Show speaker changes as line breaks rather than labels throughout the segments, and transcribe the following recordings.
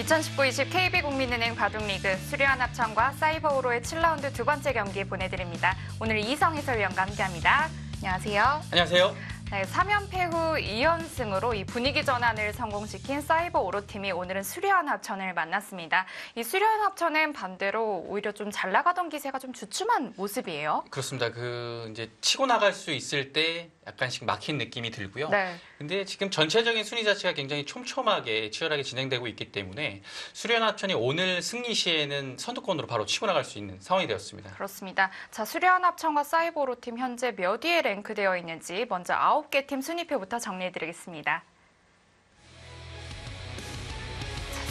2019-20 KB국민은행 바둑리그 수려한 합천과 사이버오로의 7라운드 두 번째 경기 보내드립니다. 오늘 이성 해설위원과 함께합니다. 안녕하세요.
안녕하세요.
네, 3연패 후 2연승으로 이 분위기 전환을 성공시킨 사이버오로 팀이 오늘은 수려한 합천을 만났습니다. 이 수려한 합천은 반대로 오히려 좀 잘 나가던 기세가 좀 주춤한 모습이에요.
그렇습니다. 이제 치고 나갈 수 있을 때 약간씩 막힌 느낌이 들고요.
네.
근데 지금 전체적인 순위 자체가 굉장히 촘촘하게 치열하게 진행되고 있기 때문에 수려한 합천이 오늘 승리 시에는 선두권으로 바로 치고 나갈 수 있는 상황이 되었습니다.
그렇습니다. 자, 수려한 합천과 사이버오로 팀 현재 몇 위에 랭크되어 있는지 먼저 9개 팀 순위표부터 정리해드리겠습니다.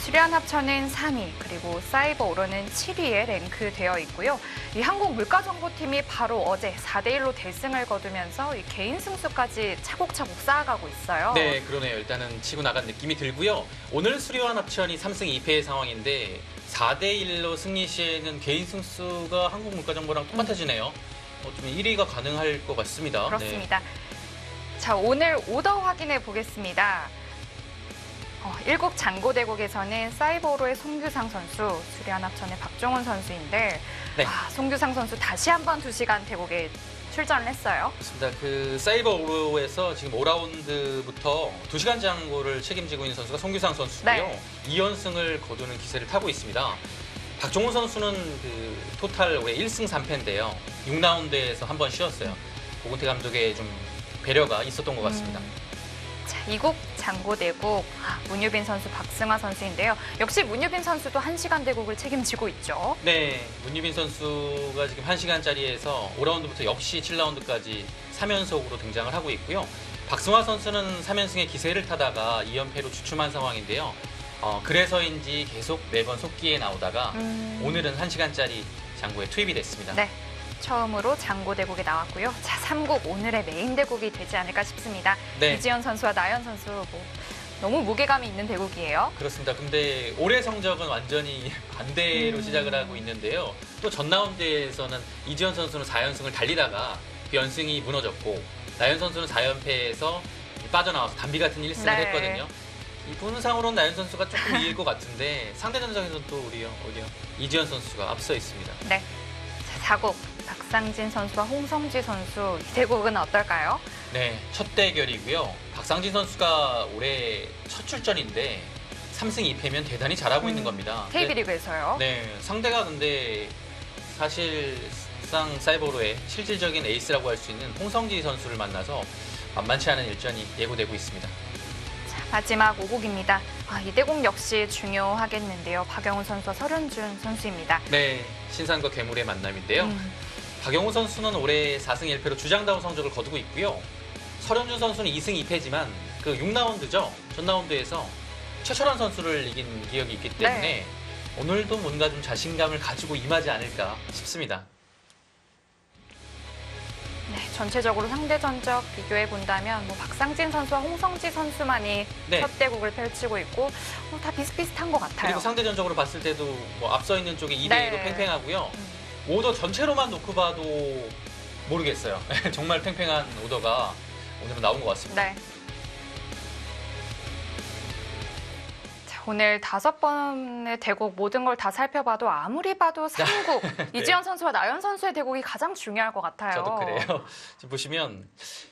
수려한 합천은 3위, 그리고 사이버오로는 7위에 랭크되어 있고요. 이 한국물가정보팀이 바로 어제 4대1로 대승을 거두면서 이 개인 승수까지 차곡차곡 쌓아가고 있어요.
네, 그러네요. 일단은 치고 나간 느낌이 들고요. 오늘 수려한 합천이 3승 2패의 상황인데 4대1로 승리 시에는 개인 승수가 한국물가정보랑 똑같아지네요. 좀 1위가 가능할 것 같습니다.
그렇습니다. 네. 자, 오늘 오더 확인해 보겠습니다. 1국 장고대국에서는 사이버오로의 송규상 선수, 수려한 합천의 박종훈 선수인데
네.
송규상 선수 다시 한번 2시간 대국에 출전을 했어요.
그렇습니다. 사이버오로에서 지금 5라운드부터 2시간 장고를 책임지고 있는 선수가 송규상 선수고요.
네.
2연승을 거두는 기세를 타고 있습니다. 박종훈 선수는 토탈 올해 1승 3패인데요. 6라운드에서 한 번 쉬었어요. 고근태 감독의 좀 배려가 있었던 것 같습니다.
자, 2국 장고대국 문유빈 선수, 박승화 선수인데요. 역시 문유빈 선수도 1시간 대국을 책임지고 있죠.
네, 문유빈 선수가 지금 1시간짜리에서 5라운드부터 역시 7라운드까지 3연속으로 등장을 하고 있고요. 박승화 선수는 3연승의 기세를 타다가 2연패로 주춤한 상황인데요. 그래서인지 계속 매번 속기에 나오다가 오늘은 1시간짜리 장고에 투입이 됐습니다.
네. 처음으로 장고대국에 나왔고요. 자, 3국 오늘의 메인 대국이 되지 않을까 싶습니다.
네.
이지현 선수와 나연 선수 너무 무게감이 있는 대국이에요.
그렇습니다. 근데 올해 성적은 완전히 반대로 시작을 하고 있는데요. 또 전 라운드에서는 이지현 선수는 4연승을 달리다가 그 연승이 무너졌고 나연 선수는 4연패에서 빠져나와서 담비 같은 1승을
네.
했거든요. 이 분상으로는 나연 선수가 조금 이길 것 같은데 상대 전적에서는 또 어디요? 이지현 선수가 앞서 있습니다.
네. 자, 4국 박상진 선수와 홍성지 선수, 이 대국은 어떨까요?
네, 첫 대결이고요. 박상진 선수가 올해 첫 출전인데 3승 2패면 대단히 잘하고 있는 겁니다.
KB리그에서요.
네, 상대가 근데 사실상 사이버로의 실질적인 에이스라고 할 수 있는 홍성지 선수를 만나서 만만치 않은 일전이 예고되고 있습니다.
자, 마지막 5국입니다. 이 대국 역시 중요하겠는데요. 박영훈 선수와 설현준 선수입니다.
네, 신산과 괴물의 만남인데요. 박영훈 선수는 올해 4승 1패로 주장다운 성적을 거두고 있고요. 설현준 선수는 2승 2패지만 6라운드죠. 전 라운드에서 최철원 선수를 이긴 기억이 있기 때문에
네.
오늘도 뭔가 좀 자신감을 가지고 임하지 않을까 싶습니다.
네, 전체적으로 상대 전적 비교해 본다면 박상진 선수와 홍성지 선수만이
네.
첫 대국을 펼치고 있고 다 비슷비슷한 것 같아요.
그리고 상대 전적으로 봤을 때도 앞서 있는 쪽이 2대1로
네.
팽팽하고요. 오더 전체로만 놓고 봐도 모르겠어요. 정말 팽팽한 오더가 오늘은 나온 것 같습니다.
네. 자, 오늘 5번의 대국 모든 걸 다 살펴봐도 아무리 봐도 3국
네.
이지현 선수와 나연 선수의 대국이 가장 중요할 것 같아요.
저도 그래요. 지금 보시면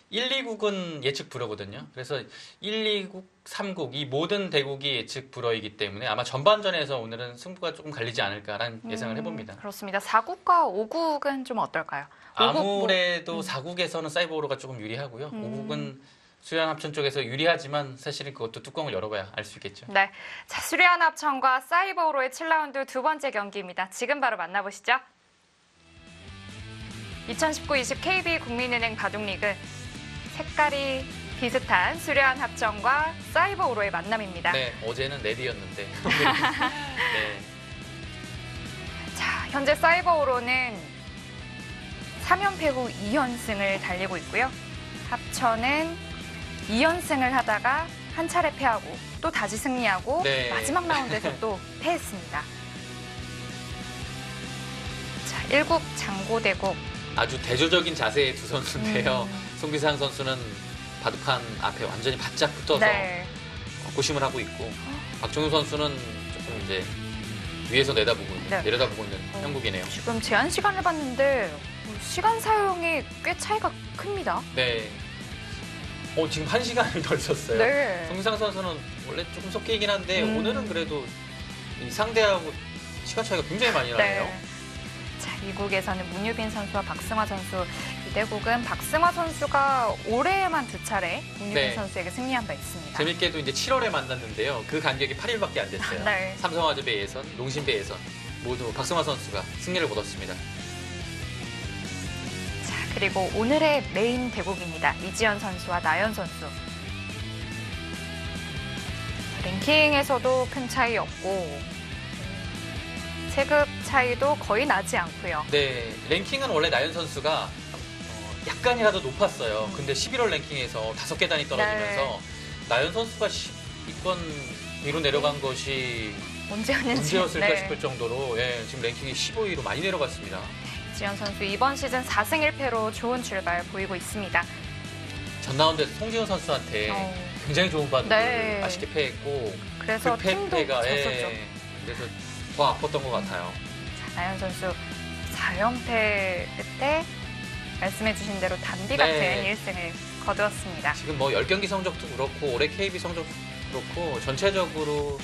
1, 2국은 예측 불허거든요. 그래서 1, 2국, 3국 이 모든 대국이 예측 불허이기 때문에 아마 전반전에서 오늘은 승부가 조금 갈리지 않을까라는 예상을 해봅니다.
그렇습니다. 4국과 5국은 좀 어떨까요?
아무래도 4국에서는 사이버오로가 조금 유리하고요. 5국은 수려한 합천 쪽에서 유리하지만 사실은 그것도 뚜껑을 열어봐야 알 수 있겠죠.
네, 자, 수려한 합천과 사이버오로의 7라운드 두 번째 경기입니다. 지금 바로 만나보시죠. 2019-20 KB국민은행 바둑리그 색깔이 비슷한 수려한 합천과 사이버오로의 만남입니다.
네, 어제는 레디였는데 네.
자, 현재 사이버오로는 3연패 후 2연승을 달리고 있고요. 합천은 2연승을 하다가 한 차례 패하고 또 다시 승리하고
네.
마지막 라운드에서 또 패했습니다. 자, 1국 장고대국.
아주 대조적인 자세의 두 선수인데요. 송규상 선수는 바둑판 앞에 완전히 바짝 붙어서
네.
고심을 하고 있고 박종훈 선수는 좀 이제 위에서
네.
내려다보고 있는 형국이네요.
지금 제한 시간을 봤는데 시간 사용이 꽤 차이가 큽니다.
네. 지금 1시간을 덜 썼어요.
네.
송기상 선수는 원래 조금 속기이긴 한데 오늘은 그래도 이 상대하고 시간 차이가 굉장히 많이 나네요.
네. 자, 2국에서는 문유빈 선수와 박승화 선수. 이 대국은 박승화 선수가 올해에만 2차례 문유빈
네.
선수에게 승리한 바 있습니다.
재밌게도 이제 7월에 만났는데요. 그 간격이 8일밖에 안 됐어요.
네.
삼성화재배 예선, 농심배 예선 모두 박승화 선수가 승리를 거뒀습니다.
자, 그리고 오늘의 메인 대국입니다. 이지연 선수와 나연 선수. 랭킹에서도 큰 차이 없고 체급 차이도 거의 나지 않고요.
네, 랭킹은 원래 나연 선수가 약간이라도 높았어요. 근데 11월 랭킹에서 5계단이 떨어지면서 나연 선수가 10위권 위로 내려간 것이
언제였는지.
언제였을까
네.
싶을 정도로 지금 랭킹이 15위로 많이 내려갔습니다.
이지연 선수 이번 시즌 4승 1패로 좋은 출발 보이고 있습니다.
전 라운드에서 송지훈 선수한테 굉장히 좋은 바둑을
네.
아쉽게 패했고
그래서
그
팀도
패가
졌었죠.
그래서 더 아팠던 것 같아요.
자, 나연 선수 4연패 때 말씀해주신 대로 단비
네.
같은 1승을 거두었습니다.
지금 뭐 10경기 성적도 그렇고 올해 KB 성적도 그렇고 전체적으로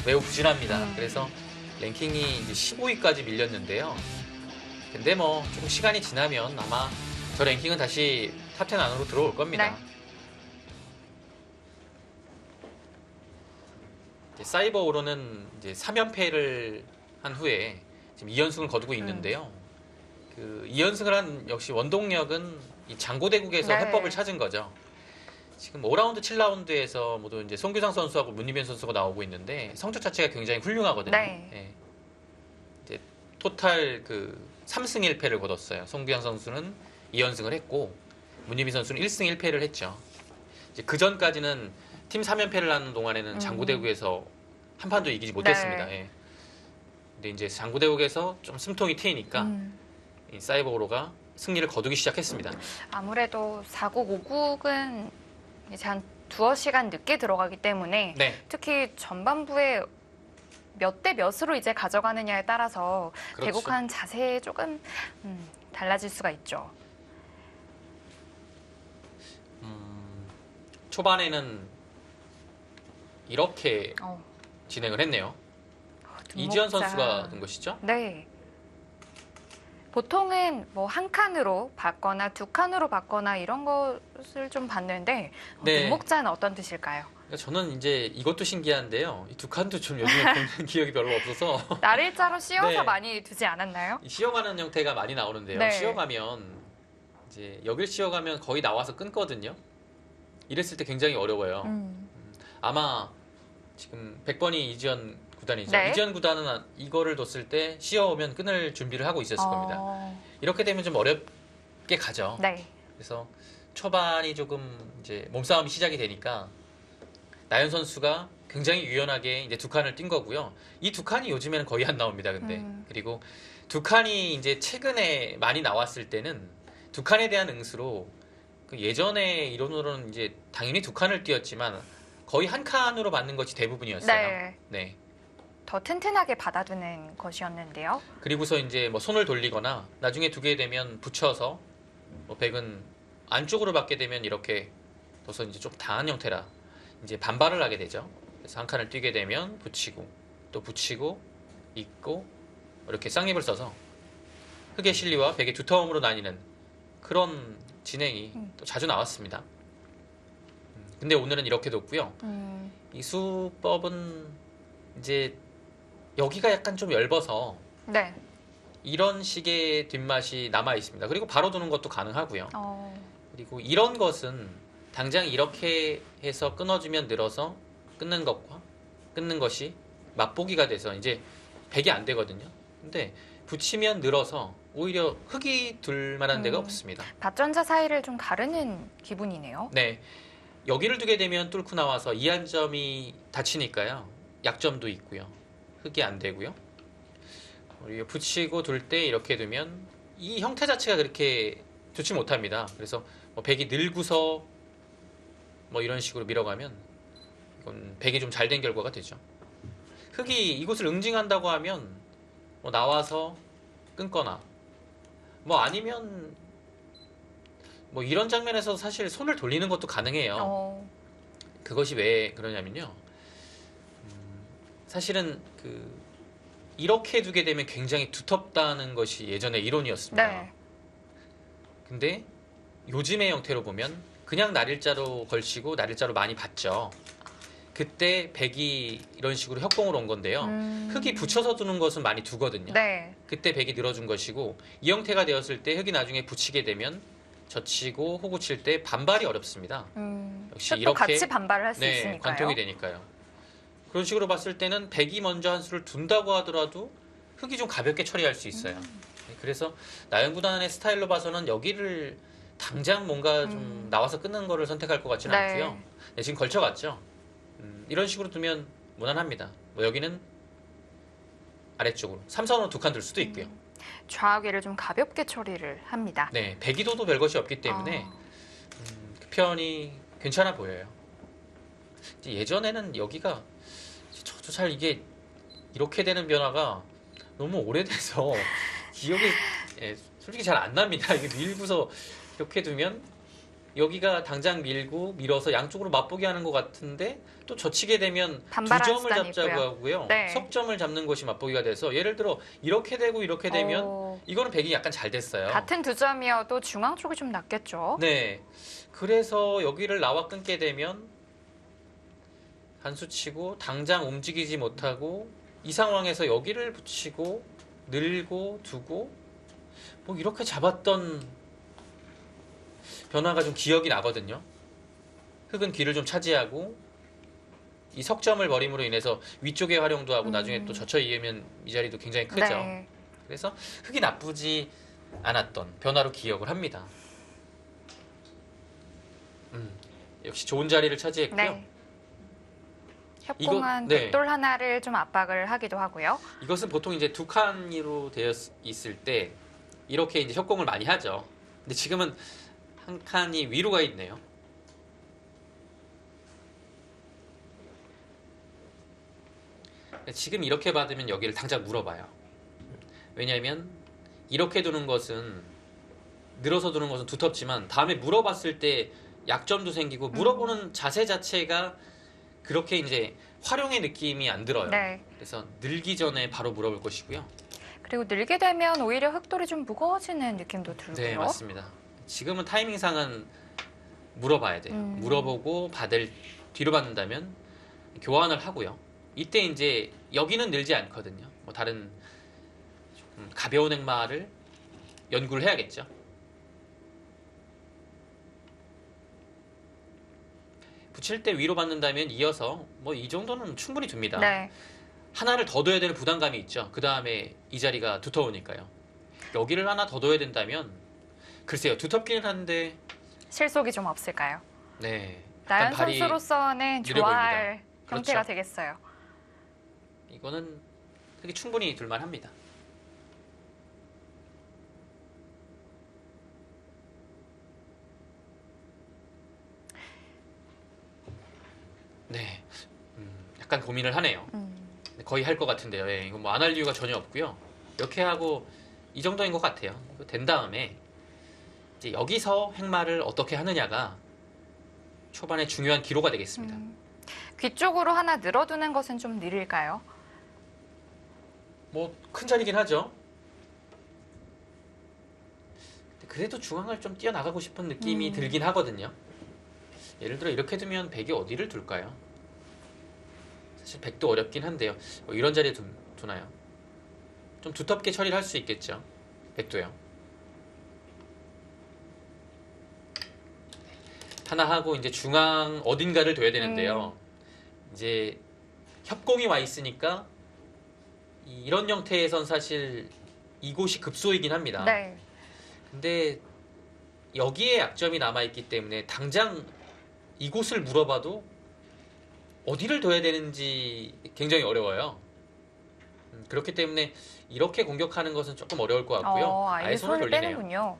매우 부진합니다. 그래서 랭킹이 이제 15위까지 밀렸는데요. 근데 뭐 조금 시간이 지나면 아마 저 랭킹은 다시 탑10 안으로 들어올 겁니다.
네.
이제 사이버오로는 이제 3연패를 한 후에 지금 2연승을 거두고 있는데요. 그 2연승을 한 역시 원동력은 이 장고대국에서
네.
해법을 찾은 거죠. 지금 5라운드, 7라운드에서 모두 이제 송규상 선수하고 문희빈 선수가 나오고 있는데 성적 자체가 굉장히 훌륭하거든요.
네.
예. 이제 토탈 그 3승 1패를 거뒀어요. 송규상 선수는 2연승을 했고 문희빈 선수는 1승 1패를 했죠. 이제 그 전까지는 팀 3연패를 하는 동안에는 장고대국에서 한 판도 이기지 못했습니다.
네.
예. 근데 이제 장고대국에서 좀 숨통이 트이니까 이 사이버오로가 승리를 거두기 시작했습니다.
아무래도 4국, 5국은 이제 한 두어 시간 늦게 들어가기 때문에
네,
특히 전반부에 몇 대 몇으로 이제 가져가느냐에 따라서
그렇죠.
대국한 자세에 조금 달라질 수가 있죠.
초반에는 이렇게 진행을 했네요. 이지연
등목자.
선수가 된 것이죠?
네. 보통은 뭐 한 칸으로 받거나 두 칸으로 받거나 이런 것을 좀 봤는데
네.
등목자는 어떤 뜻일까요?
그러니까 저는 이제 이것도 신기한데요. 이 두 칸도 좀 요즘에 보는 기억이 별로 없어서
날일자로 씌워서
네.
많이 두지 않았나요?
이 씌어가는 형태가 많이 나오는데요.
네.
씌어가면 이제 여길 씌어가면 거의 나와서 끊거든요. 이랬을 때 굉장히 어려워요. 아마 지금 100번이 이지연 구단이죠.
네.
이지연 구단은 이거를 뒀을 때 씌어오면 끊을 준비를 하고 있었을 겁니다. 이렇게 되면 좀 어렵게 가죠.
네.
그래서 초반이 조금 이제 몸싸움이 시작이 되니까 나연 선수가 굉장히 유연하게 이제 두 칸을 뛴 거고요. 이 두 칸이 요즘에는 거의 안 나옵니다. 근데 그리고 두 칸이 이제 최근에 많이 나왔을 때는 두 칸에 대한 응수로 그 예전에 이론으로는 이제 당연히 두 칸을 띄었지만 거의 한 칸으로 맞는 것이 대부분이었어요.
네.
네.
더 튼튼하게 받아두는 것이었는데요.
그리고서 이제 뭐 손을 돌리거나 나중에 두게 되면 붙여서 뭐 백은 안쪽으로 받게 되면 이렇게 둬서 이제 좀 당한 형태라 이제 반발을 하게 되죠. 그래서 한 칸을 뛰게 되면 붙이고 또 붙이고 잇고 이렇게 쌍립을 써서 흑의 실리와 백의 두터움으로 나뉘는 그런 진행이 또 자주 나왔습니다. 근데 오늘은 이렇게 뒀고요. 이 수법은 이제 여기가 약간 좀 얇아서
네.
이런 식의 뒷맛이 남아 있습니다. 그리고 바로 두는 것도 가능하고요. 그리고 이런 것은 당장 이렇게 해서 끊어주면 늘어서 끊는 것과 끊는 것이 맛보기가 돼서 이제 백이 안 되거든요. 근데 붙이면 늘어서 오히려 흙이 둘 만한 데가 없습니다.
밭전자 사이를 좀 가르는 기분이네요.
네, 여기를 두게 되면 뚫고 나와서 이한점이 닫히니까요. 약점도 있고요. 흙이 안 되고요. 우리가 붙이고 둘 때 이렇게 두면 이 형태 자체가 그렇게 좋지 못합니다. 그래서 뭐 백이 늘고서 뭐 이런 식으로 밀어가면 이건 백이 좀 잘 된 결과가 되죠. 흙이 이곳을 응징한다고 하면 뭐 나와서 끊거나 뭐 아니면 뭐 이런 장면에서 사실 손을 돌리는 것도 가능해요. 그것이 왜 그러냐면요. 사실은 이렇게 두게 되면 굉장히 두텁다는 것이 예전의 이론이었습니다.
네.
근데 요즘의 형태로 보면 그냥 날일자로 걸치고 날일자로 많이 봤죠. 그때 백이 이런 식으로 협공으로 온 건데요. 흙이 붙여서 두는 것은 많이 두거든요.
네.
그때 백이 늘어준 것이고 이 형태가 되었을 때 흙이 나중에 붙이게 되면 젖히고 호구 칠 때 반발이 어렵습니다. 역시
흙도
이렇게
같이 반발을 할 수
네,
있으니까요.
관통이 되니까요. 그런 식으로 봤을 때는 백이 먼저 한 수를 둔다고 하더라도 흙이 좀 가볍게 처리할 수 있어요. 그래서 나영구단의 스타일로 봐서는 여기를 당장 뭔가 좀 나와서 끊는 거를 선택할 것 같지는
네.
않고요. 네, 지금 걸쳐갔죠. 이런 식으로 두면 무난합니다. 뭐 여기는 아래쪽으로 삼선으로 두 칸 둘 수도 있고요.
좌우기를 좀 가볍게 처리를 합니다.
네, 배기도도 별것이 없기 때문에 그 편이 괜찮아 보여요. 이제 예전에는 여기가 저도 잘 이게 이렇게 되는 변화가 너무 오래돼서 기억이 솔직히 잘 안 납니다. 이게 밀고서 이렇게 두면 여기가 당장 밀고 밀어서 양쪽으로 맛보게 하는 것 같은데 또 젖히게 되면 두
반발하는
점을
수단이
잡자고
있고요.
하고요.
네.
석점을 잡는 것이 맛보기가 돼서 예를 들어 이렇게 되고 이렇게 되면
오.
이거는 백이 약간 잘 됐어요.
같은 두 점이어도 중앙 쪽이 좀 낫겠죠.
네. 그래서 여기를 나와 끊게 되면 한 수 치고 당장 움직이지 못하고 이 상황에서 여기를 붙이고 늘고 두고 뭐 이렇게 잡았던 변화가 좀 기억이 나거든요. 흙은 귀를 좀 차지하고 이 석점을 버림으로 인해서 위쪽에 활용도 하고 나중에 또 젖혀 이으면 이 자리도 굉장히 크죠.
네.
그래서 흙이 나쁘지 않았던 변화로 기억을 합니다. 역시 좋은 자리를 차지했고요.
네. 협공한
네.
백돌 하나를 좀 압박을 하기도 하고요.
이것은 보통 이제 두 칸으로 되어 있을 때 이렇게 이제 협공을 많이 하죠. 근데 지금은 한 칸이 위로 가 있네요. 지금 이렇게 받으면 여기를 당장 물어봐요. 왜냐하면 이렇게 두는 것은 늘어서 두는 것은 두텁지만 다음에 물어봤을 때 약점도 생기고 물어보는 자세 자체가 그렇게 이제 활용의 느낌이 안 들어요.
네.
그래서 늘기 전에 바로 물어볼 것이고요.
그리고 늘게 되면 오히려 흙돌이 좀 무거워지는 느낌도 들고요.
네, 맞습니다. 지금은 타이밍상은 물어봐야 돼요. 물어보고 뒤로 받는다면 교환을 하고요. 이때 이제 여기는 늘지 않거든요. 뭐 다른 조금 가벼운 행마를 연구를 해야겠죠. 붙일 때 위로 받는다면 이어서 뭐 이 정도는 충분히 둡니다.
네.
하나를 더 둬야 되는 부담감이 있죠. 그 다음에 이 자리가 두터우니까요. 여기를 하나 더 둬야 된다면 글쎄요. 두텁기는 한데
실속이 좀 없을까요?
네.
나연
약간 발이
선수로서는
느려
좋아할
보입니다.
형태가
그렇죠.
되겠어요.
이거는 되게 충분히 둘만합니다. 네, 약간 고민을 하네요. 거의 할 것 같은데요. 예, 이거 뭐 안 할 이유가 전혀 없고요. 이렇게 하고 이 정도인 것 같아요. 된 다음에 이제 여기서 행마를 어떻게 하느냐가 초반에 중요한 기로가 되겠습니다.
귀 쪽으로 하나 늘어두는 것은 좀 느릴까요?
뭐 큰 자리긴 하죠. 그래도 중앙을 좀 뛰어나가고 싶은 느낌이 들긴 하거든요. 예를 들어 이렇게 두면 백이 어디를 둘까요? 사실 백도 어렵긴 한데요. 뭐 이런 자리에 두나요? 좀 두텁게 처리를 할 수 있겠죠. 백도요. 하나 하고 이제 중앙 어딘가를 둬야 되는데요. 이제 협공이 와 있으니까 이런 형태에선 사실 이곳이 급소이긴 합니다.
네.
근데 여기에 약점이 남아있기 때문에 당장 이곳을 물어봐도 어디를 둬야 되는지 굉장히 어려워요. 그렇기 때문에 이렇게 공격하는 것은 조금 어려울 것 같고요.
아예 손을
돌리네요.
빼는군요.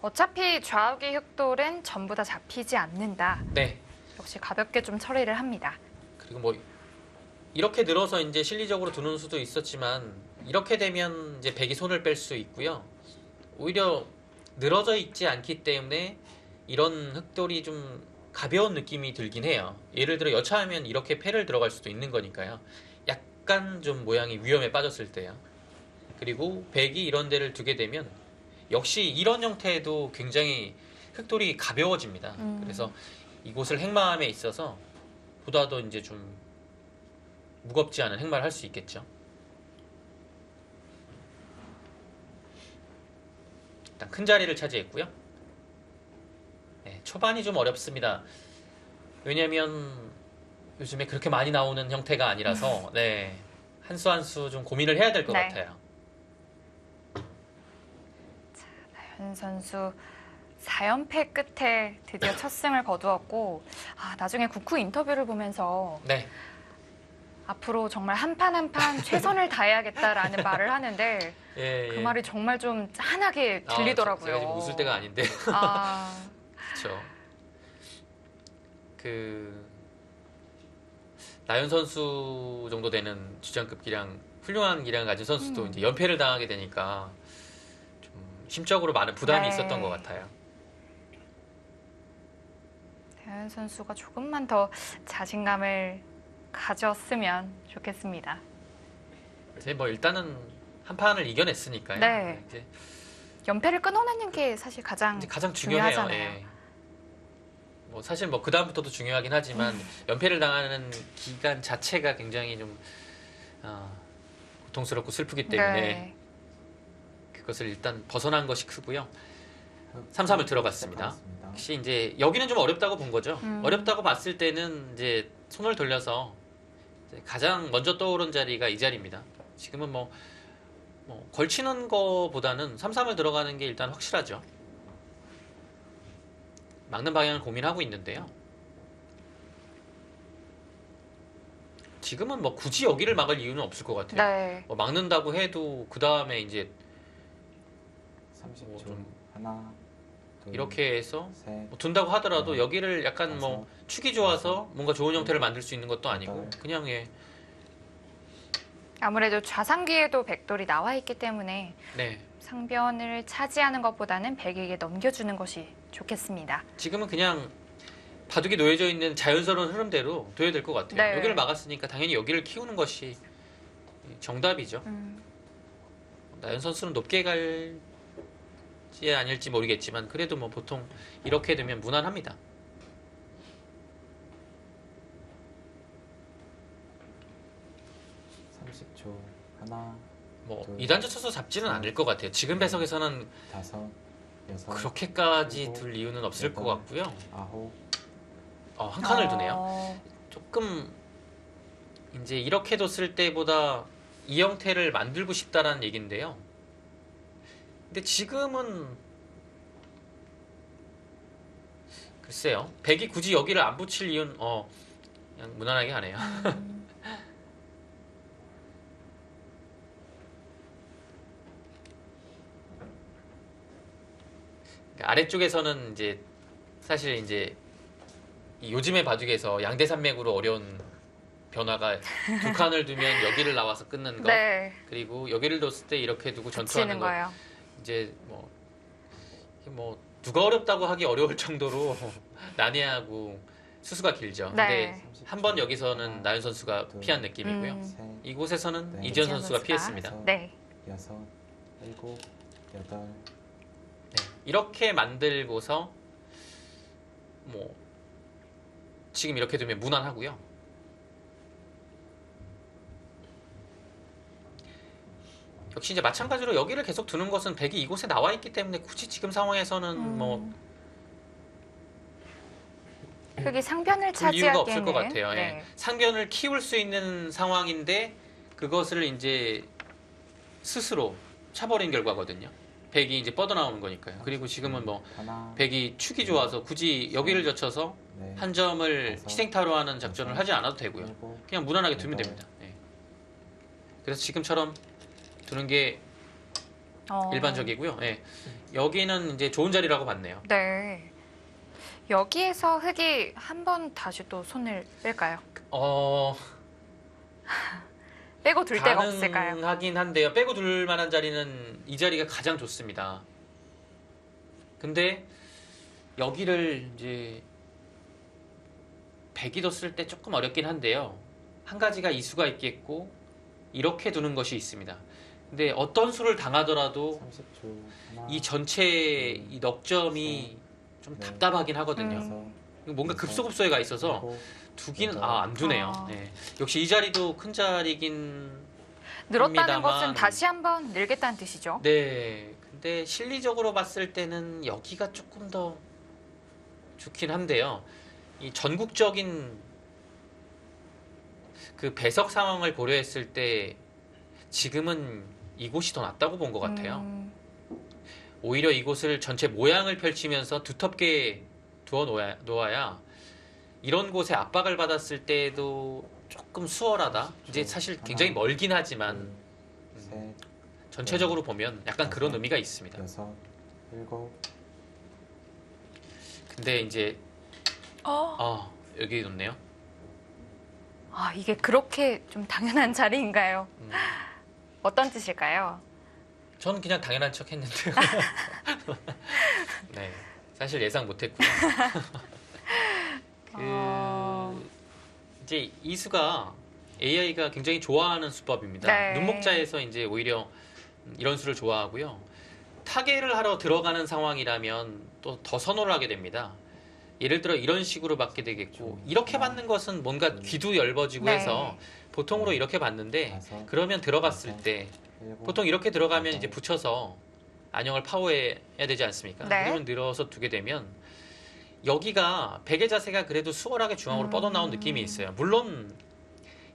어차피 좌우기 흑돌은 전부 다 잡히지 않는다.
네,
역시 가볍게 좀 처리를 합니다.
그리고 뭐 이렇게 늘어서 이제 실리적으로 두는 수도 있었지만 이렇게 되면 이제 백이 손을 뺄 수 있고요. 오히려 늘어져 있지 않기 때문에 이런 흑돌이 좀 가벼운 느낌이 들긴 해요. 예를 들어 여차하면 이렇게 패를 들어갈 수도 있는 거니까요. 약간 좀 모양이 위험에 빠졌을 때요. 그리고 백이 이런 데를 두게 되면 역시 이런 형태도 굉장히 흑돌이 가벼워집니다. 그래서 이곳을 행마함에 있어서 보다도 이제 좀 무겁지 않은 행마를 할 수 있겠죠. 일단 큰 자리를 차지했고요. 네, 초반이 좀 어렵습니다. 왜냐면 요즘에 그렇게 많이 나오는 형태가 아니라서 네, 한 수 한 수 좀 고민을 해야 될 것
네.
같아요.
나연 선수 4연패 끝에 드디어 첫 승을 거두었고 나중에 국후 인터뷰를 보면서
네,
앞으로 정말 한 판 한 판 최선을 다해야겠다라는 말을 하는데
예,
그
예.
말이 정말 좀 짠하게 들리더라고요.
제가 지금 웃을 때가 아닌데.
아,
그렇죠. 그 나연 선수 정도 되는 주장급 기량, 훌륭한 기량을 가진 선수도 이제 연패를 당하게 되니까 좀 심적으로 많은 부담이
네.
있었던 것 같아요.
나연 선수가 조금만 더 자신감을 가졌으면 좋겠습니다.
이제 뭐 일단은 한 판을 이겨냈으니까요.
네.
이제
연패를 끊어내는 게 사실 가장
가장 중요해요.
중요하잖아요.
예. 뭐 사실 뭐 그 다음부터도 중요하긴 하지만 연패를 당하는 기간 자체가 굉장히 좀 고통스럽고 슬프기 때문에
네.
그것을 일단 벗어난 것이 크고요. 3-3을 들어갔습니다.
시작하겠습니다.
혹시 이제 여기는 좀 어렵다고 본 거죠.
음.
어렵다고 봤을 때는 이제 손을 돌려서 이제 가장 먼저 떠오른 자리가 이 자리입니다. 지금은 뭐 걸치는 거보다는 3-3을 들어가는 게 일단 확실하죠. 막는 방향을 고민하고 있는데요. 지금은 뭐 굳이 여기를 막을 이유는 없을 것 같아요.
네.
뭐 막는다고 해도 그 다음에 이제
30초.
좀
하나, 둘,
이렇게 해서
셋,
뭐 둔다고 하더라도
네.
여기를 약간 뭐 축이 좋아서 뭔가 좋은 형태를 만들 수 있는 것도 아니고
여덟.
그냥 예.
아무래도 좌상기에도 백돌이 나와 있기 때문에
네.
상변을 차지하는 것보다는 백에게 넘겨주는 것이 좋겠습니다.
지금은 그냥 바둑이 놓여져 있는 자연스러운 흐름대로 둬야 될 것 같아요.
네.
여기를 막았으니까 당연히 여기를 키우는 것이 정답이죠. 나연 선수는 높게 갈지 아닐지 모르겠지만 그래도 뭐 보통 이렇게 되면 무난합니다.
30초. 하나,
뭐
둘,
2단자 쳐서 잡지는 않을 것 같아요. 지금 배석에서는
다섯, 여섯,
그렇게까지
일곱,
둘 이유는 없을 것
여덟.
같고요.
아홉,
한 칸을 두네요. 조금 이제 이렇게 뒀을 때보다 이 형태를 만들고 싶다라는 얘기인데요. 근데 지금은 글쎄요. 백이 굳이 여기를 안 붙일 이유는 그냥 무난하게 하네요. 아래쪽에서는 이제 사실 이제 이 요즘의 바둑에서 양대산맥으로 어려운 변화가 두 칸을 두면 여기를 나와서 끊는 거
네.
그리고 여기를 뒀을 때 이렇게 두고
붙이는
전투하는 거
거예요.
이제 이게 뭐 누가 어렵다고 하기 어려울 정도로 난해하고 수수가 길죠.
네.
근데 한 번 여기서는 나연 선수가 피한 느낌이고요.
셋,
이곳에서는
네.
이지현
이지현
선수가
선수가.
피했습니다.
다섯,
네.
여섯, 일곱, 여덟,
네, 이렇게 만들고서 뭐 지금 이렇게 되면 무난하고요. 역시 이제 마찬가지로 여기를 계속 두는 것은 백이 이곳에 나와 있기 때문에 굳이 지금 상황에서는 뭐
흑이 상변을
둘 이유가
차지하기에는
없을 것 같아요. 예.
네.
상변을 키울 수 있는 상황인데 그것을 이제 스스로 차버린 결과거든요. 백이 이제 뻗어나오는 거니까요. 그리고 지금은 뭐
하나,
백이 축이 좋아서 굳이 여기를 젖혀서
네,
한 점을
다섯,
희생타로 하는 작전을
여섯,
하지 않아도 되고요.
일곱,
그냥 무난하게 두면
여덟.
됩니다. 예. 그래서 지금처럼 두는 게
어,
일반적이고요. 예. 여기는 이제 좋은 자리라고 봤네요.
네. 여기에서 흑이 한 번 다시 또 손을 뺄까요? 빼고 둘 데가 없을까요?
가능하긴 한데요. 빼고 둘 만한 자리는 이 자리가 가장 좋습니다. 근데 여기를 이제 백이 뒀을 때 조금 어렵긴 한데요. 한 가지가 이 수가 있겠고 이렇게 두는 것이 있습니다. 근데 어떤 수를 당하더라도
30초. 하나,
이 전체 이 넉점이 좀
네.
답답하긴 하거든요.
여섯,
뭔가
여섯,
급소급소가 있어서
일곱,
두기는
여덟.
안 두네요.
아.
네. 역시 이 자리도 큰 자리긴
늘었다는
합니다만.
것은 다시 한번 늘겠다는 뜻이죠.
네. 근데 실리적으로 봤을 때는 여기가 조금 더 좋긴 한데요. 이 전국적인 그 배석 상황을 고려했을 때 지금은 이곳이 더 낫다고 본 것 같아요. 오히려 이곳을 전체 모양을 펼치면서 두텁게 두어 놓아야 이런 곳에 압박을 받았을 때도 조금 수월하다. 이제 사실 굉장히 멀긴 하지만
둘, 셋,
전체적으로 보면 약간 그런
다섯,
의미가 있습니다.
여섯, 일곱.
근데 이제 여기 놓네요.
아, 이게 그렇게 좀 당연한 자리인가요? 어떤 뜻일까요?
저는 그냥 당연한 척 했는데요. 네, 사실 예상 못했고요. 이제 이 수가 AI가 굉장히 좋아하는 수법입니다.
네.
눈목자에서 이제 오히려 이런 수를 좋아하고요. 타개를 하러 들어가는 상황이라면 또 더 선호를 하게 됩니다. 예를 들어 이런 식으로 받게 되겠고 이렇게 받는 것은 뭔가 귀도 엷어지고
네.
해서 보통으로 이렇게 받는데
다섯,
그러면 들어갔을 때
일곱,
보통 이렇게 들어가면
여덟.
이제 붙여서 안형을 파워해야 되지 않습니까?
네.
그러면 늘어서 두게 되면 여기가 베개 자세가 그래도 수월하게 중앙으로 뻗어나온 느낌이 있어요. 물론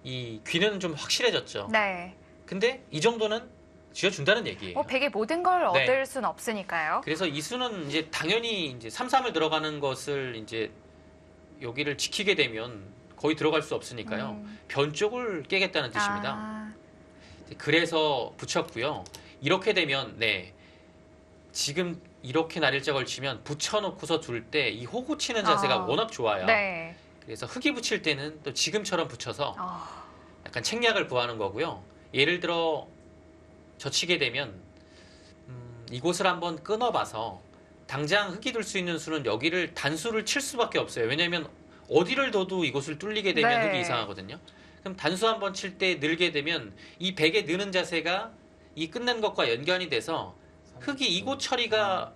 이 귀는 좀 확실해졌죠.
네.
근데 이 정도는 쥐어준다는 얘기예요.
백의 모든 걸
네.
얻을 순 없으니까요.
그래서 이 수는 이제 당연히 이제 3-3을 들어가는 것을 이제 여기를 지키게 되면 거의 들어갈 수 없으니까요. 변 쪽을 깨겠다는 뜻입니다.
아,
그래서 붙였고요. 이렇게 되면 네 지금 이렇게 날일자 걸치면 붙여놓고서 둘 때 이 호구 치는 자세가 워낙 좋아요.
네.
그래서 흙이 붙일 때는 또 지금처럼 붙여서
아,
약간 책략을 구하는 거고요. 예를 들어 젖히게 되면 이곳을 한번 끊어봐서 당장 흙이 둘 수 있는 수는 여기를 단수를 칠 수밖에 없어요. 왜냐하면 어디를 둬도 이곳을 뚫리게 되면
네.
흙이 이상하거든요. 그럼 단수 한번 칠 때 늘게 되면 이 백에 느는 자세가 이 끝낸 것과 연관이 돼서 흙이 이곳 처리가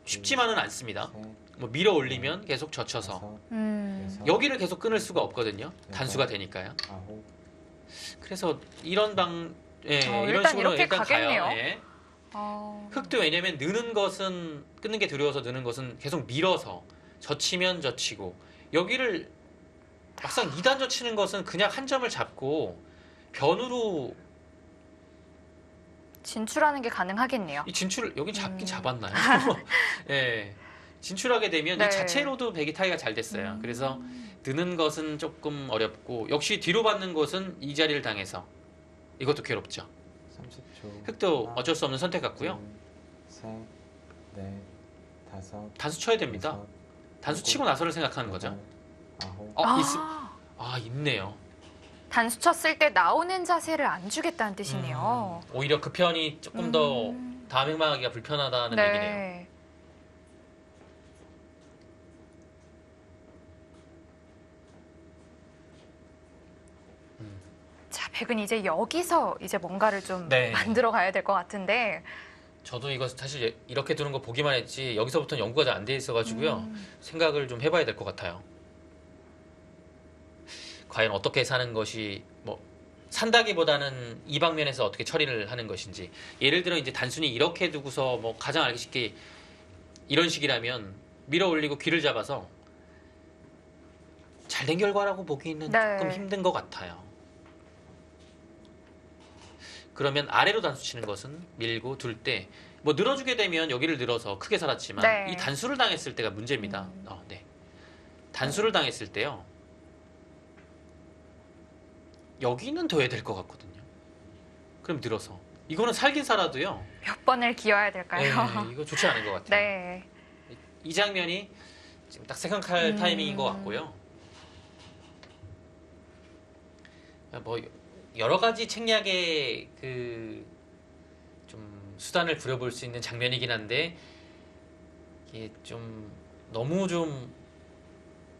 쉽지만은 않습니다.
셋,
뭐 밀어 올리면 계속 젖혀서
다섯, 여섯,
여기를 계속 끊을 수가 없거든요. 단수가 되니까요.
아홉.
그래서 이런 이런
일단
식으로
이렇게
일단
가겠네요.
가요. 예.
어,
흙도 왜냐면 느는 것은 끊는 게 두려워서 느는 것은 계속 밀어서 젖히면 젖히고 여기를 막상 2단 젖히는 것은 그냥 한 점을 잡고 변으로
진출하는 게 가능하겠네요.
이 진출 여기 잡긴 잡았나요? 예. 진출하게 되면
네.
이 자체로도 배기 타기가 잘 됐어요. 그래서 느는 것은 조금 어렵고 역시 뒤로 받는 것은 이 자리를 당해서 이것도 괴롭죠.
30초.
흙도
하나,
어쩔 수 없는 선택 같고요.
둘, 셋, 넷, 다섯.
단수 쳐야 됩니다.
여섯,
단수 치고 나서를 생각하는 거죠.
아홉.
있네요.
단수 쳤을 때 나오는 자세를 안 주겠다는 뜻이네요.
오히려 그 편이 조금 더 다음 행방하기가 불편하다는 얘기네요.
자, 백은 이제 여기서 이제 뭔가를 좀
네.
만들어 가야 될 것 같은데.
저도 이거 사실 이렇게 두는 거 보기만 했지 여기서부터는 연구가 잘 안 돼 있어가지고요. 생각을 좀 해봐야 될 것 같아요. 과연 어떻게 사는 것이 뭐 산다기보다는 이 방면에서 어떻게 처리를 하는 것인지. 예를 들어 이제 단순히 이렇게 두고서 뭐 가장 알기 쉽게 이런 식이라면 밀어 올리고 귀를 잡아서 잘된 결과라고 보기는
네.
조금 힘든 것 같아요. 그러면 아래로 단수 치는 것은 밀고 둘 때 뭐 늘어주게 되면 여기를 늘어서 크게 살았지만
네.
이 단수를 당했을 때가 문제입니다. 네. 단수를 당했을 때요. 여기는 더 해야 될 것 같거든요. 그럼 늘어서 이거는 살긴 살아도요.
몇 번을 기어야 될까요?
이거 좋지 않은 것 같아요.
네.
이 장면이 지금 딱 생각할 타이밍인 것 같고요. 뭐 여러 가지 책략의 그 좀 수단을 부려볼 수 있는 장면이긴 한데 이게 좀 너무 좀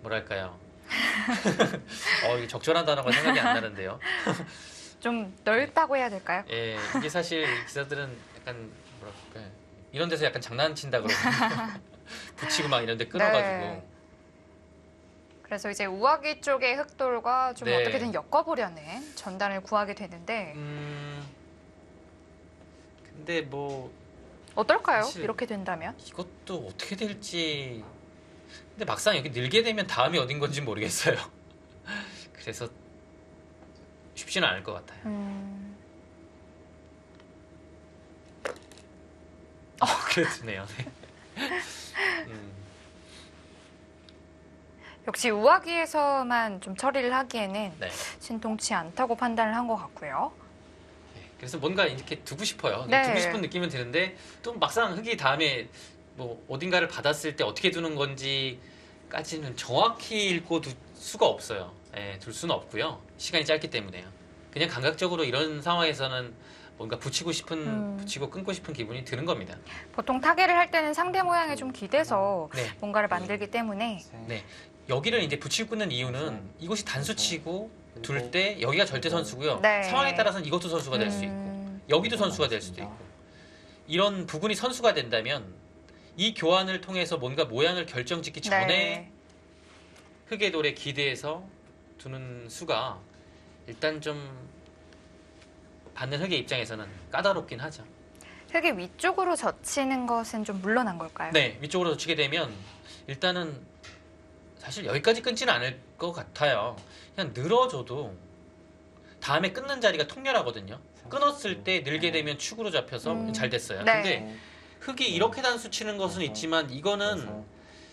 뭐랄까요? 이게 적절한 단어가 생각이 안 나는데요.
좀 넓다고 해야 될까요?
예, 이게 사실 기사들은 약간 뭐랄까 이런 데서 약간 장난친다 그러거든요. 붙이고 막 이런 데 끊어가지고.
네. 그래서 이제 우아기 쪽의 흑돌과 좀
네.
어떻게든 엮어보려는 전단을 구하게 되는데
근데 뭐
어떨까요?
사실-
이렇게 된다면?
이것도 어떻게 될지. 근데 막상 여기 늘게 되면 다음이 어딘 건지 모르겠어요. 그래서 쉽지는 않을 것 같아요. 그렇네요.
역시 우아기에서만 좀 처리를 하기에는
네.
신통치 않다고 판단을 한 것 같고요.
그래서 뭔가 이렇게 두고 싶어요.
네.
두고 싶은 느낌은 드는데 또 막상 흙이 다음에 뭐 어딘가를 받았을 때 어떻게 두는 건지까지는 정확히 읽고 둘 수가 없어요. 예, 둘 수는 없고요. 시간이 짧기 때문에요. 그냥 감각적으로 이런 상황에서는 뭔가 붙이고 끊고 싶은 기분이 드는 겁니다.
보통 타개를 할 때는 상대 모양에 좀 기대서
네.
뭔가를 만들기 때문에
셋,
네. 여기를 이제 붙이고 끊는 이유는 이것이 단수치고 둘 때 여기가 절대 선수고요.
네.
상황에 따라서는 이것도 선수가 될 수 있고 여기도 선수가 될 수도 있고 이런 부분이 선수가 된다면 이 교환을 통해서 뭔가 모양을 결정짓기 전에
네.
흙의 돌에 기대해서 두는 수가 일단 좀 받는 흙의 입장에서는 까다롭긴 하죠.
흙이 위쪽으로 젖히는 것은 좀 물러난 걸까요?
네, 위쪽으로 젖히게 되면 일단은 사실 여기까지 끊지는 않을 것 같아요. 그냥 늘어져도 다음에 끊는 자리가 통렬하거든요. 끊었을 때 늘게 되면 축으로 잡혀서 잘 됐어요.
네.
근데 흙이 이렇게 단수 치는 것은 있지만 이거는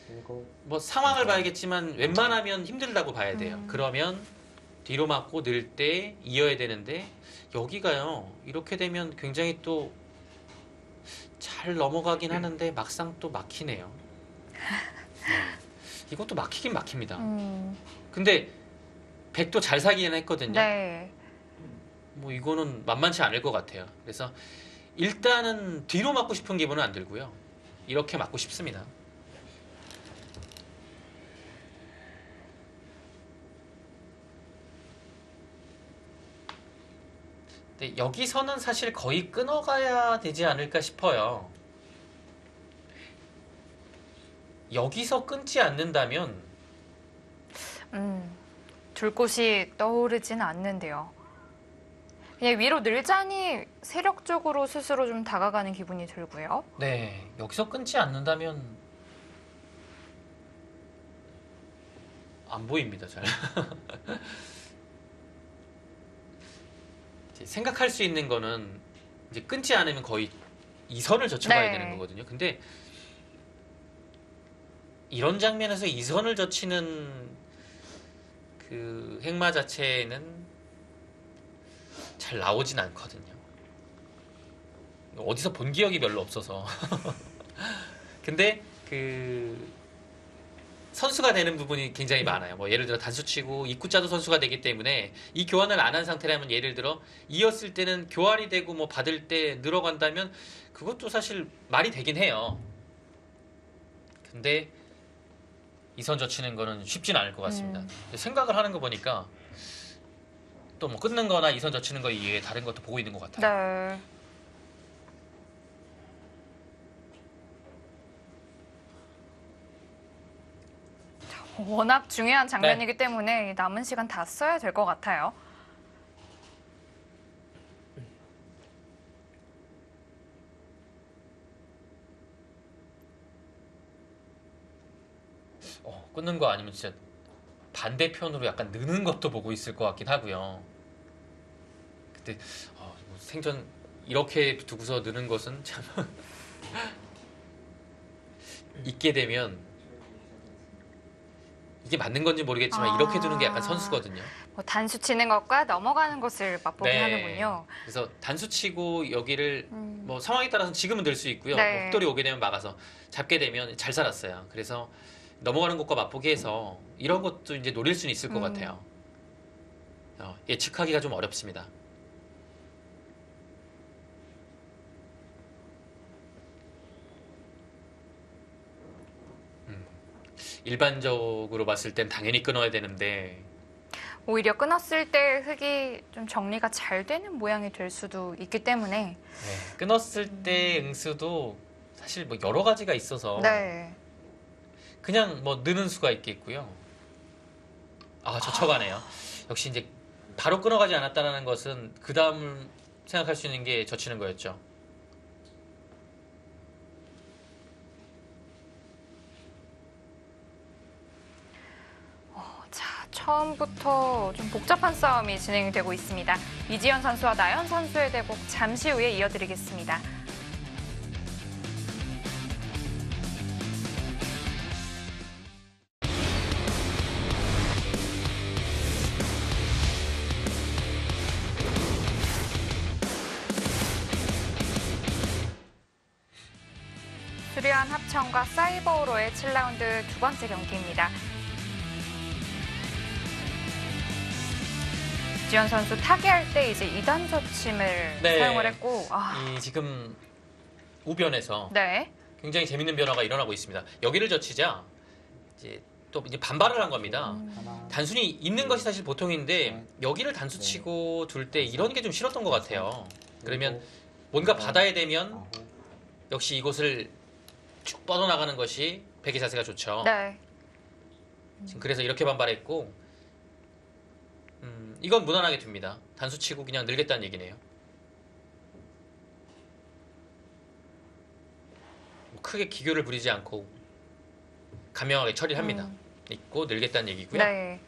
일곱,
뭐 상황을 봐야겠지만 웬만하면 힘들다고 봐야 돼요. 그러면 뒤로 맞고 늘 때 이어야 되는데 여기가요. 이렇게 되면 굉장히 또 잘 넘어가긴 하는데 막상 또 막히네요. 이것도 막히긴 막힙니다. 근데 백도 잘 사기는 했거든요.
네.
뭐 이거는 만만치 않을 것 같아요. 그래서 일단은 뒤로 맞고 싶은 기분은 안 들고요. 이렇게 맞고 싶습니다. 근데 여기서는 사실 거의 끊어가야 되지 않을까 싶어요. 여기서 끊지 않는다면
둘 곳이 떠오르지는 않는데요. 그냥 위로 늘자니 세력적으로 스스로 좀 다가가는 기분이 들고요.
네, 여기서 끊지 않는다면 안 보입니다, 잘. 이제 생각할 수 있는 거는 이제 끊지 않으면 거의 이 선을 젖혀가야
네.
되는 거거든요. 근데 이런 장면에서 이 선을 젖히는 그 행마 자체는 잘 나오진 않거든요. 어디서 본 기억이 별로 없어서. 근데 그 선수가 되는 부분이 굉장히 많아요. 뭐 예를 들어 단수치고 입구자도 선수가 되기 때문에 이 교환을 안 한 상태라면 예를 들어 이었을 때는 교환이 되고 뭐 받을 때 늘어간다면 그것도 사실 말이 되긴 해요. 근데 이 선 젖히는 거는 쉽진 않을 것 같습니다. 생각을 하는 거 보니까 또 뭐 끊는 거나 이 선 젖히는 거 이외에 다른 것도 보고 있는 것 같아요.
네. 워낙 중요한 장면이기 때문에 남은 시간 다 써야 될 것 같아요.
끊는 거 아니면 진짜 반대편으로 약간 느는 것도 보고 있을 것 같긴 하고요. 그때 뭐 생전 이렇게 두고서 느는 것은 참 있게 되면 이게 맞는 건지 모르겠지만 이렇게 두는 게 약간 선수거든요.
뭐 단수 치는 것과 넘어가는 것을 맛보게
네.
하는군요.
그래서 단수 치고 여기를 뭐 상황에 따라서 지금은 들 수 있고요.
네.
뭐 흑돌이 오게 되면 막아서 잡게 되면 잘 살았어요. 그래서 넘어가는 것과 맛보기 해서 이런 것도 이제 노릴 수는 있을 것 같아요. 예측하기가 좀 어렵습니다. 일반적으로 봤을 땐 당연히 끊어야 되는데
오히려 끊었을 때 흙이 좀 정리가 잘 되는 모양이 될 수도 있기 때문에
끊었을 때 응수도 사실 뭐 여러 가지가 있어서
네.
그냥 뭐 느는 수가 있겠고요. 젖혀가네요. 역시 이제 바로 끊어가지 않았다는 것은 그 다음 생각할 수 있는 게 젖히는 거였죠.
자, 처음부터 좀 복잡한 싸움이 진행되고 있습니다. 이지연 선수와 나연 선수의 대국 잠시 후에 이어드리겠습니다. 수려한 합천과 사이버오로의 7라운드 두 번째 경기입니다. 지연 선수 타기할 때 이제 2단 젖힘을
네.
사용을 했고,
이 지금 우변에서
네.
굉장히 재밌는 변화가 일어나고 있습니다. 여기를 젖히자 이제 또 이제 반발을 한 겁니다.
하나,
단순히 있는 것이 사실 보통인데 여기를 단수 치고 둘 때 이런 게 좀 싫었던 것 같아요. 그러면 뭔가 받아야 되면
아홉,
역시 이곳을 쭉 뻗어나가는 것이 백의 자세가 좋죠.
네.
지금 그래서 이렇게 반발했고 이건 무난하게 둡니다. 단수 치고 그냥 늘겠다는 얘기네요. 뭐 크게 기교를 부리지 않고 간명하게 처리를 합니다. 있고 늘겠다는 얘기고요.
네.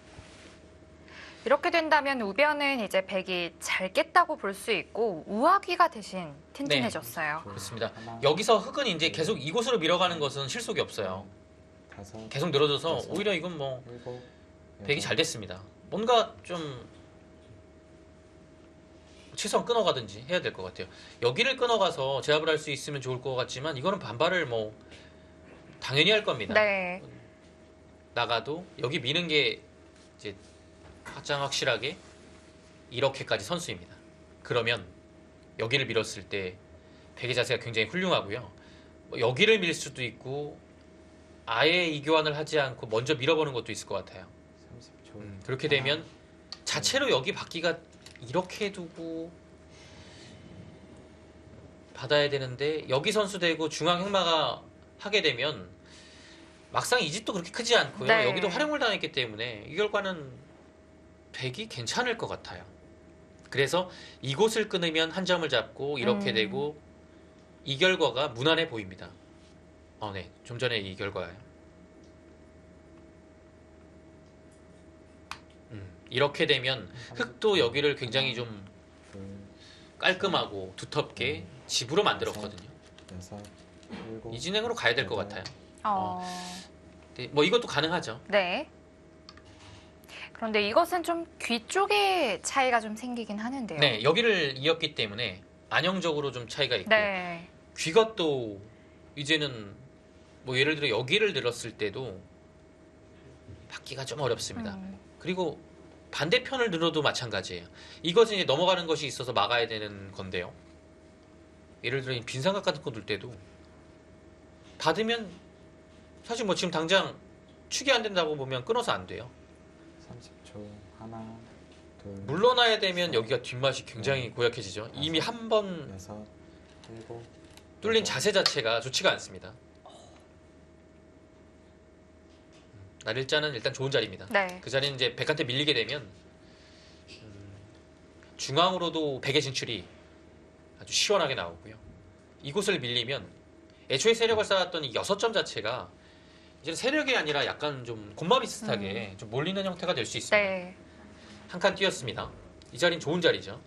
이렇게 된다면 우변은 이제 백이 잘 깼다고 볼 수 있고 우하귀가 대신 튼튼해졌어요.
그렇습니다.
하나,
여기서 흙은 이제 계속 이곳으로 밀어가는 것은 실속이 없어요.
다섯,
계속 늘어져서
여섯,
오히려 이건 뭐
일곱,
백이
여덟,
잘 됐습니다. 뭔가 좀 최소한 끊어가든지 해야 될 것 같아요. 여기를 끊어가서 제압을 할 수 있으면 좋을 것 같지만 이거는 반발을 뭐 당연히 할 겁니다.
네.
나가도 여기 미는 게 이제 가장 확실하게 이렇게까지 선수입니다. 그러면 여기를 밀었을 때 백의 자세가 굉장히 훌륭하고요. 뭐 여기를 밀 수도 있고 아예 이 교환을 하지 않고 먼저 밀어보는 것도 있을 것 같아요.
30초.
그렇게 되면 자체로 여기 받기가 이렇게 두고 받아야 되는데 여기 선수 되고 중앙 흑마가 하게 되면 막상 이 집도 그렇게 크지 않고요.
네.
여기도 활용을 당했기 때문에 이 결과는 백이 괜찮을 것 같아요. 그래서 이곳을 끊으면 한 점을 잡고 이렇게 되고 이 결과가 무난해 보입니다. 네. 좀 전에 이 결과예요. 이렇게 되면 흙도 여기를 굉장히 좀
둘,
깔끔하고 두텁게 집으로 만들었거든요.
여섯, 일곱,
이 진행으로 가야 될 것 같아요. 네, 뭐 이것도 가능하죠.
네. 그런데 이것은 좀 귀 쪽에 차이가 좀 생기긴 하는데요.
네, 여기를 이었기 때문에 안형적으로 좀 차이가 있고
네.
귀가 또 이제는 뭐 예를 들어 여기를 들었을 때도 받기가 좀 어렵습니다. 그리고 반대편을 들어도 마찬가지예요. 이것은 이제 넘어가는 것이 있어서 막아야 되는 건데요. 예를 들어 이 빈삼각 같은 거 둘 때도 받으면 사실 뭐 지금 당장 축이 안 된다고 보면 끊어서 안 돼요.
30초. 하나, 둘,
물러나야 되면 여기가 뒷맛이 굉장히 고약해지죠. 이미 한 번
여섯, 일곱,
뚫린 자세 자체가 좋지가 않습니다. 날일자는 일단 좋은 자리입니다.
네.
그 자리는 이제 백한테 밀리게 되면 중앙으로도 백의 진출이 아주 시원하게 나오고요. 이곳을 밀리면 애초에 세력을 쌓았던 이 6점 자체가 이제 세력이 아니라 약간 좀 곰마 비슷하게 좀 몰리는 형태가 될 수 있습니다.
네.
한 칸 뛰었습니다. 이 자리는 좋은 자리죠.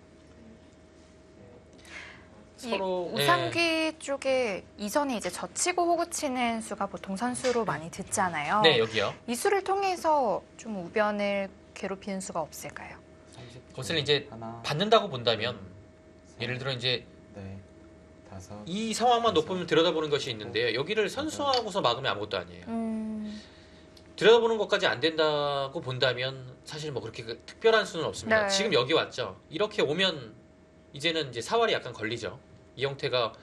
서로
이 우상귀 쪽에 이전에 이제 젖히고 호구 치는 수가 보통 선수로 많이 듣잖아요.
네, 여기요.
이 수를 통해서 좀 우변을 괴롭히는 수가 없을까요?
30초.
그것을 이제
하나,
받는다고 본다면
셋,
예를 들어 이제
넷, 다섯,
이 상황만 높으면 들여다보는 것이 있는데요. 여기를 선수하고서 막으면 아무것도 아니에요. 들여다보는 것까지 안 된다고 본다면 사실 뭐 그렇게 특별한 수는 없습니다.
네.
지금 여기 왔죠. 이렇게 오면 이제는 이제 사활이 약간 걸리죠. 이 형태가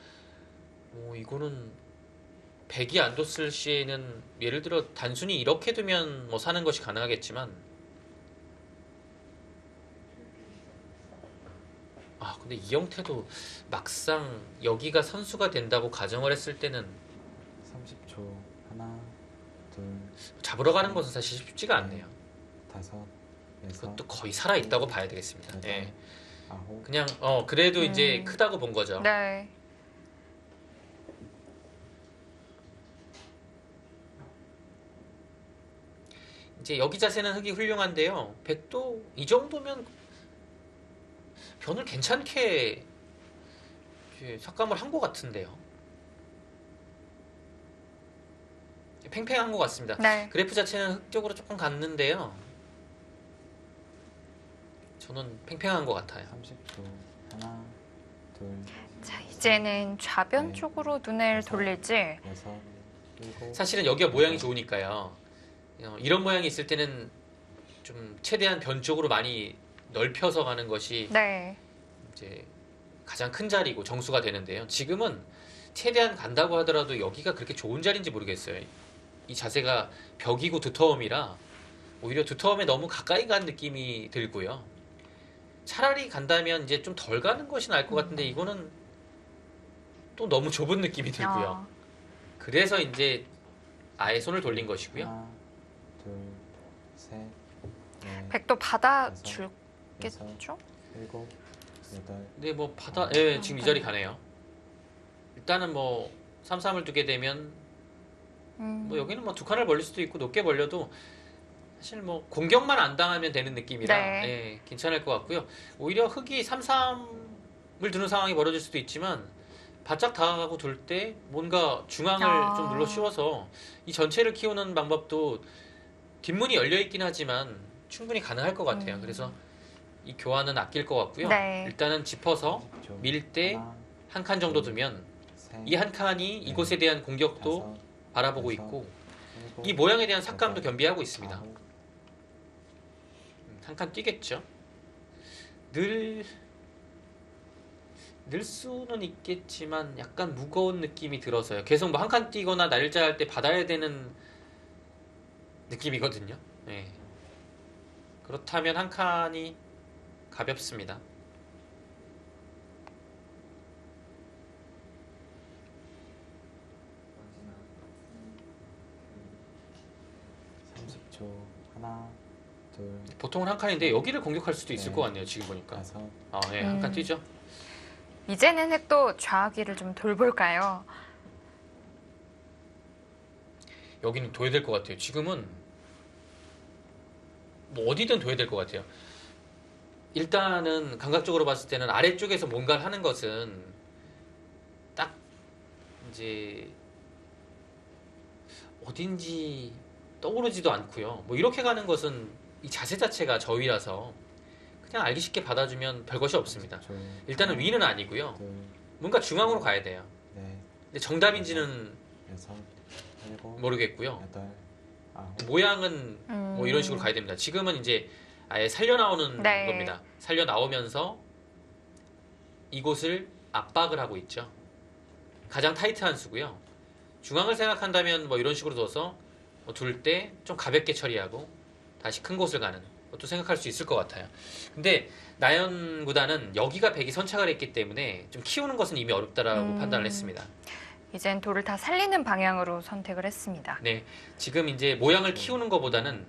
이거는 100이 안 뒀을 시에는 예를 들어 단순히 이렇게 두면 뭐 사는 것이 가능하겠지만 근데 이 형태도 막상 여기가 선수가 된다고 가정을 했을 때는
30초. 하나, 둘,
잡으러 가는 것은 사실 쉽지가 않네요.
다섯, 여섯,
그것도 거의 살아 있다고 봐야 되겠습니다.
여덟,
예.
아홉,
그냥 그래도 이제 크다고 본 거죠.
네.
이제 여기 자세는 흙이 훌륭한데요. 백도 이 정도면 변을 괜찮게 이제 삭감을 한 것 같은데요. 팽팽한 것 같습니다.
네.
그래프 자체는 흙 쪽으로 조금 갔는데요. 저는 팽팽한 것 같아요.
30초. 하나, 둘,
자, 이제는 좌변
네.
쪽으로 눈을 돌릴지.
여섯, 일곱.
사실은 여기가 모양이 좋으니까요. 이런 모양이 있을 때는 좀 최대한 변 쪽으로 많이 넓혀서 가는 것이
네.
이제 가장 큰 자리고 정수가 되는데요. 지금은 최대한 간다고 하더라도 여기가 그렇게 좋은 자리인지 모르겠어요. 이 자세가 벽이고 두터움이라 오히려 두터움에 너무 가까이 간 느낌이 들고요. 차라리 간다면 이제 좀 덜 가는 것이 나을 것 같은데 이거는 또 너무 좁은 느낌이 들고요.
아,
그래서 이제 아예 손을 돌린 것이고요.
하나, 둘, 셋, 넷,
백도 받아
여섯,
줄겠죠?
일곱, 여덟.
근데 뭐 지금 이 자리 가네요. 일단은 뭐 3-3을 두게 되면 뭐 여기는 뭐 두 칸을 벌릴 수도 있고 높게 벌려도 사실 뭐 공격만 안 당하면 되는 느낌이라
네.
예, 괜찮을 것 같고요. 오히려 흙이 3-3을 두는 상황이 벌어질 수도 있지만 바짝 다가가고 둘 때 뭔가 중앙을 좀 눌러 씌워서 이 전체를 키우는 방법도 뒷문이 열려 있긴 하지만 충분히 가능할 것 같아요. 그래서 이 교환은 아낄 것 같고요.
네.
일단은 짚어서
30초.
밀 때
하나,
한 칸 정도 두면
셋,
이 한 칸이 이곳에 대한 공격도
다섯,
바라보고
여섯,
있고
일곱,
이 모양에 대한 삭감도
여덟,
겸비하고 있습니다.
아홉,
한 칸 뛰겠죠. 늘 수는 있겠지만 약간 무거운 느낌이 들어서요. 계속 뭐 한 칸 뛰거나 날짜할 때 받아야 되는 느낌이거든요. 예. 그렇다면 한 칸이 가볍습니다.
하나, 둘,
보통은 한 칸인데 여기를 공격할 수도 있을
네.
것 같네요. 지금 보니까.
다섯,
예, 한 칸 뛰죠.
이제는 획도 좌기를 좀 돌볼까요?
여기는 둬야 될 것 같아요. 지금은 뭐 어디든 둬야 될 것 같아요. 일단은 감각적으로 봤을 때는 아래쪽에서 뭔가를 하는 것은 딱 이제 어딘지 떠오르지도 않고요. 뭐 이렇게 가는 것은 이 자세 자체가 저위라서 그냥 알기 쉽게 받아주면 별것이 없습니다.
30초.
일단은
하나,
위는 아니고요.
둘,
뭔가 중앙으로 가야 돼요.
넷,
근데 정답인지는
여섯, 일곱,
모르겠고요.
여덟, 아홉,
모양은 뭐 이런 식으로 가야 됩니다. 지금은 이제 아예 살려 나오는
네.
겁니다. 살려 나오면서 이곳을 압박을 하고 있죠. 가장 타이트한 수고요. 중앙을 생각한다면 뭐 이런 식으로 둬서 둘 때 좀 가볍게 처리하고 다시 큰 곳을 가는 것도 생각할 수 있을 것 같아요. 근데 나연 구단은 여기가 백이 선착을 했기 때문에 좀 키우는 것은 이미 어렵다라고 판단을 했습니다.
이젠 돌을 다 살리는 방향으로 선택을 했습니다.
네, 지금 이제 모양을 키우는 것보다는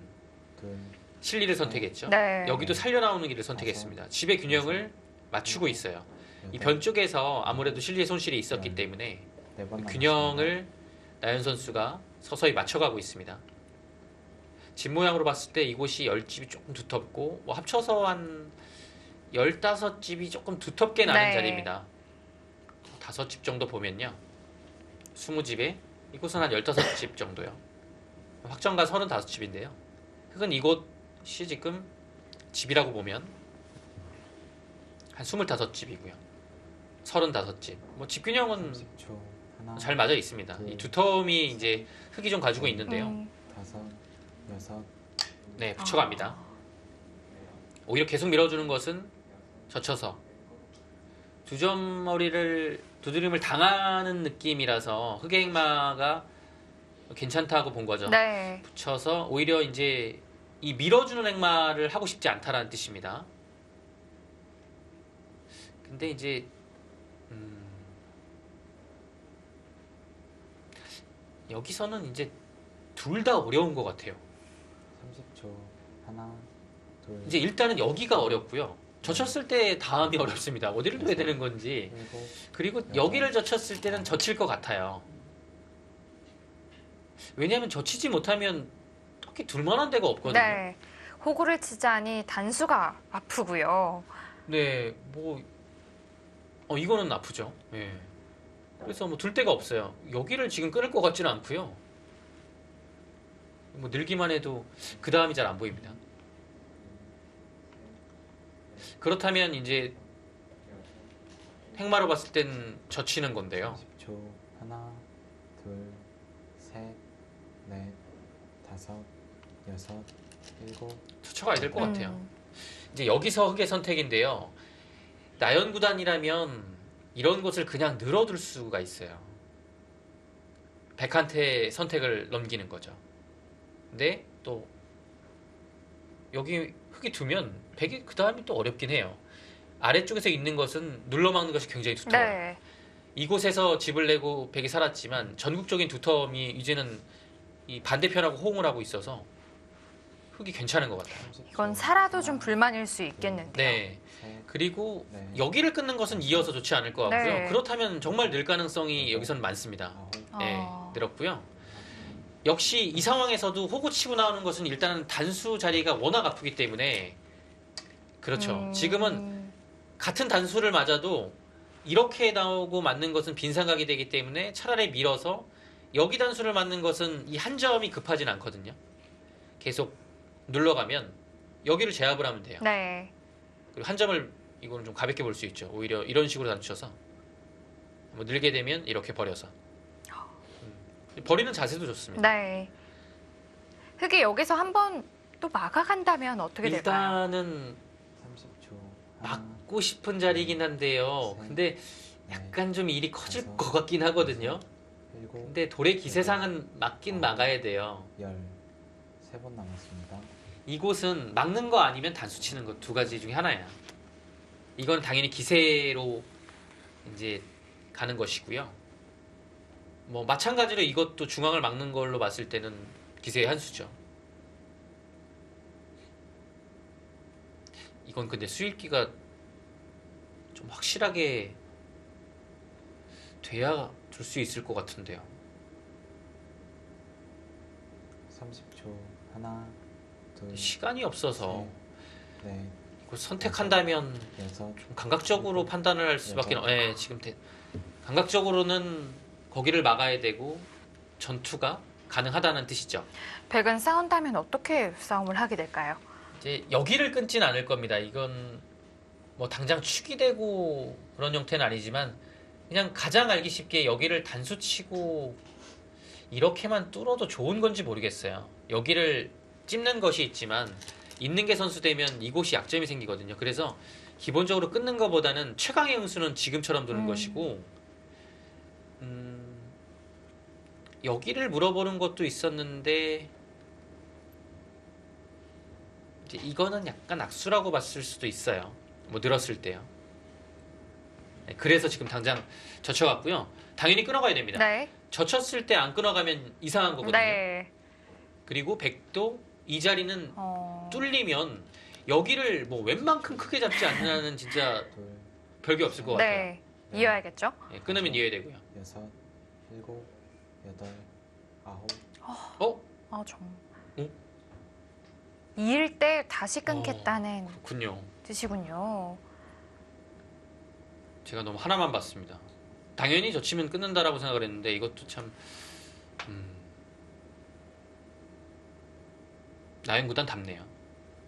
둘,
실리를 선택했죠.
네.
여기도 살려 나오는 길을 선택했습니다. 집의 균형을 맞추고 있어요. 이 변 쪽에서 아무래도 실리의 손실이 있었기 때문에
네 번
균형을 나연 선수가 서서히 맞춰가고 있습니다. 집 모양으로 봤을 때 이곳이 10집이 조금 두텁고 뭐 합쳐서 한 15집이 조금 두텁게 나는
네.
자리입니다. 5집 정도 보면요. 20집에 이곳은 한 15집 정도요. 확정가 35집인데요. 흙은 이곳이 지금 집이라고 보면 한 25집이고요. 35집. 뭐 집 균형은
30초. 하나,
잘 맞아 있습니다. 이 두터움이 이제 흙이 좀 가지고 있는데요.
다섯, 여섯,
네, 붙여갑니다. 오히려 계속 밀어주는 것은 젖혀서 두드림을 당하는 느낌이라서 흑의 행마가 괜찮다고 본 거죠.
네.
붙여서 오히려 이제 이 밀어주는 행마를 하고 싶지 않다라는 뜻입니다. 근데 이제 여기서는 이제 둘 다 어려운 것 같아요.
30초. 하나, 둘,
이제 일단은 여기가 어렵고요. 젖혔을 때 다음이 어렵습니다. 어디를 둬야 되는 건지.
일곱,
그리고 여기를 젖혔을 때는 젖힐 것 같아요. 왜냐하면 젖히지 못하면 특히 둘만한 데가 없거든요.
네. 호구를 치자니 단수가 아프고요.
네, 뭐 이거는 아프죠. 예. 그래서 뭐 둘 데가 없어요. 여기를 지금 끊을 것 같지는 않고요. 뭐 늘기만 해도 그 다음이 잘 안 보입니다. 그렇다면 이제 행마로 봤을 땐 젖히는 건데요.
10초. 하나, 둘, 셋, 넷, 다섯, 여섯, 일곱.
젖혀가야 될 것 같아요.
음.
이제 여기서 흑의 선택인데요. 나연 구단이라면 이런 것을 그냥 늘어둘 수가 있어요. 백한테 선택을 넘기는 거죠. 근데 또 여기 흑이 두면 백이 그 다음이 또 어렵긴 해요. 아래쪽에서 있는 것은 눌러막는 것이 굉장히 두터워요.
네.
이곳에서 집을 내고 백이 살았지만 전국적인 두터움이 이제는 이 반대편하고 호응을 하고 있어서 흑이 괜찮은 것 같아요.
30초.
이건 살아도 좀
하나,
불만일 수 있겠는데요.
네.
셋,
그리고
네.
여기를 끊는 것은 이어서 좋지 않을 것 같고요.
네.
그렇다면 정말 늘 가능성이 여기서는 많습니다.
아홉,
네,
어.
늘었고요. 역시 이 상황에서도 호구 치고 나오는 것은 일단은 단수 자리가 워낙 아프기 때문에 그렇죠. 지금은 같은 단수를 맞아도 이렇게 나오고 맞는 것은 빈상각이 되기 때문에 차라리 밀어서 여기 단수를 맞는 것은 이 한 점이 급하진 않거든요. 계속 눌러가면 여기를 제압을 하면 돼요.
네.
그리고 한 점을 이거는 좀 가볍게 볼 수 있죠. 오히려 이런 식으로 단추셔서 뭐 늘게 되면 이렇게 버려서 버리는 자세도 좋습니다.
네. 흑이 여기서 한번 또 막아간다면 어떻게 될까요?
일단은
30초.
막고 싶은 자리이긴 한데요.
셋,
근데
넷,
약간 좀 일이 커질
다섯,
것 같긴 하거든요.
일곱,
근데 돌의 기세상은 막긴 막아야 돼요.
열. 3번 남았습니다.
이곳은 막는 거 아니면 단수 치는 거 두 가지 중에 하나야. 이건 당연히 기세로 이제 가는 것이고요. 뭐 마찬가지로 이것도 중앙을 막는 걸로 봤을 때는 기세의 한 수죠. 이건 근데 수읽기가 좀 확실하게 돼야 줄 수 있을 것 같은데요.
30초. 하나, 둘,
시간이 없어서
넷,
이거 선택한다면
여섯,
좀 감각적으로 판단을 할 수밖에 예, 지금 감각적으로는 거기를 막아야 되고 전투가 가능하다는 뜻이죠.
백은 싸운다면 어떻게 싸움을 하게 될까요?
이제 여기를 끊진 않을 겁니다. 이건 뭐 당장 축이 되고 그런 형태는 아니지만 그냥 가장 알기 쉽게 여기를 단수치고 이렇게만 뚫어도 좋은 건지 모르겠어요. 여기를 찝는 것이 있지만 있는 게 선수 되면 이곳이 약점이 생기거든요. 그래서 기본적으로 끊는 것보다는 최강의 응수는 지금처럼 두는 것이고 여기를 물어보는 것도 있었는데 이제 이거는 약간 악수라고 봤을 수도 있어요. 뭐 늘었을 때요. 네, 그래서 지금 당장 젖혀갔고요. 당연히 끊어가야 됩니다.
네.
젖혔을 때 안 끊어가면 이상한 거거든요.
네.
그리고 백도 이 자리는
어...
뚫리면 여기를 뭐 웬만큼 크게 잡지 않는 진짜
둘,
별게 없을 것 같아요.
네. 이어야겠죠?
네, 끊으면 이해야 되고요.
여섯, 일곱, 여덟, 아홉.
아, 정.
어?
이을 때 다시 끊겠다는
그렇군요.
뜻이군요.
제가 너무 하나만 봤습니다. 당연히 젖히면 끊는다라고 생각을 했는데 이것도 참 나연구단 답네요.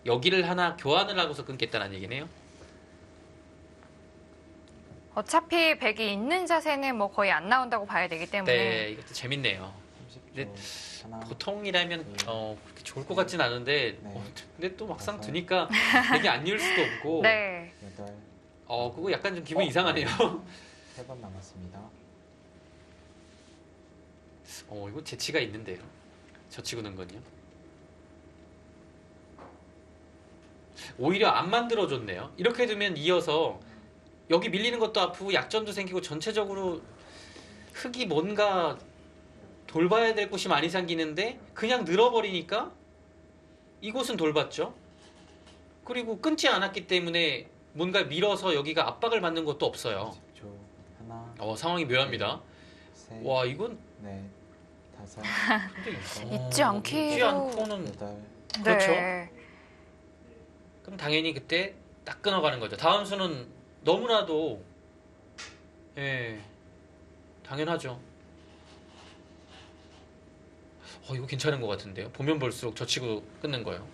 여기를 하나 교환을 하고서 끊겠다는 얘기네요.
어차피 백이 있는 자세는 뭐 거의 안 나온다고 봐야 되기 때문에
네, 이것도 재밌네요. 근데
30초. 하나,
보통이라면 그렇게 좋을 것 같진 않은데
네.
근데 또 막상
다섯.
두니까 되게 안 이을 수도 없고
네.
여덟,
그거 약간 좀 기분이 이상하네요.
3번 남았습니다.
이거 재치가 있는데요. 젖히고 는 건요. 오히려 안 만들어줬네요. 이렇게 두면 이어서 여기 밀리는 것도 아프고 약점도 생기고 전체적으로 흙이 뭔가 돌봐야 될 곳이 많이 생기는데 그냥 늘어버리니까 이곳은 돌봤죠. 그리고 끊지 않았기 때문에 뭔가 밀어서 여기가 압박을 받는 것도 없어요.
30초. 하나,
상황이 묘합니다.
셋,
와 이건
넷, 다섯,
근데
잊지 않기로.
잊지 않고는
여덟,
그렇죠.
네.
그럼 당연히 그때 딱 끊어가는 거죠. 다음 수는 너무나도 당연하죠. 이거 괜찮은 것 같은데요. 보면 볼수록 젖히고 끊는 거예요.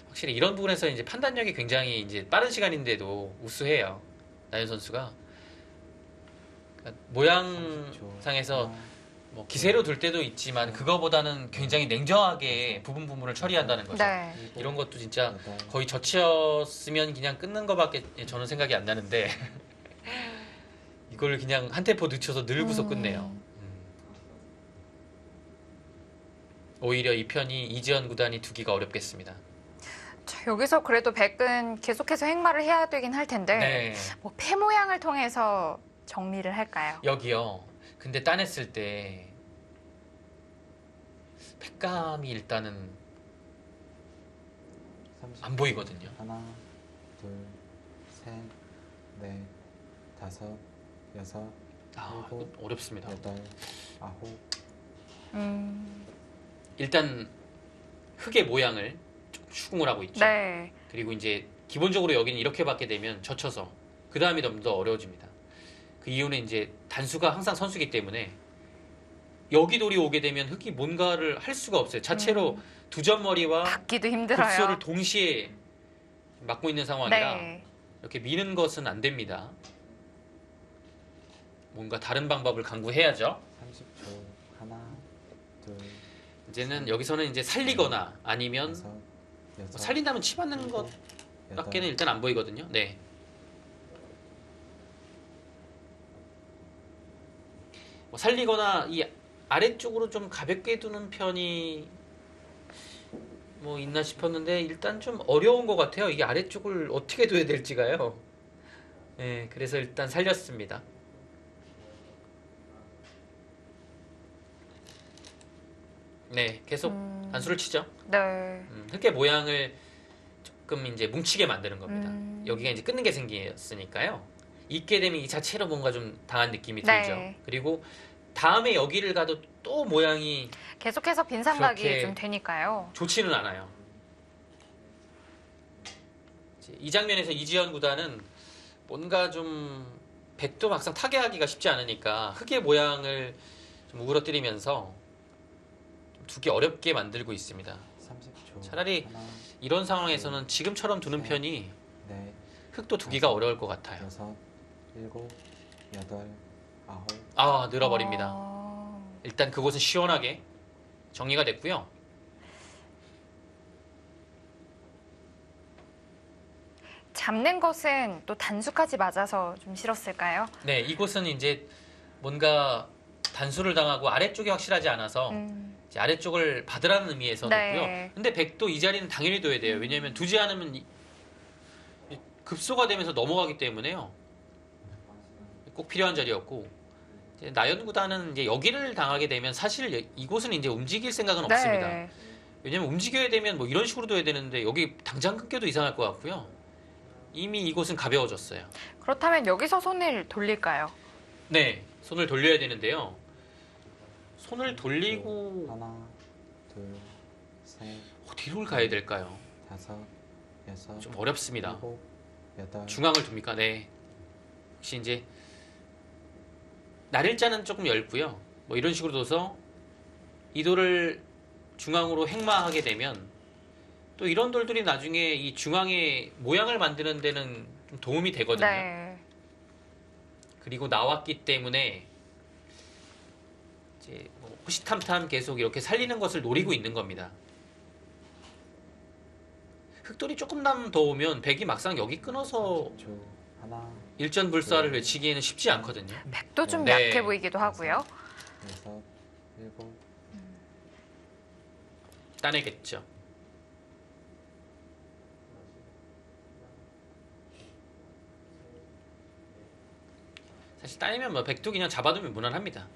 확실히 이런 부분에서 이제 판단력이 굉장히 이제 빠른 시간인데도 우수해요. 나연 선수가. 그러니까
30초.
모양상에서
하나,
뭐 기세로 둘 때도 있지만 그거보다는 굉장히 냉정하게 부분을 처리한다는 거죠.
네.
일곱,
이런 것도 진짜
여덟,
거의 젖히었으면 그냥 끊는 거밖에 저는 생각이 안 나는데 이걸 그냥 한 템포 늦춰서 늘고서 끝내요. 오히려 이 편이 이지연 구단이 두기가 어렵겠습니다.
자, 여기서 그래도 백은 계속해서 행마를 해야 되긴 할 텐데
네.
뭐 폐 모양을 통해서 정리를 할까요?
여기요. 근데 따냈을 때 팩감이 일단은
30초.
안 보이거든요.
하나, 둘, 셋, 넷, 다섯, 여섯,
이거 어렵습니다.
여덟, 아홉,
일단 흙의 모양을 좀 추궁을 하고 있죠.
네.
그리고 이제 기본적으로 여기는 이렇게 받게 되면 젖혀서 그 다음이 좀 더 어려워집니다. 그 이유는 이제 단수가 항상 선수기 때문에 여기 돌이 오게 되면 흙이 뭔가를 할 수가 없어요. 자체로 두 점머리와
받기도 힘들어요.
급소를 동시에 맡고 있는 상황이라
네.
이렇게 미는 것은 안 됩니다. 뭔가 다른 방법을 강구해야죠.
30초. 하나, 둘,
이제는 여기서는 이제 살리거나 아니면
여섯, 여섯,
살린다면 치받는
일곱,
것밖에는
여덟,
일단 안 보이거든요. 네. 살리거나 이 아래쪽으로 좀 가볍게 두는 편이 뭐 있나 싶었는데 일단 좀 어려운 것 같아요. 이게 아래쪽을 어떻게 둬야 될지가요. 네, 그래서 일단 살렸습니다. 네, 계속 단수를 치죠.
네.
흙의 모양을 조금 이제 뭉치게 만드는 겁니다. 여기가 이제 끊는 게 생겼으니까요. 있게 되면 이 자체로 뭔가 좀 당한 느낌이
네.
들죠. 그리고 다음에 여기를 가도 또 모양이
계속해서 빈상각이
그렇게
좀 되니까요.
좋지는 않아요. 이제 이 장면에서 이지연 구단은 뭔가 좀 백도 막상 타개하기가 쉽지 않으니까 흙의 모양을 좀 우그러뜨리면서 좀 두기 어렵게 만들고 있습니다.
30초.
차라리
하나,
이런 상황에서는 지금처럼 두는 편이
넷,
흙도 두기가 어려울 것 같아요.
여섯, 일곱, 여덟, 아홉,
늘어버립니다. 일단 그곳은 시원하게 정리가 됐고요.
잡는 것은 또 단수까지 맞아서 좀 싫었을까요?
네, 이곳은 이제 뭔가 단수를 당하고 아래쪽이 확실하지 않아서 이제 아래쪽을 받으라는 의미에서
네.
넣고요. 근데 백도 이 자리는 당연히 둬야 돼요. 왜냐하면 두지 않으면 급소가 되면서 넘어가기 때문에요. 꼭 필요한 자리였고 이제 나연 구단은 이제 여기를 당하게 되면 사실 이곳은 이제 움직일 생각은 없습니다.
네.
왜냐면 움직여야 되면 뭐 이런 식으로 둬야 되는데 여기 당장 끊겨도 이상할 것 같고요. 이미 이곳은 가벼워졌어요.
그렇다면 여기서 손을 돌릴까요?
네, 손을 돌려야 되는데요. 손을 돌리고
하나, 둘, 셋,
어디로 가야 될까요?
다섯, 여섯,
좀 어렵습니다.
일곱, 여덟,
중앙을 둡니까? 네. 혹시 이제 날일자는 조금 얇고요. 뭐 이런 식으로 둬서 이 돌을 중앙으로 행마하게 되면 또 이런 돌들이 나중에 이 중앙의 모양을 만드는 데는 좀 도움이 되거든요.
네.
그리고 나왔기 때문에 이제 뭐 호시탐탐 계속 이렇게 살리는 것을 노리고 있는 겁니다. 흑돌이 조금만 더 오면 백이 막상 여기 끊어서
10초. 하나,
일전불사를 외치기에는 쉽지 않거든요.
백도 좀
네.
약해 보이기도 하고요.
여섯, 일곱,
따내겠죠. 사실 따내면 뭐 백도 그냥 잡아두면 무난합니다.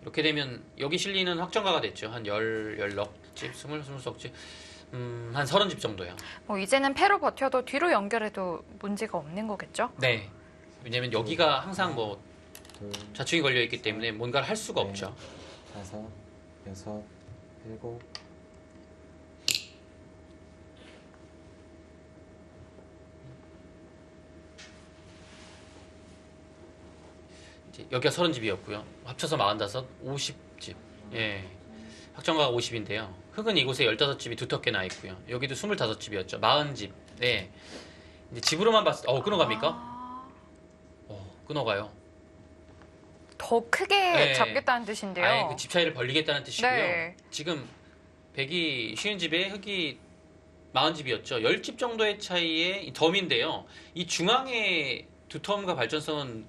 이렇게 되면 여기 실리는 확정가가 됐죠. 한 10넉집, 20석 한 30집 정도요.
뭐 이제는 패로 버텨도 뒤로 연결해도 문제가 없는 거겠죠?
네. 왜냐면 여기가 항상 뭐
둘,
좌충이 걸려 있기 때문에 뭔가를 할 수가
네.
없죠.
다섯, 여섯, 일곱,
이제 여기가 30집이었고요. 합쳐서 45, 50집. 예. 확정가가 50인데요. 흙은 이곳에 15집이 두텁게 나 있고요. 여기도 25집이었죠. 40집. 네. 이제 집으로만 봤을 때, 끊어갑니까?
아,
끊어가요.
더 크게
네.
잡겠다는 뜻인데요.
아예 그 집 차이를 벌리겠다는 뜻이고요.
네.
지금 100이 쉬운 집에 흙이 40집이었죠. 10집 정도의 차이의 덤인데요. 이 중앙의 두텀과 발전성은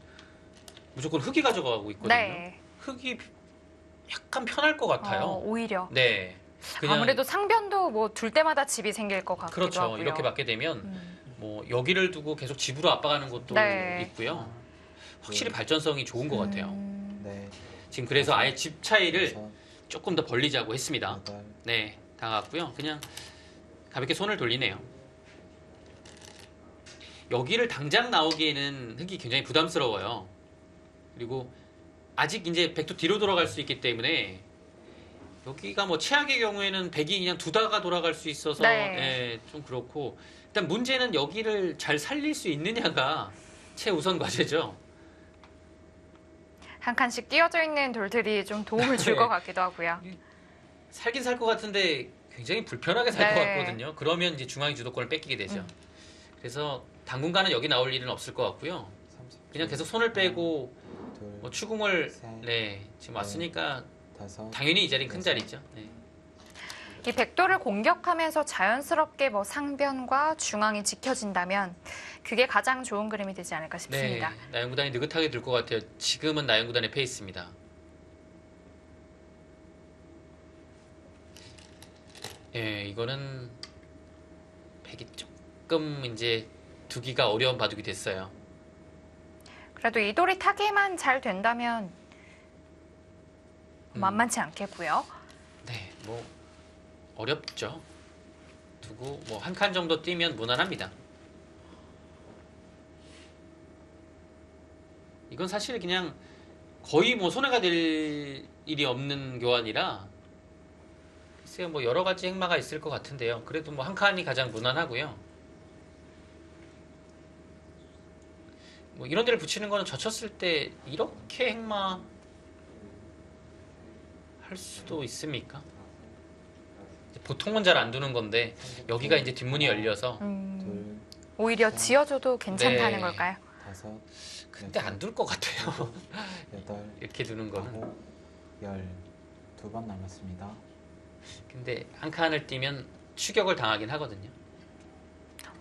무조건 흙이 가져가고 있거든요.
네.
흙이 약간 편할 것 같아요.
오히려.
네. 그냥
아무래도 상변도 뭐 둘 때마다 집이 생길 것 같기도
그렇죠.
하고요.
이렇게 맞게 되면
음.
뭐 여기를 두고 계속 집으로 압박하는 것도
네.
있고요. 확실히 발전성이 좋은 것 같아요.
네,
지금 그래서 아예 집 차이를
여섯,
조금 더 벌리자고 했습니다.
여덟,
네, 다가왔고요. 그냥 가볍게 손을 돌리네요. 여기를 당장 나오기에는 흙이 굉장히 부담스러워요. 그리고 아직 이제 백도 뒤로 돌아갈 수 있기 때문에 여기가 뭐 최악의 경우에는 백이 그냥 두다가 돌아갈 수 있어서
네.
좀 그렇고 일단 문제는 여기를 잘 살릴 수 있느냐가 최우선 과제죠.
한 칸씩 끼어져 있는 돌들이 좀 도움을 줄
네.
것 같기도 하고요.
살긴 살 것 같은데 굉장히 불편하게 살 것
네.
같거든요. 그러면 이제 중앙의 주도권을 뺏기게 되죠. 그래서 당분간은 여기 나올 일은 없을 것 같고요.
30초.
그냥 계속 손을 빼고
둘,
뭐 추궁을
셋,
지금 왔으니까
다섯,
당연히 이 자리는 큰 자리죠. 네.
이 백도를 공격하면서 자연스럽게 뭐 상변과 중앙이 지켜진다면 그게 가장 좋은 그림이 되지 않을까 싶습니다.
네, 나영구단이 느긋하게 들 것 같아요. 지금은 나영구단의 페이스입니다. 예, 이거는 백이 조금 이제 두기가 어려운 바둑이 됐어요.
그래도 이 돌이 타기만 잘 된다면 만만치 않겠고요.
네, 뭐 어렵죠. 두고 뭐 한 칸 정도 뛰면 무난합니다. 이건 사실 그냥 거의 뭐 손해가 될 일이 없는 교환이라 글쎄요 뭐 여러 가지 행마가 있을 것 같은데요. 그래도 뭐 한 칸이 가장 무난하고요. 뭐 이런 데를 붙이는 거는 젖혔을 때 이렇게 행마 할 수도 있습니까? 보통은 잘 안 두는 건데 여기가 이제 뒷문이 열려서
둘,
오히려 지어줘도 괜찮다는
네.
걸까요?
다섯,
근데 안 둘 것 같아요.
여덟,
이렇게 두는 거는.
아홉, 열. 2번 남았습니다.
근데 한 칸을 뛰면 추격을 당하긴 하거든요.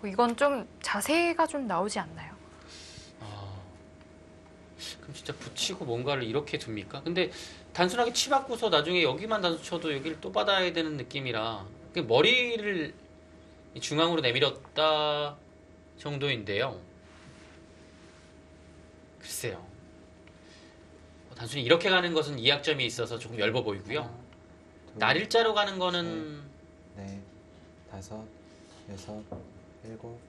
이건 좀 자세가 좀 나오지 않나요?
그럼 진짜 붙이고 뭔가를 이렇게 둡니까? 근데 단순하게 치 받고서 나중에 여기만 단수 쳐도 여기를 또 받아야 되는 느낌이라 그냥 머리를 이 중앙으로 내밀었다 정도인데요. 글쎄요. 단순히 이렇게 가는 것은 이약점이 있어서 조금 엷어 보이고요.
하나, 둘,
날일자로 가는 거는
넷, 다섯, 여섯, 일곱,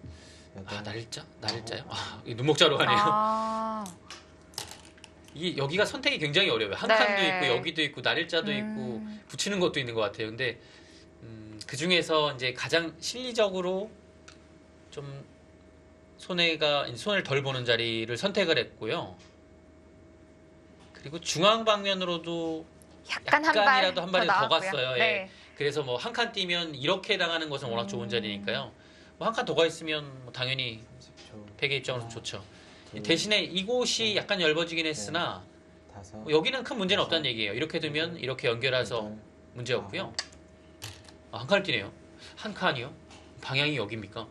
여덟.
날일자? 날일자요? 이게 눈목자로 가네요.
아,
이게 여기가 선택이 굉장히 어려워요. 한
네.
칸도 있고 여기도 있고 날일자도 있고 붙이는 것도 있는 것 같아요. 근데 그 중에서 이제 가장 실리적으로 좀 손해를 덜 보는 자리를 선택을 했고요. 그리고 중앙 방면으로도
약간이라도
한 발이 더 갔어요. 예.
네.
그래서 뭐 한 칸 뛰면 이렇게 당하는 것은 워낙 좋은 자리니까요. 뭐 한 칸 더 가 있으면 뭐 당연히
30초.
백의 입장으로서
하나,
좋죠.
둘,
대신에 이곳이
셋,
약간 얇아지긴 했으나
다섯,
뭐 여기는 큰 문제는
여섯,
없다는 얘기예요. 이렇게 두면 이렇게 연결해서
여덟,
문제 없고요.
아홉.
한 칸을 뛰네요. 한 칸이요? 방향이 여기입니까?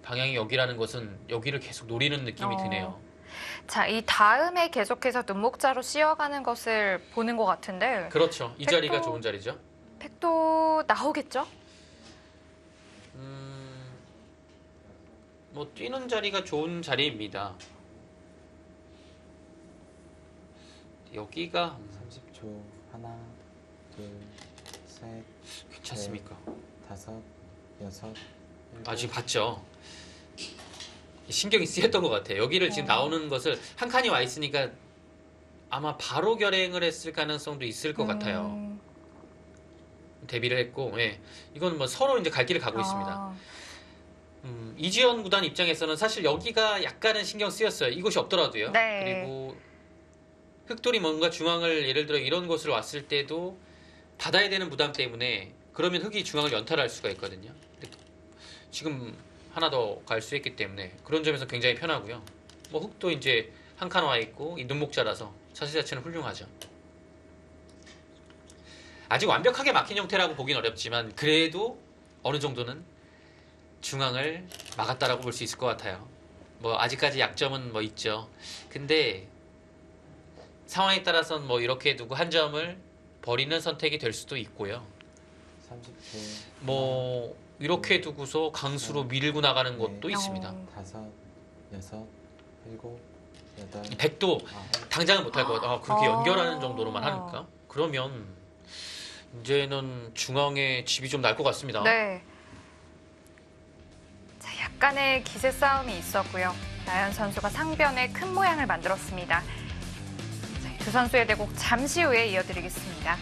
방향이 여기라는 것은 여기를 계속 노리는 느낌이 드네요.
자, 이 다음에 계속해서 눈목자로 씌워가는 것을 보는 것 같은데
그렇죠. 이 자리가
백도-
좋은 자리죠.
팩도 나오겠죠?
뭐 뛰는 자리가 좋은 자리입니다. 여기가
30초. 하나, 둘, 셋,
괜찮습니까?
다섯, 여섯, 일곱,
아, 지금 봤죠? 신경이 쓰였던 것 같아요. 여기를 지금 나오는 것을 한 칸이 와 있으니까 아마 바로 결행을 했을 가능성도 있을 것 같아요. 대비를 했고, 예. 이건 뭐 서로 이제 갈 길을 가고 있습니다. 이지연 구단 입장에서는 사실 여기가 약간은 신경 쓰였어요. 이곳이 없더라도요.
네.
그리고 흑돌이 뭔가 중앙을 예를 들어 이런 곳을 왔을 때도 받아야 되는 부담 때문에 그러면 흑이 중앙을 연탈할 수가 있거든요. 근데 지금 하나 더 갈 수 있기 때문에 그런 점에서 굉장히 편하고요. 뭐 흑도 이제 한 칸 와 있고 이 눈목자라서 자세 자체는 훌륭하죠. 아직 완벽하게 막힌 형태라고 보긴 어렵지만 그래도 어느 정도는 중앙을 막았다라고 볼 수 있을 것 같아요. 뭐 아직까지 약점은 뭐 있죠. 근데 상황에 따라서는 뭐 이렇게 두고 한 점을 버리는 선택이 될 수도 있고요.
30초.
뭐 이렇게 두고서 강수로 밀고 나가는 것도
네.
있습니다.
다섯, 여섯, 일곱, 여덟,
백도
아홉.
당장은 못할 것 같아요. 그렇게
아.
연결하는 정도로만 하니까. 그러면 이제는 중앙에 집이 좀 날 것 같습니다.
네. 자, 약간의 기세 싸움이 있었고요. 나연 선수가 상변에 큰 모양을 만들었습니다. 자, 두 선수의 대국 잠시 후에 이어드리겠습니다.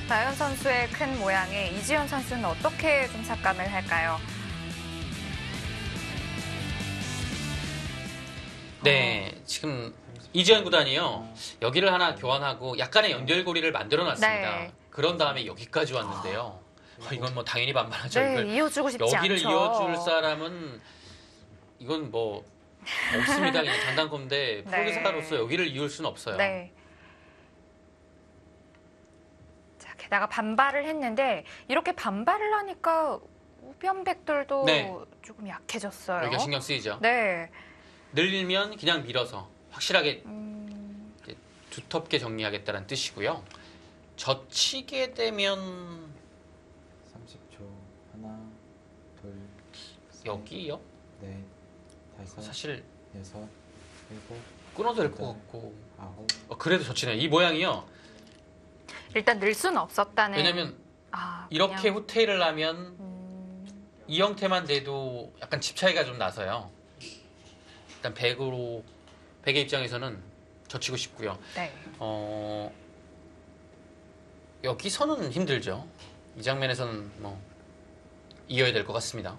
나연 선수의 큰 모양에 이지연 선수는 어떻게 좀 삭감을 할까요?
네, 지금 이지연 구단이요. 여기를 하나 교환하고 약간의 연결고리를 만들어놨습니다.
네.
그런 다음에 여기까지 왔는데요. 이건 뭐 당연히 반반하죠.
네,
이걸
이어주고 싶지
여기를
않죠.
이어줄 사람은 이건 뭐 없습니다. 그냥 장단건데
네.
프로기사로서 여기를 이을 수는 없어요.
네. 자, 게다가 반발을 했는데 이렇게 반발을 하니까 우변백돌도
네.
조금 약해졌어요.
여기가 신경 쓰이죠.
네.
늘리면 그냥 밀어서 확실하게 두텁게 정리하겠다는 뜻이고요. 젖히게 되면
30초. 하나, 둘, 셋,
여기요?
넷, 다섯,
사실
여섯, 일곱,
끊어도 될 것
여덟,
같고
아홉.
그래도 젖히네요. 이 모양이요.
일단 늘 수는 없었다는.
왜냐면
아,
이렇게
그냥,
후퇴를 하면 이 형태만 돼도 약간 집 차이가 좀 나서요. 일단 백의 입장에서는 젖히고 싶고요.
네.
여기서는 힘들죠. 이 장면에서는 뭐 이어야 될 것 같습니다.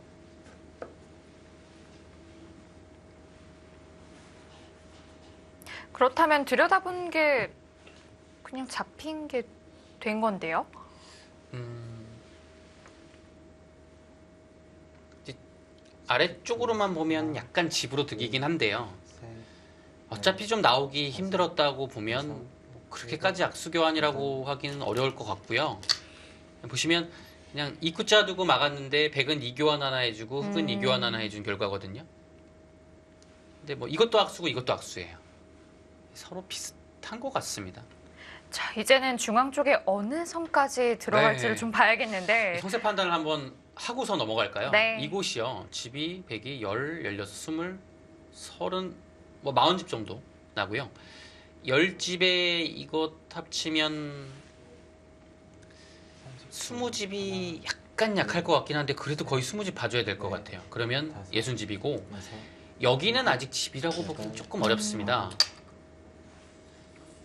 그렇다면 들여다본 게 그냥 잡힌 게 된 건데요.
이제 아래쪽으로만 보면 약간 집으로 득이긴 한데요.
셋,
어차피 좀 나오기 힘들었다고 보면 뭐 그렇게까지 악수 교환이라고 하기는 어려울 것 같고요. 보시면 그냥 입구자 두고 막았는데 백은 이 교환 하나 해주고 흑은 이 교환 하나 해준 결과거든요. 근데 뭐 이것도 악수고 이것도 악수예요. 서로 비슷한 것 같습니다.
자, 이제는 중앙 쪽에 어느 선까지 들어갈지를
네.
좀 봐야겠는데.
성세 판단을 한번 하고서 넘어갈까요?
네.
이곳이요. 집이 100이 16, 20, 30, 뭐 40집 정도 나고요. 10집에 이것 합치면 20집이 약간 약할 것 같긴 한데 그래도 거의 20집 봐줘야 될 것
네.
같아요. 그러면
다섯.
60집이고
여섯,
여기는 아직 집이라고 보기는 조금 어렵습니다.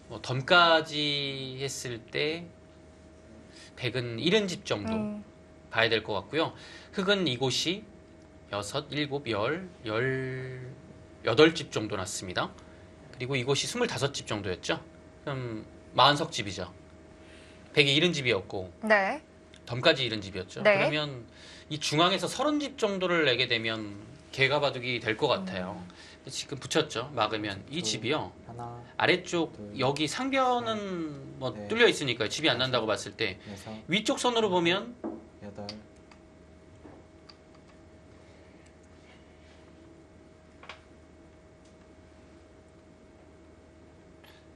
뭐 덤까지 했을 때 100은 70집 정도 봐야 될 것 같고요. 흙은 이곳이 6, 7, 10, 18집 정도 났습니다. 그리고 이곳이 25집 정도였죠. 그럼 40석집이죠. 100이 70집이었고
네.
덤까지 70집이었죠.
네.
그러면 이 중앙에서 30집 정도를 내게 되면 개가 바둑이 될 것 같아요. 지금 붙였죠. 막으면 이 집이요.
하나,
아래쪽
둘,
여기 상변은 뭐
네.
뚫려 있으니까요. 집이 안 난다고 봤을 때
여섯,
위쪽 선으로 보면
여덟,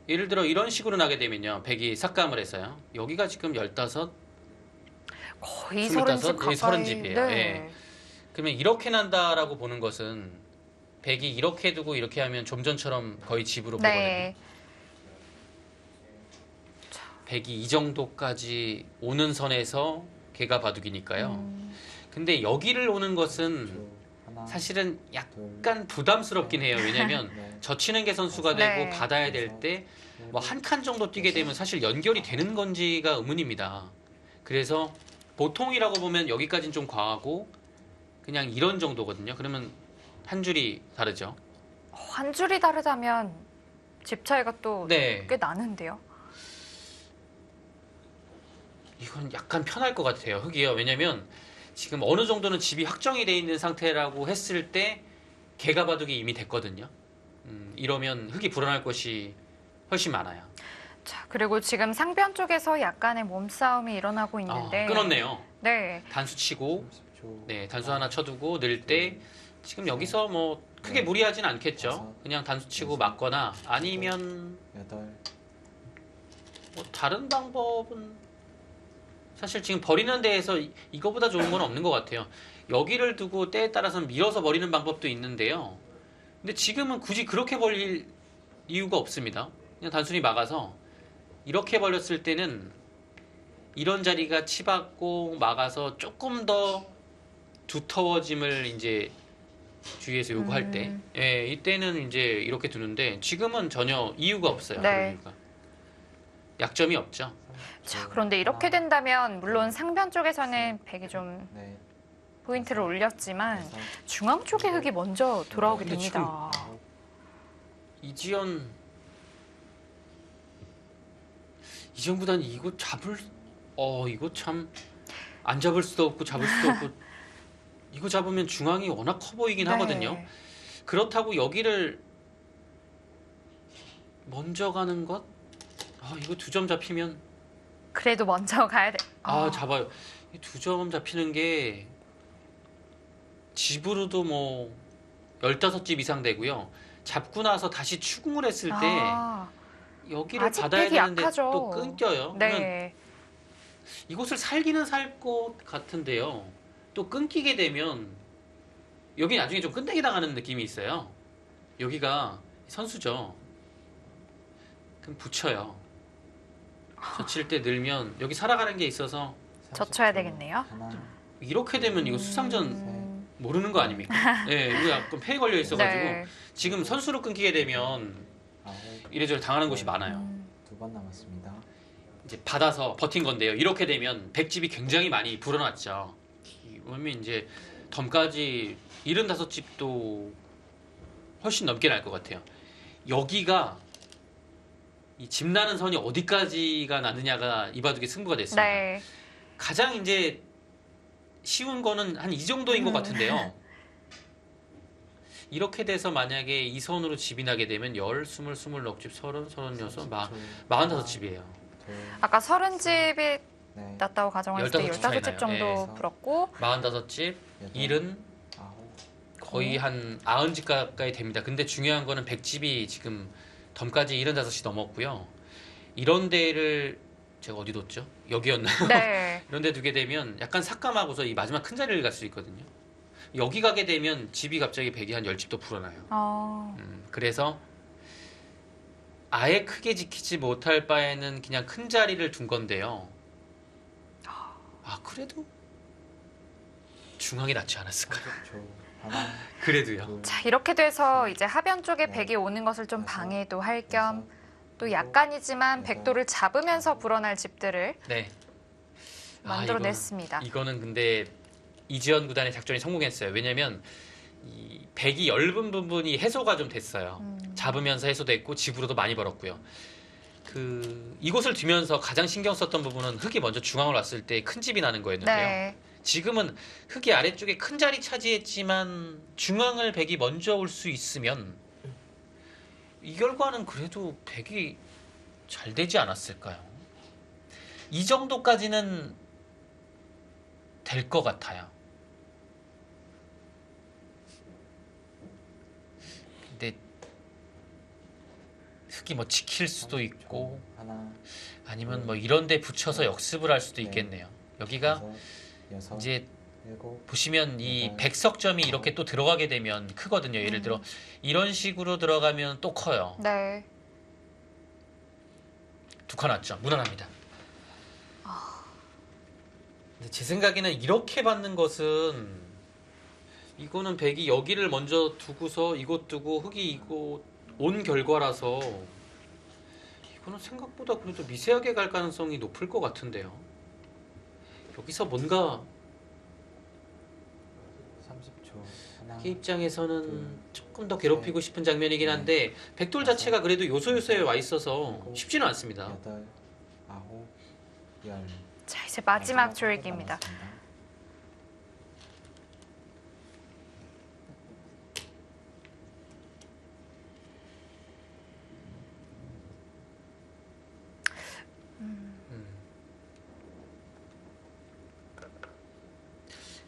예를 들어 이런 식으로 나게 되면요. 100이 삭감을 해서요. 여기가 지금 15,
거의
25,
30집
네,
가까이.
30이에요.
네.
예. 그러면 이렇게 난다라고 보는 것은 100이 이렇게 두고 이렇게 하면 좀 전처럼 거의 집으로
네.
보거든요. 100이 이 정도까지 오는 선에서 개가 바둑이니까요. 근데 여기를 오는 것은
두, 하나,
사실은
둘,
약간 부담스럽긴 해요. 왜냐면
넷,
젖히는 게 선수가
네.
되고 받아야 될 때 뭐 한 칸 정도 뛰게 되면 사실 연결이 되는 건지가 의문입니다. 그래서 보통이라고 보면 여기까지는 좀 과하고 그냥 이런 정도거든요. 그러면 한 줄이 다르죠.
한 줄이 다르다면 집 차이가 또 꽤
네.
나는데요.
이건 약간 편할 것 같아요. 흙이요. 왜냐면 지금 어느 정도는 집이 확정이 돼 있는 상태라고 했을 때 개가 바둑이 이미 됐거든요. 이러면 흙이 불어날 것이 훨씬 많아요.
자, 그리고 지금 상변 쪽에서 약간의 몸싸움이 일어나고 있는데.
끊었네요.
네.
단수 치고
30초,
네, 단수 하나 쳐두고 늘 때 지금 여기서 뭐 크게
네.
무리하진 않겠죠.
다섯,
그냥 단수 치고
여섯,
맞거나 아니면
여덟,
뭐 다른 방법은 사실 지금 버리는 데에서 이거보다 좋은 건 없는 것 같아요. 여기를 두고 때에 따라서는 밀어서 버리는 방법도 있는데요. 근데 지금은 굳이 그렇게 벌릴 이유가 없습니다. 그냥 단순히 막아서 이렇게 벌렸을 때는 이런 자리가 치받고 막아서 조금 더 두터워짐을 이제 주위에서 요구할 때, 예, 이때는 이제 이렇게 두는데 지금은 전혀 이유가 없어요.
네.
그럴 이유가. 약점이 없죠.
자, 그런데 이렇게 된다면 물론 상변 쪽에서는 백이 좀
넷,
포인트를 올렸지만
여섯,
중앙 쪽의 흙이 먼저 돌아오게
근데
됩니다.
아홉,
이지연보다는 이거 이거 참 안 잡을 수도 없고 잡을 수도 없고 이거 잡으면 중앙이 워낙 커 보이긴
네.
하거든요. 그렇다고 여기를 먼저 가는 것? 이거 2점 잡히면
그래도 먼저 가야 돼.
잡아요. 2점 잡히는 게 집으로도 뭐 15집 이상 되고요. 잡고 나서 다시 추궁을 했을 때
아,
여기를
아직
받아야
팩이
되는데
약하죠.
또 끊겨요. 그러면
네.
이곳을 살기는 살 것 같은데요. 또 끊기게 되면 여기 나중에 좀 끝내기 당하는 느낌이 있어요. 여기가 선수죠. 그럼 붙여요. 젖힐 때 늘면 여기 살아가는 게 있어서
젖혀야
30초,
되겠네요.
하나,
이렇게 되면 이거 수상전 모르는 거 아닙니까? 네, 이거 약간 폐에 걸려 있어가지고
네.
지금 선수로 끊기게 되면
아홉,
이래저래 당하는 곳이 많아요.
두 번 남았습니다.
이제 받아서 버틴 건데요. 이렇게 되면 백집이 굉장히 많이 불어났죠. 그러면 이제 덤까지 75집도 훨씬 넘게 날 것 같아요. 여기가 이 집 나는 선이 어디까지가 나느냐가 이 바둑의 승부가 됐습니다.
네.
가장 이제 쉬운 거는 한 이 정도인 것 같은데요. 이렇게 돼서 만약에 이 선으로 집이 나게 되면 10, 20, 29집, 30, 36, 45집이에요.
아까 30집이
네,
났다고 가정했을 때
15집 차이
15집
나요.
정도
예.
불었고
45집, 일은
아홉,
거의 한 90집 가까이 됩니다. 근데 중요한 거는 100집이 지금 덤까지 75이 넘었고요. 이런 데를 제가 어디 뒀죠? 여기였나요?
네.
이런 데 두게 되면 약간 삭감하고서 이 마지막 큰 자리를 갈 수 있거든요. 여기 가게 되면 집이 갑자기 100이 한 10집도 불어나요. 그래서 아예 크게 지키지 못할 바에는 그냥 큰 자리를 둔 건데요. 그래도 중앙이 낫지 않았을까요?
30초, 하나,
그래도요.
둘,
자, 이렇게 돼서 이제 하변 쪽에
네.
백이 오는 것을 좀
여섯,
방해도 할 겸 또
일곱,
약간이지만
여덟,
백도를 잡으면서 불어날 집들을
네.
만들어냈습니다.
이거는 근데 이지연 구단의 작전이 성공했어요. 왜냐면 이 백이 엷은 부분이 해소가 좀 됐어요. 잡으면서 해소됐고 집으로도 많이 벌었고요. 이곳을 두면서 가장 신경 썼던 부분은 흙이 먼저 중앙으로 왔을 때 큰 집이 나는 거였는데요.
네.
지금은 흙이 아래쪽에 큰 자리 차지했지만 중앙을 백이 먼저 올 수 있으면 이 결과는 그래도 백이 잘 되지 않았을까요? 이 정도까지는 될 것 같아요. 근데 흙이 뭐 지킬 수도 있고
하나,
아니면 뭐 이런 데 붙여서 역습을 할 수도
네.
있겠네요. 여기가
다섯, 여섯,
이제
일곱,
보시면 이
여덟,
백석점이 이렇게 또 들어가게 되면 크거든요. 예를 들어 이런 식으로 들어가면 또 커요.
네.
두 칸 왔죠. 무난합니다. 근데 제 생각에는 이렇게 받는 것은 이거는 백이 여기를 먼저 두고서 이곳 두고 흙이 이곳 온 결과라서 이거는 생각보다 그래도 미세하게 갈 가능성이 높을 것 같은데요. 여기서 뭔가
30초. 하나,
이 입장에서는
둘,
조금 더 괴롭히고 싶은 장면이긴 한데 백돌 자체가 그래도 요소요소에 와 있어서 쉽지는 않습니다.
여덟, 아홉, 열.
자, 이제 마지막
한번
조획입니다.
남았습니다.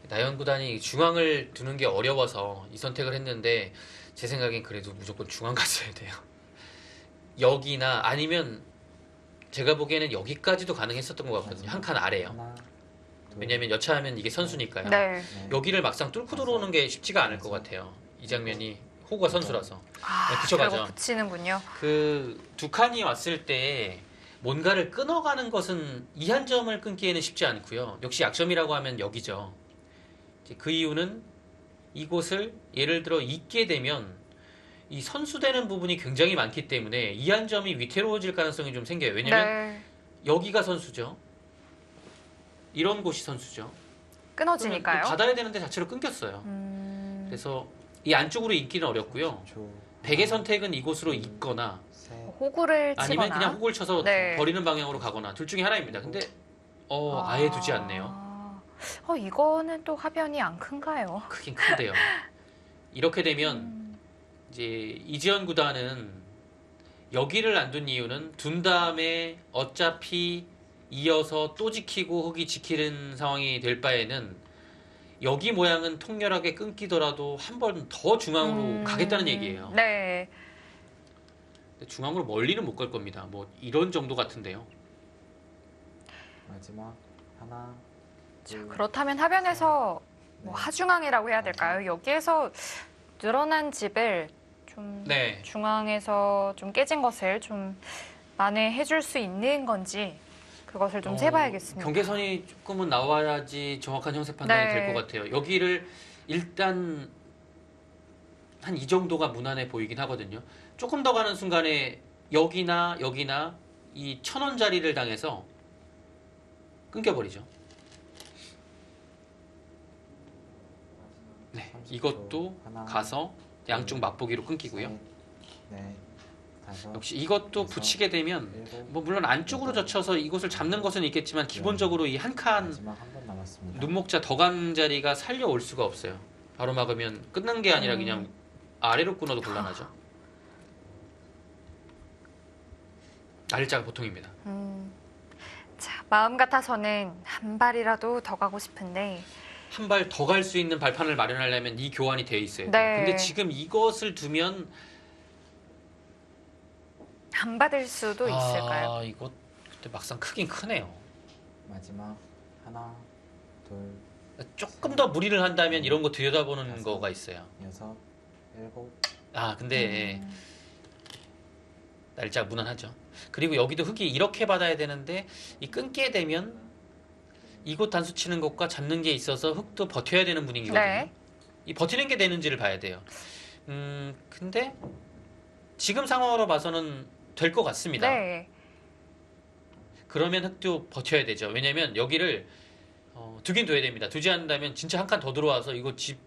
나연 구단이 중앙을 두는 게 어려워서 이 선택을 했는데 제 생각엔 그래도 무조건 중앙 갔어야 돼요. 여기나 아니면 제가 보기에는 여기까지도 가능했었던 것 같거든요. 한 칸 아래요.
하나, 둘,
왜냐하면 여차하면 이게 선수니까요.
네.
넷,
여기를 막상 뚫고 들어오는 게 쉽지가 않을 것 같아요. 이 장면이 호구가 선수라서.
아,
네, 붙여가죠.
결국 붙이는군요.
두 칸이 왔을 때 뭔가를 끊어가는 것은 이 한 점을 끊기에는 쉽지 않고요. 역시 약점이라고 하면 여기죠. 이제 그 이유는 이곳을 예를 들어 잇게 되면 이 선수되는 부분이 굉장히 많기 때문에 이 한 점이 위태로워질 가능성이 좀 생겨요. 왜냐면
네.
여기가 선수죠. 이런 곳이 선수죠.
끊어지니까요.
받아야 되는데 자체로 끊겼어요. 그래서 이 안쪽으로 잇기는 어렵고요.
30초.
백의 선택은 이곳으로 잇거나
셋,
호구를 치거나.
아니면 그냥 호구를 쳐서
네.
버리는 방향으로 가거나 둘 중에 하나입니다. 근데 아예 두지 않네요.
이거는 또 화변이 안 큰가요?
크긴 큰데요. 이렇게 되면 이제 이지연 구단은 여기를 안 둔 이유는 둔 다음에 어차피 이어서 또 지키고 흙이 지키는 상황이 될 바에는 여기 모양은 통렬하게 끊기더라도 한 번 더 중앙으로 가겠다는 얘기예요.
네.
근데 중앙으로 멀리는 못 갈 겁니다. 뭐 이런 정도 같은데요.
마지막 하나,
자,
둘,
그렇다면 화변에서 뭐
넷,
하중앙이라고 해야 될까요? 여기에서 늘어난 집을 좀
네.
중앙에서 좀 깨진 것을 좀 만회해 줄 수 있는 건지 그것을 좀 세봐야겠습니다.
경계선이 조금은 나와야지 정확한 형세 판단이
네.
될 것 같아요. 여기를 일단 한 이 정도가 무난해 보이긴 하거든요. 조금 더 가는 순간에 여기나 이 1,000원짜리를 당해서 끊겨버리죠. 네,
30초.
이것도
하나,
가서 양쪽 맛보기로 끊기고요.
셋, 넷, 다섯,
역시 이것도
여섯,
붙이게 되면
일곱,
뭐 물론 안쪽으로 젖혀서 이곳을 잡는 것은 있겠지만 기본적으로 이 한 칸
마지막 한 번 남았습니다.
눈목자 더 간 자리가 살려올 수가 없어요. 바로 막으면 끝난 게 아니라 그냥 아래로 끊어도 곤란하죠. 날짜가 보통입니다.
자, 마음 같아서는 한 발이라도 더 가고 싶은데
한 발 더 갈 수 있는 발판을 마련하려면 이 교환이 돼 있어야 돼요.
네.
근데 지금 이것을 두면
안 받을 수도 있을까요?
이거 근데 막상 크긴 크네요.
마지막 하나, 둘,
조금 더 무리를 한다면 이런 거 들여다보는
다섯.
거가 있어요.
여섯, 일곱,
근데 날짜가 무난하죠. 그리고 여기도 흙이 이렇게 받아야 되는데 이 끊게 되면 이곳 단수 치는 것과 잡는 게 있어서 흙도 버텨야 되는 분위기거든요.
네.
이 버티는 게 되는지를 봐야 돼요. 근데 지금 상황으로 봐서는 될 것 같습니다.
네.
그러면 흙도 버텨야 되죠. 왜냐면 여기를 두긴 둬야 됩니다. 두지 않는다면 진짜 한 칸 더 들어와서 이거 집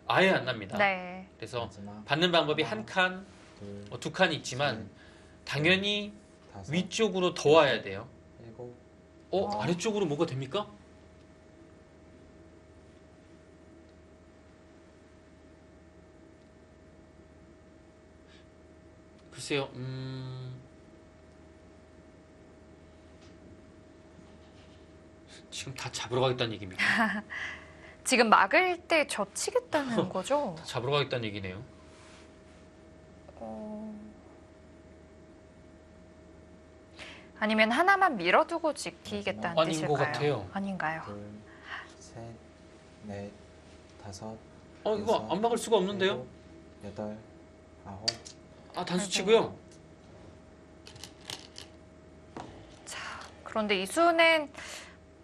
아예 안 납니다.
네.
그래서
마지막
받는 방법이
하나,
한 칸,
둘,
두 칸 있지만 당연히
다섯,
위쪽으로 더 와야 돼요.
일곱,
아래쪽으로 뭐가 됩니까? 글쎄요, 지금 다 잡으러 가겠다는 얘기입니까?
지금 막을 때 젖히겠다는 거죠?
다 잡으러 가겠다는 얘기네요.
아니면 하나만 밀어두고 지키겠다는
아닌
뜻일까요?
것 같아요.
아닌가요?
둘, 셋, 넷, 다섯,
이거
여섯,
안 막을 수가 없는데요?
일곱, 여덟, 아홉,
단수 치고요.
자, 그런데 이 수는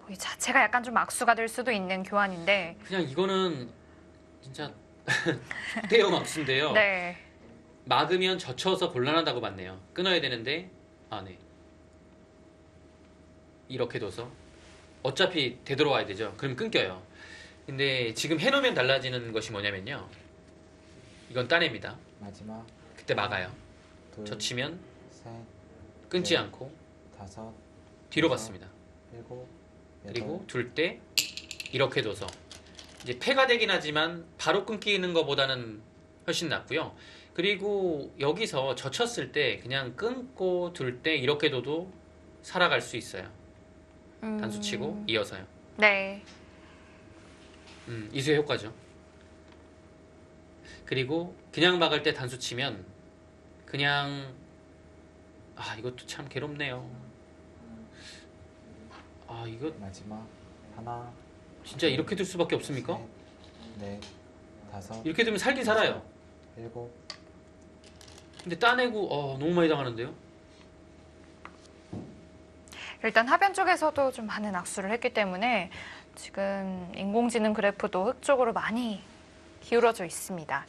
이 자체가 약간 좀 악수가 될 수도 있는 교환인데.
그냥 이거는 진짜 대형 악수인데요.
네.
막으면 젖혀서 곤란하다고 봤네요. 끊어야 되는데 네. 이렇게 둬서 어차피 되돌아와야 되죠. 그럼 끊겨요. 근데 지금 해놓으면 달라지는 것이 뭐냐면요. 이건 따냅니다.
마지막
그때 막아요.
둘,
젖히면
셋,
끊지
네.
않고
다섯,
뒤로
여섯,
받습니다.
일곱,
그리고
여덟,
둘 때 이렇게 둬서 이제 패가 되긴 하지만 바로 끊기는 것보다는 훨씬 낫고요. 그리고 여기서 젖혔을 때 그냥 끊고 둘 때 이렇게 둬도 살아갈 수 있어요. 단수 치고 이어서요.
네.
이수의 효과죠. 그리고 그냥 막을 때 단수 치면 그냥 이것도 참 괴롭네요. 이거
마지막 하나,
진짜 이렇게 둘 수밖에 없습니까?
셋, 넷, 다섯,
이렇게 두면 살긴 살아요.
일곱,
근데 따내고 너무 많이 당하는데요.
일단 하변 쪽에서도 좀 많은 악수를 했기 때문에 지금 인공지능 그래프도 흑 쪽으로 많이 기울어져 있습니다.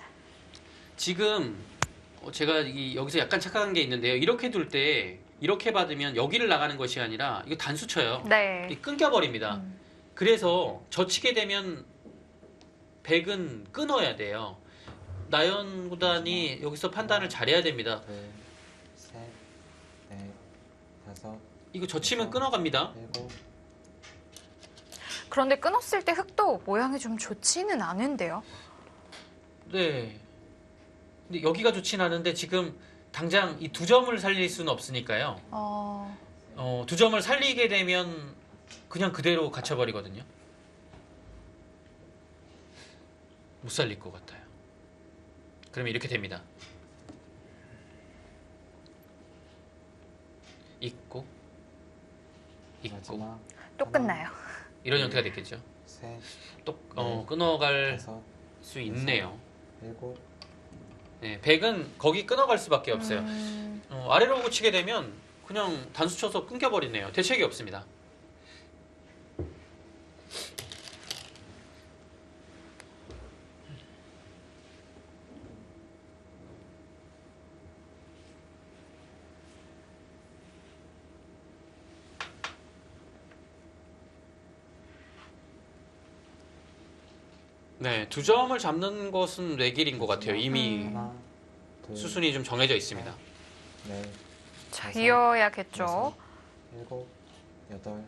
지금 제가 여기서 약간 착각한 게 있는데요. 이렇게 둘 때 이렇게 받으면 여기를 나가는 것이 아니라 이거 단수 쳐요.
네.
끊겨버립니다. 그래서 젖히게 되면 백은 끊어야 돼요. 나연 구단이 여기서 판단을 잘해야 됩니다.
둘, 셋, 넷, 다섯,
이거 젖히면 끊어갑니다.
일곱,
그런데 끊었을 때 흑도 모양이 좀 좋지는 않은데요.
네. 근데 여기가 좋진 않은데 지금 당장 이 두 점을 살릴 수는 없으니까요. 두 점을 살리게 되면 그냥 그대로 갇혀버리거든요. 못 살릴 것 같아요. 그러면 이렇게 됩니다. 있고
마지막
또
하나,
끝나요.
이런 형태가 됐겠죠.
셋,
또
네.
끊어갈
다섯,
수 있네요.
일곱,
네, 백은 거기 끊어갈 수밖에 없어요. 아래로 붙이게 되면 그냥 단수 쳐서 끊겨버리네요. 대책이 없습니다. 네, 두 점을 잡는 것은 뇌길인 것 같아요. 이미
하나, 둘,
수순이 좀 정해져 있습니다.
넷,
자,
다섯,
이어야겠죠.
여섯, 일곱, 여덟,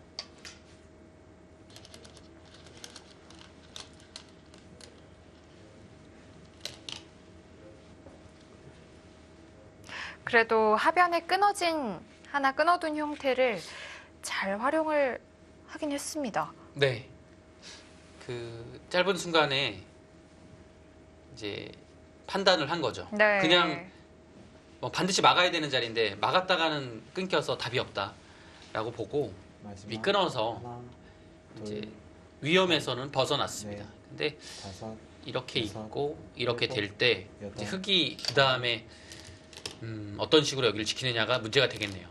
그래도 하변에 하나 끊어둔 형태를 잘 활용을 하긴 했습니다.
네. 그 짧은 순간에 이제 판단을 한 거죠.
네.
그냥 반드시 막아야 되는 자리인데 막았다가는 끊겨서 답이 없다라고 보고
마지막
미끄러워서
하나,
이제
둘,
위험에서는 벗어났습니다.
네.
근데
다섯,
이렇게
여섯,
있고 이렇게
일곱,
될 때
여덟,
흙이 그 다음에 어떤 식으로 여기를 지키느냐가 문제가 되겠네요.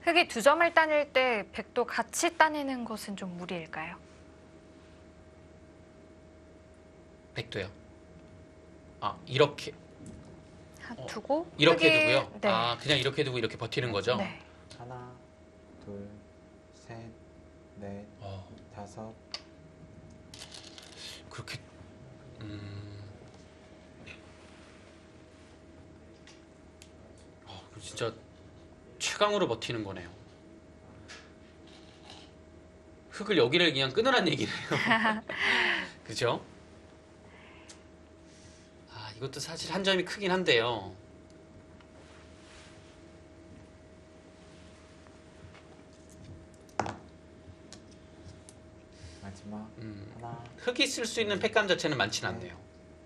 흙이 두 점을 따낼 때 백도 같이 따내는 것은 좀 무리일까요?
백도요. 이렇게
두고
이렇게
흙이-
두고요.
네.
그냥 이렇게 두고 이렇게 버티는 거죠.
네.
하나, 둘, 셋, 넷,
어,
다섯.
그렇게 진짜 최강으로 버티는 거네요. 흙을 여기를 그냥 끊으란 얘기네요. 그죠? 이것도 사실 한 점이 크긴 한데요.
마지막 하나,
흙이 쓸 수 있는 팩감 자체는 많진 않네요.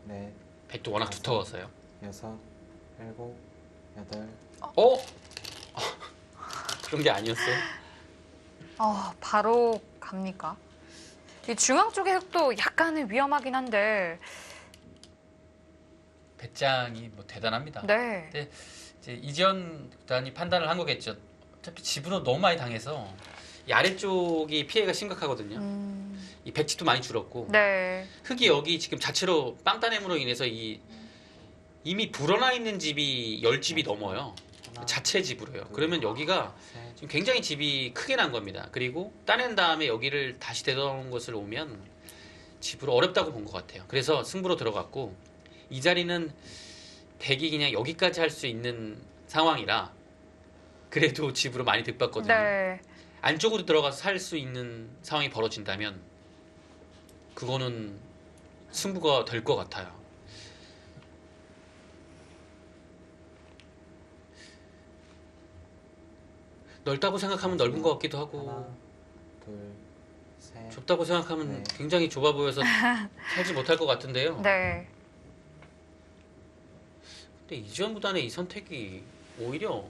넷,
백도 워낙 두터워서요.
여섯, 일곱, 여덟.
그런 게 아니었어요?
바로 갑니까? 이 중앙 쪽의 흙도 약간은 위험하긴 한데,
배짱이 뭐 대단합니다.
네.
근데 이제 이지연 구단이 판단을 한 거겠죠. 어차피 집으로 너무 많이 당해서 이 아래쪽이 피해가 심각하거든요. 이 백집도 많이 줄었고
네.
흙이 여기 지금 자체로 빵따냄으로 인해서 이미 불어나 있는 집이 10집이 넘어요.
하나,
자체 집으로요. 그러면 여기가
셋,
지금 굉장히 집이 크게 난 겁니다. 그리고 따낸 다음에 여기를 다시 되돌아오는 것을 오면 집으로 어렵다고 본 것 같아요. 그래서 승부로 들어갔고 이 자리는 백이 그냥 여기까지 할 수 있는 상황이라 그래도 집으로 많이 득봤거든요.
네.
안쪽으로 들어가서 살 수 있는 상황이 벌어진다면 그거는 승부가 될 것 같아요. 넓다고 생각하면 넓은 것 같기도
하나,
하고
둘, 셋.
좁다고 생각하면
네.
굉장히 좁아 보여서 살지 못할 것 같은데요.
네.
근데 이지원 구단의 이 선택이 오히려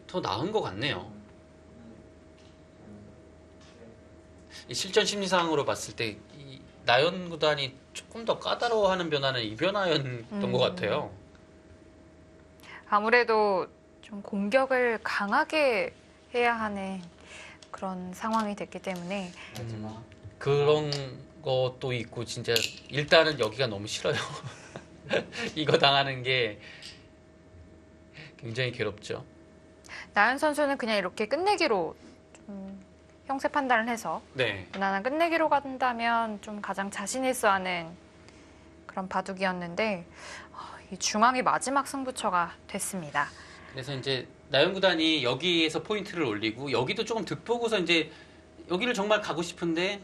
더 나은 것 같네요. 이 실전 심리상으로 봤을 때 이 나연 구단이 조금 더 까다로워하는 변화는 이 변화였던 것 같아요.
아무래도 좀 공격을 강하게 해야 하는 그런 상황이 됐기 때문에
마지막
그런 것도 있고 진짜 일단은 여기가 너무 싫어요. 이거 당하는 게 굉장히 괴롭죠.
나연 선수는 그냥 이렇게 끝내기로 좀 형세 판단을 해서
네.
무난한 끝내기로 간다면 좀 가장 자신 있어 하는 그런 바둑이었는데 이 중앙이 마지막 승부처가 됐습니다.
그래서 이제 나연 구단이 여기에서 포인트를 올리고 여기도 조금 득보고서 이제 여기를 정말 가고 싶은데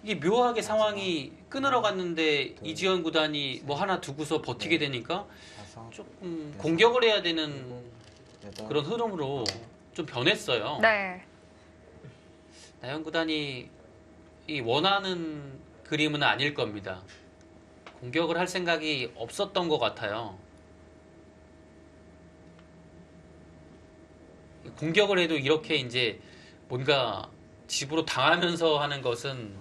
이게 묘하게 상황이 끊으러 갔는데 이지연 구단이 뭐 하나 두고서 버티게 되니까
다섯,
조금 공격을 해야 되는
일곱, 여덟.
그런 흐름으로 좀 변했어요.
네.
나연 구단이 이 원하는 그림은 아닐 겁니다. 공격을 할 생각이 없었던 것 같아요. 공격을 해도 이렇게 이제 뭔가 집으로 당하면서 하는 것은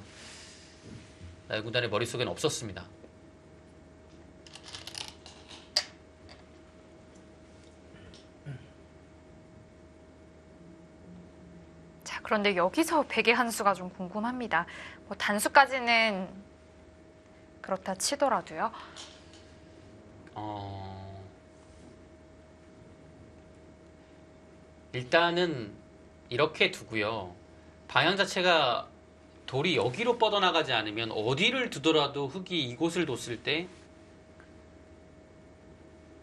나연 구단의 머릿속에는 없었습니다.
자, 그런데 여기서 백의 한 수가 좀 궁금합니다. 뭐 단수까지는 그렇다 치더라도요.
일단은 이렇게 두고요. 방향 자체가 돌이 여기로 뻗어나가지 않으면 어디를 두더라도 흙이 이곳을 뒀을 때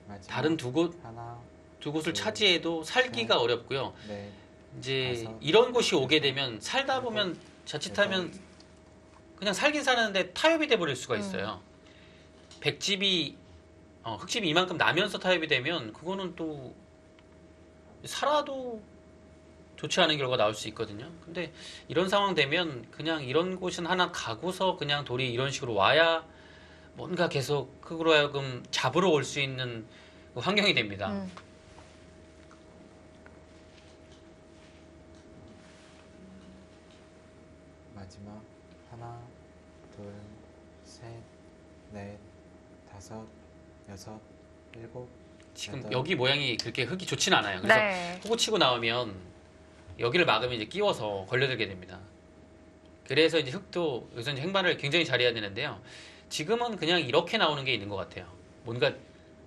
마지막
다른 두
하나,
곳을 차지해도 살기가 어렵고요.
넷,
이제
다섯,
이런 곳이 오게 되면 살다 보면 자칫하면 그냥 살긴 사는데 타협이 돼버릴 수가 있어요. 백집이 흙집이 이만큼 나면서 타협이 되면 그거는 또 살아도 좋지 않은 결과가 나올 수 있거든요. 근데 이런 상황 되면 그냥 이런 곳은 하나 가고서 그냥 돌이 이런 식으로 와야 뭔가 계속 흙으로 하여금 잡으러 올 수 있는 그 환경이 됩니다.
마지막 하나, 둘, 셋, 넷, 다섯, 여섯, 일곱.
지금
여덟.
여기 모양이 그렇게 흙이 좋진 않아요. 그래서
네.
호구 치고 나오면 여기를 막으면 이제 끼워서 걸려들게 됩니다. 그래서 이제 흙도 여기서 이제 행반을 굉장히 잘해야 되는데요. 지금은 그냥 이렇게 나오는 게 있는 것 같아요. 뭔가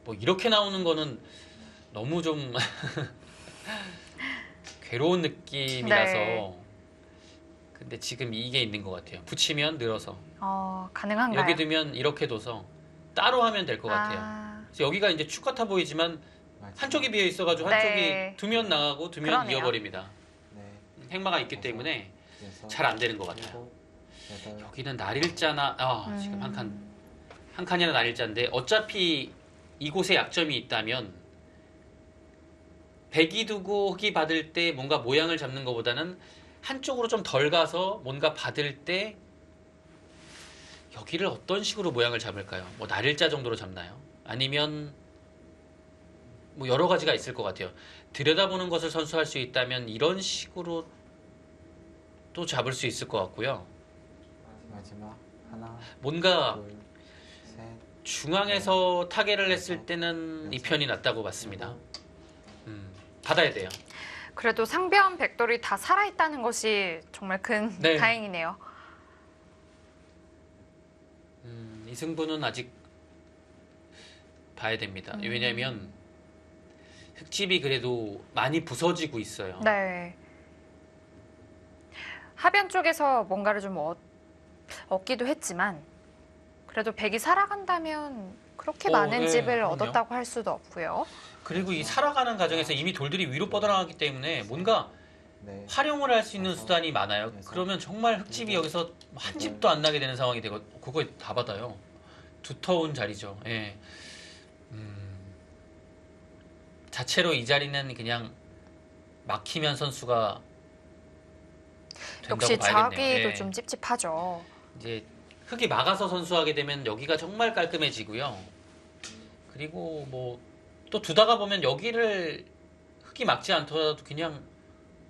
뭐 이렇게 나오는 거는 너무 좀 괴로운 느낌이라서.
네.
근데 지금 이게 있는 것 같아요. 붙이면 늘어서.
가능한가요?
여기 두면 이렇게 둬서 따로 하면 될 것 같아요.
아,
그래서 여기가 이제 축 같아 보이지만
마지막
한쪽이 비어 있어가지고
네.
한쪽이 두면 나가고 두면
그러네요.
이어버립니다.
넷,
행마가 있기 때문에
여섯,
잘 안 되는 것 같아요.
일곱, 여덟,
여기는 날일자나 지금
음.
한 칸이나 날일자인데 어차피 이곳에 약점이 있다면 백이 두고 흑이 받을 때 뭔가 모양을 잡는 것보다는 한쪽으로 좀 덜 가서 뭔가 받을 때 여기를 어떤 식으로 모양을 잡을까요? 뭐 날일자 정도로 잡나요? 아니면 뭐 여러 가지가 있을 것 같아요. 들여다보는 것을 선수할 수 있다면 이런 식으로 또 잡을 수 있을 것 같고요.
마지막 하나,
뭔가
둘, 셋,
중앙에서 타겟을 했을 때는 이 편이 낫다고 봤습니다. 받아야 돼요.
그래도 상변 백돌이 다 살아있다는 것이 정말 큰
네.
다행이네요.
이 승부는 아직 봐야 됩니다. 왜냐하면 흙집이 그래도 많이 부서지고 있어요.
네. 하변 쪽에서 뭔가를 좀 얻기도 했지만 그래도 백이 살아간다면 그렇게 많은
네,
집을
그럼요.
얻었다고 할 수도 없고요.
그리고 이 살아가는 과정에서 이미 돌들이 위로 뻗어나가기 때문에 뭔가
넷,
활용을 할 수 있는 수단이 많아요.
여섯,
그러면 정말 흙집이 여기서 한 집도 안 나게 되는 상황이 되고 그거 다 받아요. 두터운 자리죠. 예. 자체로 이 자리는 그냥 막히면 선수가 된다고
역시
봐야겠네요.
자기도
예.
좀 찝찝하죠.
이제 흙이 막아서 선수하게 되면 여기가 정말 깔끔해지고요. 그리고 뭐 또 두다가 보면 여기를 흙이 막지 않더라도 그냥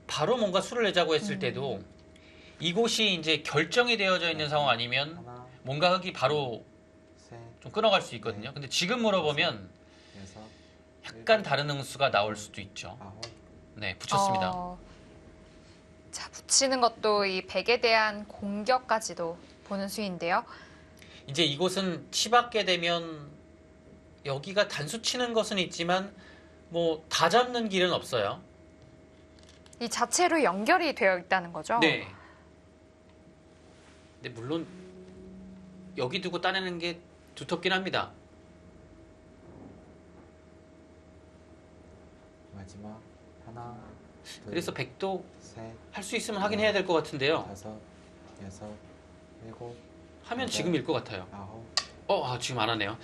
바로 뭔가 수를 내자고 했을 때도 이곳이 이제 결정이 되어져 있는 상황 아니면
하나,
뭔가 흙이 바로
셋,
좀 끊어갈 수 있거든요. 근데 지금 물어보면
여섯,
약간 다른 응수가 나올 수도 있죠.
아홉,
네, 붙였습니다.
자, 붙이는 것도 이 백에 대한 공격까지도 보는 수인데요.
이제 이곳은 치받게 되면 여기가 단수 치는 것은 있지만 뭐 다 잡는 길은 없어요.
이 자체로 연결이 되어 있다는 거죠.
네. 근데 물론 여기 두고 따내는 게 두텁긴 합니다.
마지막 하나, 둘,
그래서 백도
셋,
할 수 있으면 하긴 해야 될 것 같은데요.
다섯, 여섯, 일곱,
하면
여덟,
지금일 것 같아요.
아홉,
지금 안 하네요.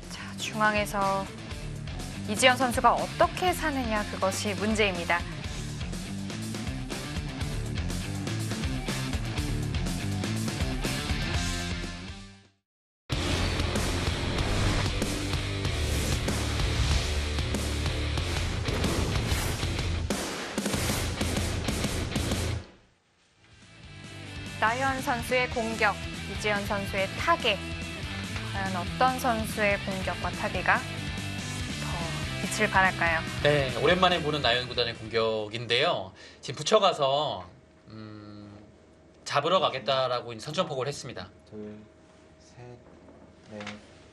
자, 중앙에서 이지연 선수가 어떻게 사느냐 그것이 문제입니다. 나현 선수의 공격, 이지연 선수의 타겟. 과연 어떤 선수의 공격과 타겟가 더 빛을 발할까요?
네, 오랜만에 보는 나연 구단의 공격인데요. 지금 붙여가서 잡으러 가겠다라고 이제 선전포고를 했습니다.
둘, 셋, 넷,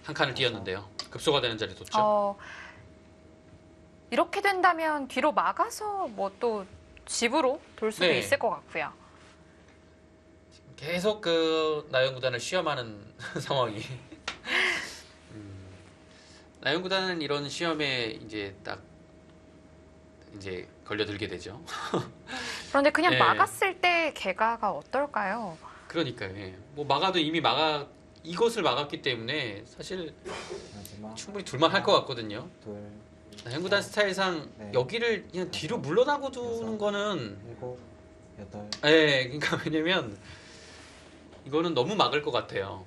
한 칸을 띄었는데요. 급소가 되는 자리 뒀죠.
이렇게 된다면 뒤로 막아서 뭐 또 집으로 돌 수도
네.
있을 것 같고요.
계속 그 나연 구단을 시험하는 상황이. 나연 구단은 이런 시험에 이제 딱 이제 걸려들게 되죠.
그런데 그냥
네.
막았을 때 개가가 어떨까요?
그러니까요. 예. 뭐 막아도 이미 이것을 막았기 때문에 사실
마지막
충분히 둘만 할 것 같거든요.
둘,
나연 구단 스타일상
네.
여기를 그냥 뒤로 물러나고 두는 거는
일곱, 여덟,
예, 그러니까 왜냐면 이거는 너무 막을 것 같아요.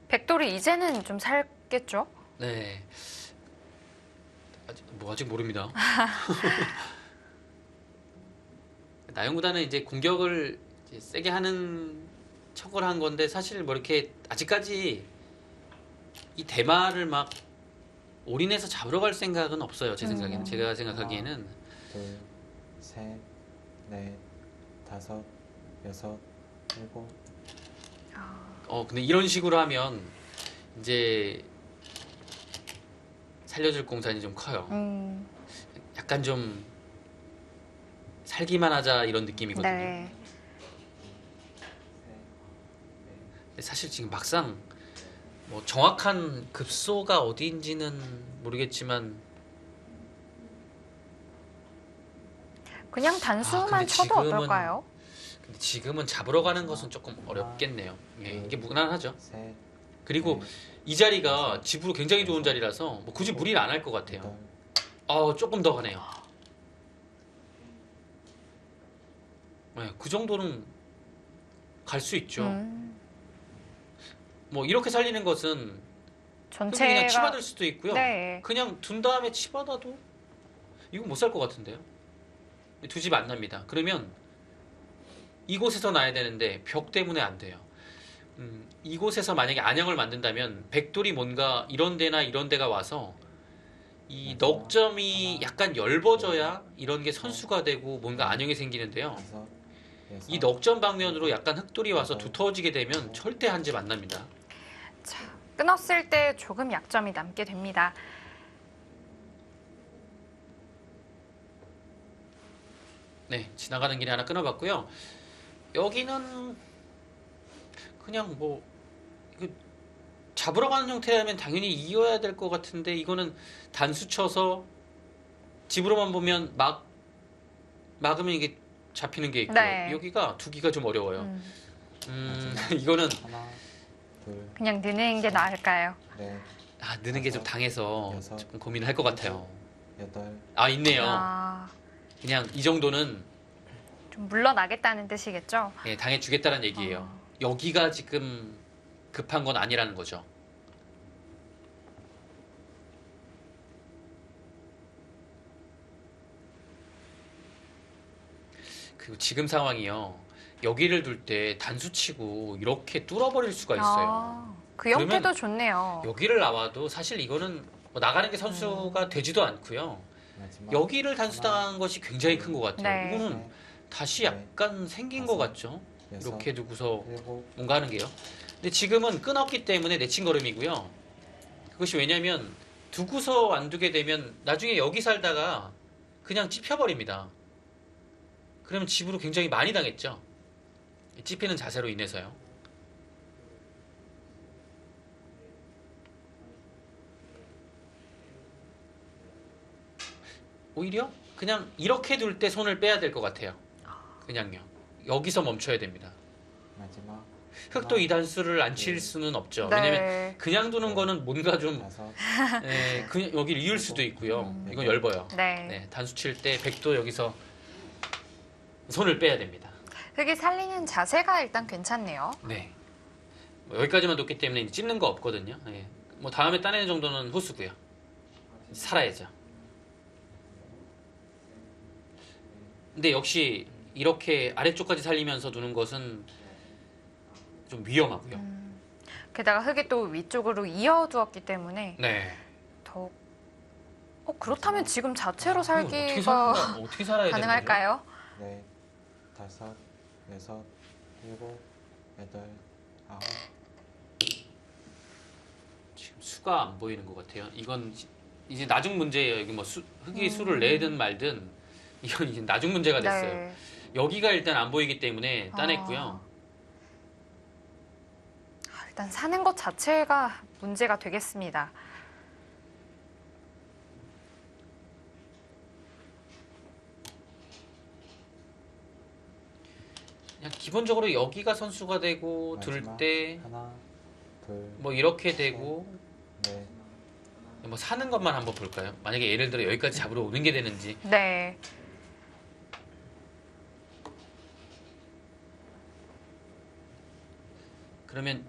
백돌이 이제는 좀 살겠죠?
네. 아직 모릅니다. 나연 구단은 이제 공격을 이제 세게 하는 척을 한 건데 사실 뭐 이렇게 아직까지 이 대마를 막 올인해서 잡으러 갈 생각은 없어요. 제 생각에는. 제가 생각하기에는
둘, 셋, 넷, 다섯, 여섯, 일곱.
근데 이런 식으로 하면 이제 살려줄 공산이 좀 커요. 약간 좀 살기만 하자 이런 느낌이거든요.
네.
근데 사실 지금 막상 뭐 정확한 급소가 어디인지는 모르겠지만
그냥 단수만
근데
쳐도
지금은-
어떨까요?
근데 지금은 잡으러 가는 것은 조금 어렵겠네요. 예, 이게 무난하죠.
셋,
그리고 이 자리가 집으로 굉장히 좋은 자리라서 뭐 굳이 무리를 안 할 것 같아요. 조금 더 가네요. 네, 그 정도는 갈 수 있죠. 뭐 이렇게 살리는 것은 그냥
전체가
치받을 수도 있고요.
네.
그냥 둔 다음에 치받아도 이건 못 살 것 같은데요. 두 집 안 납니다. 그러면 이곳에서 놔야 되는데 벽 때문에 안 돼요. 이곳에서 만약에 안형을 만든다면 백돌이 뭔가 이런 데나 이런 데가 와서 이 넉점이 약간 엷어져야 이런 게 선수가 되고 뭔가 안형이 생기는데요.
다섯, 여섯,
이 넉점 방면으로 약간 흑돌이 와서 두터워지게 되면 절대 한 집 안 납니다.
자, 끊었을 때 조금 약점이 남게 됩니다.
네, 지나가는 길에 하나 끊어봤고요. 여기는 그냥 뭐 이거 잡으러 가는 형태라면 당연히 이어야 될 것 같은데 이거는 단수 쳐서 집으로만 보면 막으면 이게 잡히는 게 있고요.
네.
여기가 두기가 좀 어려워요. 이거는
하나, 둘,
그냥 느는 게 나을까요?
넷,
느는 게 좀 당해서
여섯,
조금 고민을 할 것 같아요.
여덟,
있네요.
아,
그냥 이 정도는
좀 물러나겠다는 뜻이겠죠?
예, 당해주겠다는 얘기예요. 여기가 지금 급한 건 아니라는 거죠. 그리고 지금 상황이요. 여기를 둘 때 단수치고 이렇게 뚫어버릴 수가 있어요.
그 형태도
그러면
좋네요.
여기를 나와도 사실 이거는 뭐 나가는 게 선수가 되지도 않고요.
마지막.
여기를 단수당한 것이 굉장히 큰 것 같아요.
네.
이거는 다시 약간 생긴 것 같죠.
여섯,
이렇게 두고서
일곱,
뭔가 하는 게요. 근데 지금은 끊었기 때문에 내친 걸음이고요. 그것이 왜냐면 두고서 안 두게 되면 나중에 여기 살다가 그냥 찝혀버립니다. 그러면 집으로 굉장히 많이 당했죠. 찝히는 자세로 인해서요. 오히려 그냥 이렇게 둘 때 손을 빼야 될 것 같아요. 그냥요. 여기서 멈춰야 됩니다.
마지막.
흑도 이 단수를 안 칠 수는 없죠. 왜냐면
네.
그냥 두는 거는 뭔가 좀
다섯,
그냥 여기를 이을 수도 있고요. 이건 엷어요.
네.
네, 단수 칠 때 백도 여기서 손을 빼야 됩니다.
흙이 살리는 자세가 일단 괜찮네요.
네. 뭐 여기까지만 놓기 때문에 이제 찝는 거 없거든요. 네. 뭐 다음에 따내는 정도는 호수고요. 살아야죠. 근데 역시 이렇게 아래쪽까지 살리면서 두는 것은 좀 위험하고요.
게다가 흙이 또 위쪽으로 이어두었기 때문에
네.
더욱 그렇다면 지금 자체로
어떻게
살기가
어떻게 살아야 되는 거죠?
가능할까요?
넷, 다섯, 여섯, 일곱, 여덟, 아홉.
지금 수가 안 보이는 것 같아요. 이건 이제 나중 문제예요. 여기 뭐 흙이 수를 내든 말든 이건 이제 나중 문제가 됐어요.
네.
여기가 일단 안 보이기 때문에 따냈고요.
일단 사는 것 자체가 문제가 되겠습니다.
그냥 기본적으로 여기가 선수가 되고 둘
마지막.
때
하나, 둘,
뭐 이렇게 되고
넷,
뭐 사는 것만 한번 볼까요? 만약에 예를 들어 여기까지 잡으러 오는 게 되는지.
네.
그러면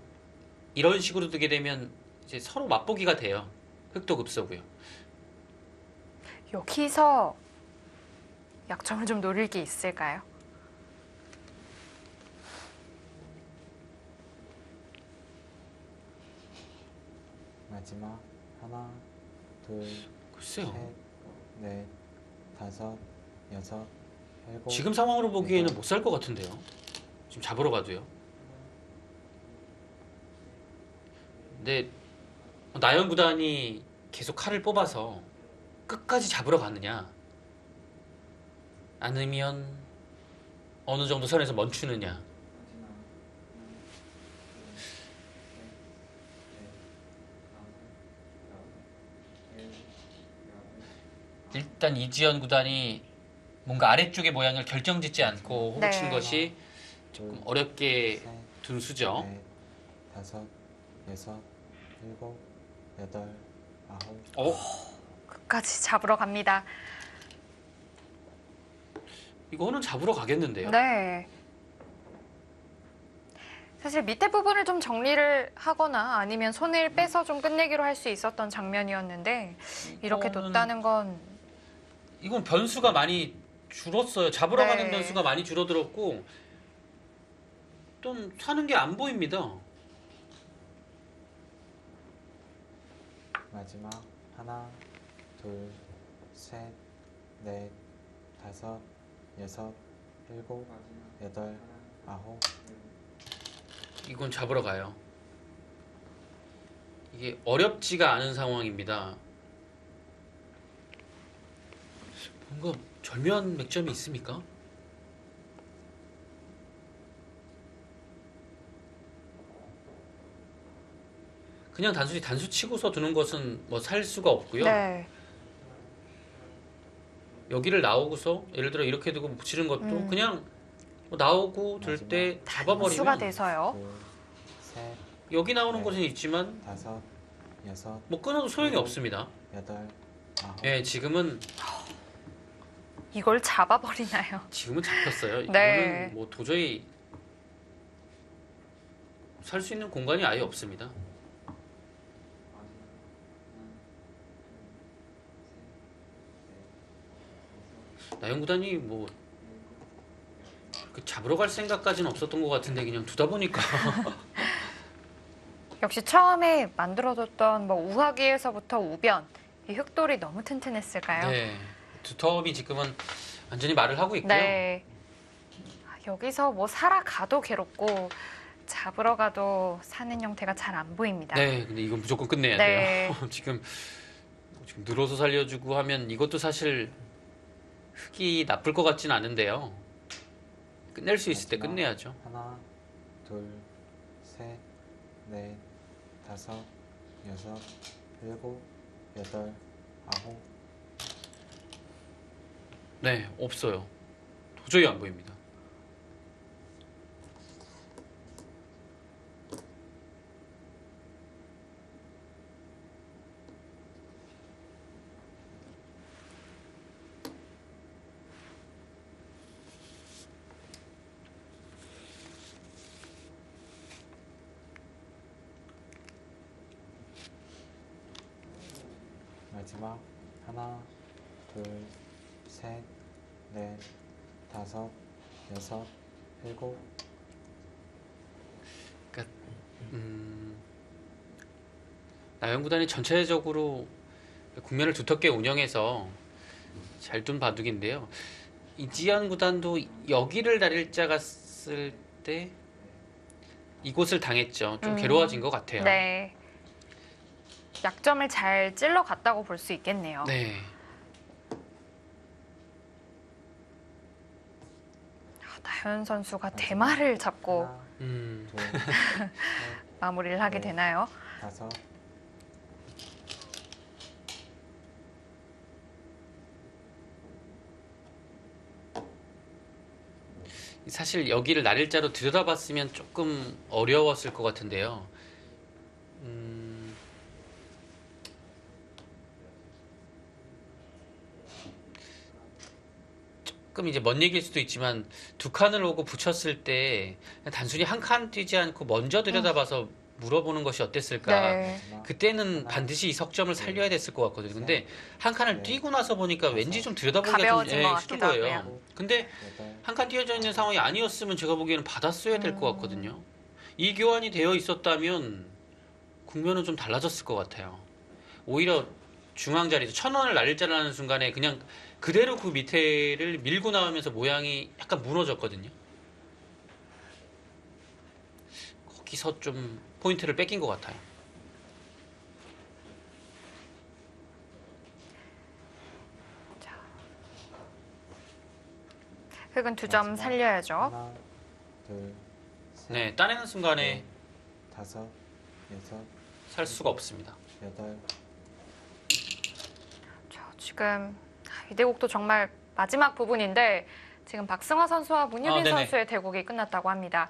이런 식으로 두게 되면 이제 서로 맛보기가 돼요. 흑도 급소고요.
여기서 약점을 좀 노릴 게 있을까요?
마지막 하나, 둘,
글쎄요.
셋, 넷, 다섯, 여섯, 일곱.
지금 상황으로 보기에는 못 살 것 같은데요. 지금 잡으러 가도요. 근데 나연 구단이 계속 칼을 뽑아서 끝까지 잡으러 가느냐, 아니면 어느 정도 선에서 멈추느냐. 일단 이지연 구단이 뭔가 아래쪽의 모양을 결정짓지 않고 호흡 친
네.
것이 조금 어렵게
셋,
둔 수죠.
넷, 다섯, 여섯, 일곱, 여덟, 아홉.
끝까지 잡으러 갑니다.
이거는 잡으러 가겠는데요.
네. 사실 밑에 부분을 좀 정리를 하거나 아니면 손을 빼서 좀 끝내기로 할 수 있었던 장면이었는데 이렇게
이거는-
뒀다는 건
이건 변수가 많이 줄었어요. 잡으러
네.
가는 변수가 많이 줄어들었고 또 사는 게 안 보입니다.
마지막 하나, 둘, 셋, 넷, 다섯, 여섯, 일곱, 여덟, 아홉.
이건 잡으러 가요. 이게 어렵지가 않은 상황입니다. 뭔가 절묘한 맥점이 있습니까? 그냥 단순히 단수 치고서 두는 것은 뭐 살 수가 없고요.
네.
여기를 나오고서 예를 들어 이렇게 두고 붙이는 것도
음.
그냥 뭐 나오고 들 때
수가
잡아버리면
돼서요.
둘, 셋,
여기 나오는
네.
것은 있지만
다섯, 여섯,
뭐 끊어도 소용이 없습니다.
여덟, 아홉.
예, 지금은
이걸 잡아버리나요?
잡혔어요.
네.
이거는 뭐 도저히 살 수 있는 공간이 아예 없습니다. 나영 구단이 뭐 그 잡으러 갈 생각까지는 없었던 것 같은데 그냥 두다 보니까
역시 처음에 만들어뒀던 뭐 우하기에서부터 우변 이 흑돌이 너무 튼튼했을까요?
네, 두터움이 지금은 완전히 말을 하고 있고요.
네. 여기서 뭐 살아가도 괴롭고 잡으러 가도 사는 형태가 잘 안 보입니다.
네, 근데 이건 무조건 끝내야
네.
돼요. 지금 늘어서 살려주고 하면 이것도 사실 흑이 나쁠 것 같진 않은데요. 끝낼 수 있을 때
마지막
끝내야죠.
하나, 둘, 셋, 넷, 다섯, 여섯, 일곱, 여덟, 아홉.
네, 없어요. 도저히 안 보입니다.
마지막 하나, 둘, 셋, 넷, 다섯, 여섯, 일곱.
나영 구단이 전체적으로 국면을 두텁게 운영해서 잘 둔 바둑인데요. 이지연 구단도 여기를 날일자가 쓸 때 이곳을 당했죠. 좀 괴로워진 것 같아요.
네. 약점을 잘 찔러 갔다고 볼 수 있겠네요.
네.
나연 선수가 대마를 잡고
하나,
음,
둘, 셋,
마무리를 하게
네.
되나요?
다섯.
사실 여기를 날일자로 들여다봤으면 조금 어려웠을 것 같은데요. 조금 이제 먼 얘기일 수도 있지만 두 칸을 오고 붙였을 때 그냥 단순히 한 칸 뛰지 않고 먼저 들여다봐서 물어보는 것이 어땠을까.
네.
마지막
그때는 반드시 이 석점을 살려야 됐을 것 같거든요. 근데 한 칸을 뛰고 나서 보니까 왠지 좀 들여다보기가 좀
가벼워진 것
싫은
같기도
거예요.
하고요.
근데
여덟,
한 칸 띄어져 있는 상황이 아니었으면 제가 보기에는 받았어야 될 것 같거든요. 이 교환이 되어 있었다면 국면은 좀 달라졌을 것 같아요. 오히려 중앙 자리에서 1,000원을 날리자라는 순간에 그냥 그대로 그 밑에를 밀고 나오면서 모양이 약간 무너졌거든요. 거기서 좀 포인트를 뺏긴 것 같아요.
흙은 2점 살려야죠.
하나, 둘, 셋,
네, 따내는 순간에
넷, 다섯, 여섯,
살 수가 없습니다.
여덟.
지금 이 대국도 정말 마지막 부분인데 지금 박승화 선수와 문유빈
네네.
선수의 대국이 끝났다고 합니다.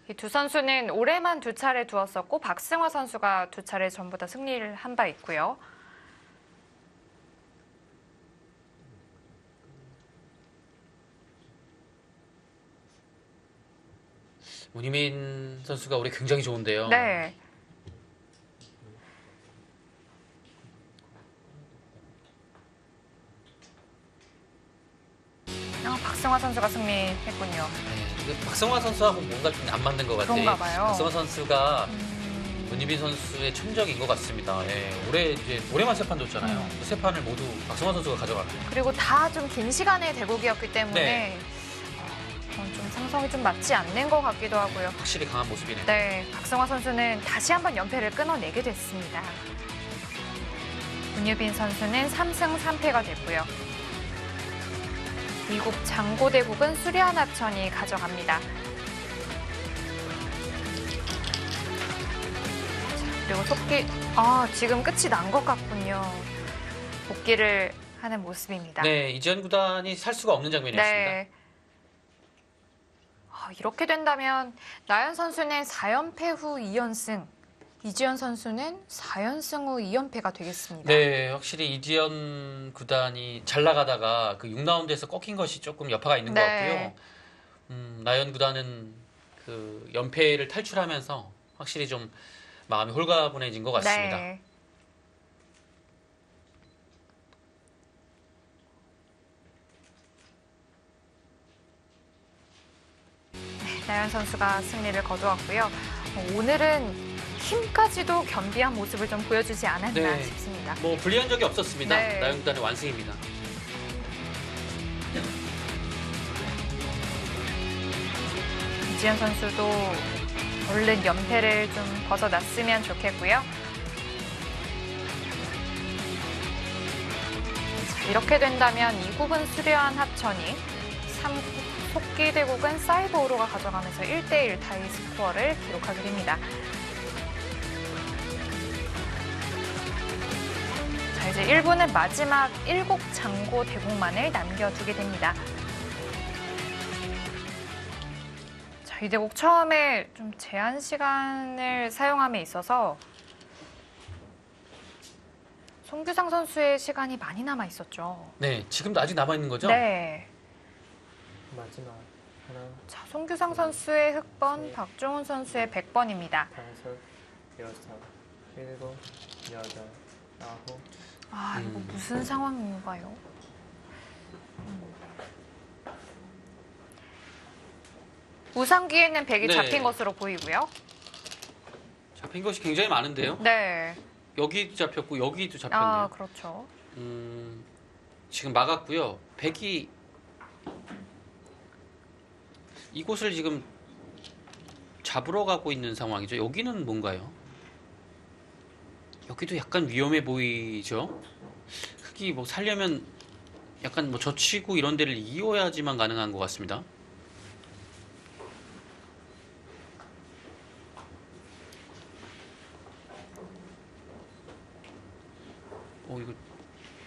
이 두 선수는 올해만 2차례 두었었고 박승화 선수가 2차례 전부 다 승리를 한 바 있고요.
문희민 선수가 올해 굉장히 좋은데요.
네. 박승화 선수가 승리했군요.
네, 이게 박성화 선수하고 뭔가 좀 안 맞는 것 같아요.
그런가 봐요.
박성화 선수가 문희빈 선수의 천적인 것 같습니다. 예, 올해만 3판 뒀잖아요. 그 3판을 모두 박성화 선수가 가져갑니다.
그리고 다 좀 긴 시간의 대국이었기 때문에
네.
좀 상성이 좀 맞지 않는 것 같기도 하고요.
확실히 강한 모습이네요.
네, 박승화 선수는 다시 한번 연패를 끊어내게 됐습니다. 문유빈 선수는 3승 3패가 됐고요. 미국 장고대국은 수리안 합천이 가져갑니다. 자, 그리고 지금 끝이 난 것 같군요. 복귀를 하는 모습입니다.
네, 이지연 구단이 살 수가 없는 장면이었습니다.
네. 이렇게 된다면 나연 선수는 4연패 후 2연승, 이지연 선수는 4연승 후 2연패가 되겠습니다.
네, 확실히 이지연 구단이 잘 나가다가 그 6라운드에서 꺾인 것이 조금 여파가 있는 것
네.
같고요. 나연 구단은 그 연패를 탈출하면서 확실히 좀 마음이 홀가분해진 것 같습니다.
네. 나연 선수가 승리를 거두었고요. 오늘은 힘까지도 겸비한 모습을 좀 보여주지 않았나
네.
싶습니다.
뭐 불리한 적이 없었습니다.
네.
나연 구단의 완승입니다.
이지연 선수도 얼른 연패를 좀 벗어났으면 좋겠고요. 자, 이렇게 된다면 2국은 수려한 합천이, 3국 토끼대국은 사이버 오로가 가져가면서 1대1 타이 스코어를 기록하게 됩니다. 자, 이제 1부는 마지막 1곡 장고 대국만을 남겨두게 됩니다. 자, 이 대국 처음에 좀 제한 시간을 사용함에 있어서 송규상 선수의 시간이 많이 남아 있었죠.
네, 지금도 아직 남아있는 거죠?
네.
마지막 하나,
자, 송규상 선수의 흑번,
네.
박종훈 선수의 100번입니다.
다섯, 여섯, 일곱, 여덟, 아홉.
이거 무슨 상황인가요? 우상기에는 100이
네.
잡힌 것으로 보이고요.
잡힌 것이 굉장히 많은데요.
네.
여기도 잡혔고 여기도 잡혔네요.
그렇죠.
지금 막았고요. 100이 이곳을 지금 잡으러 가고 있는 상황이죠. 여기는 뭔가요? 여기도 약간 위험해 보이죠. 흙이 뭐 살려면 약간 뭐 젖히고 이런 데를 이어야지만 가능한 것 같습니다. 이거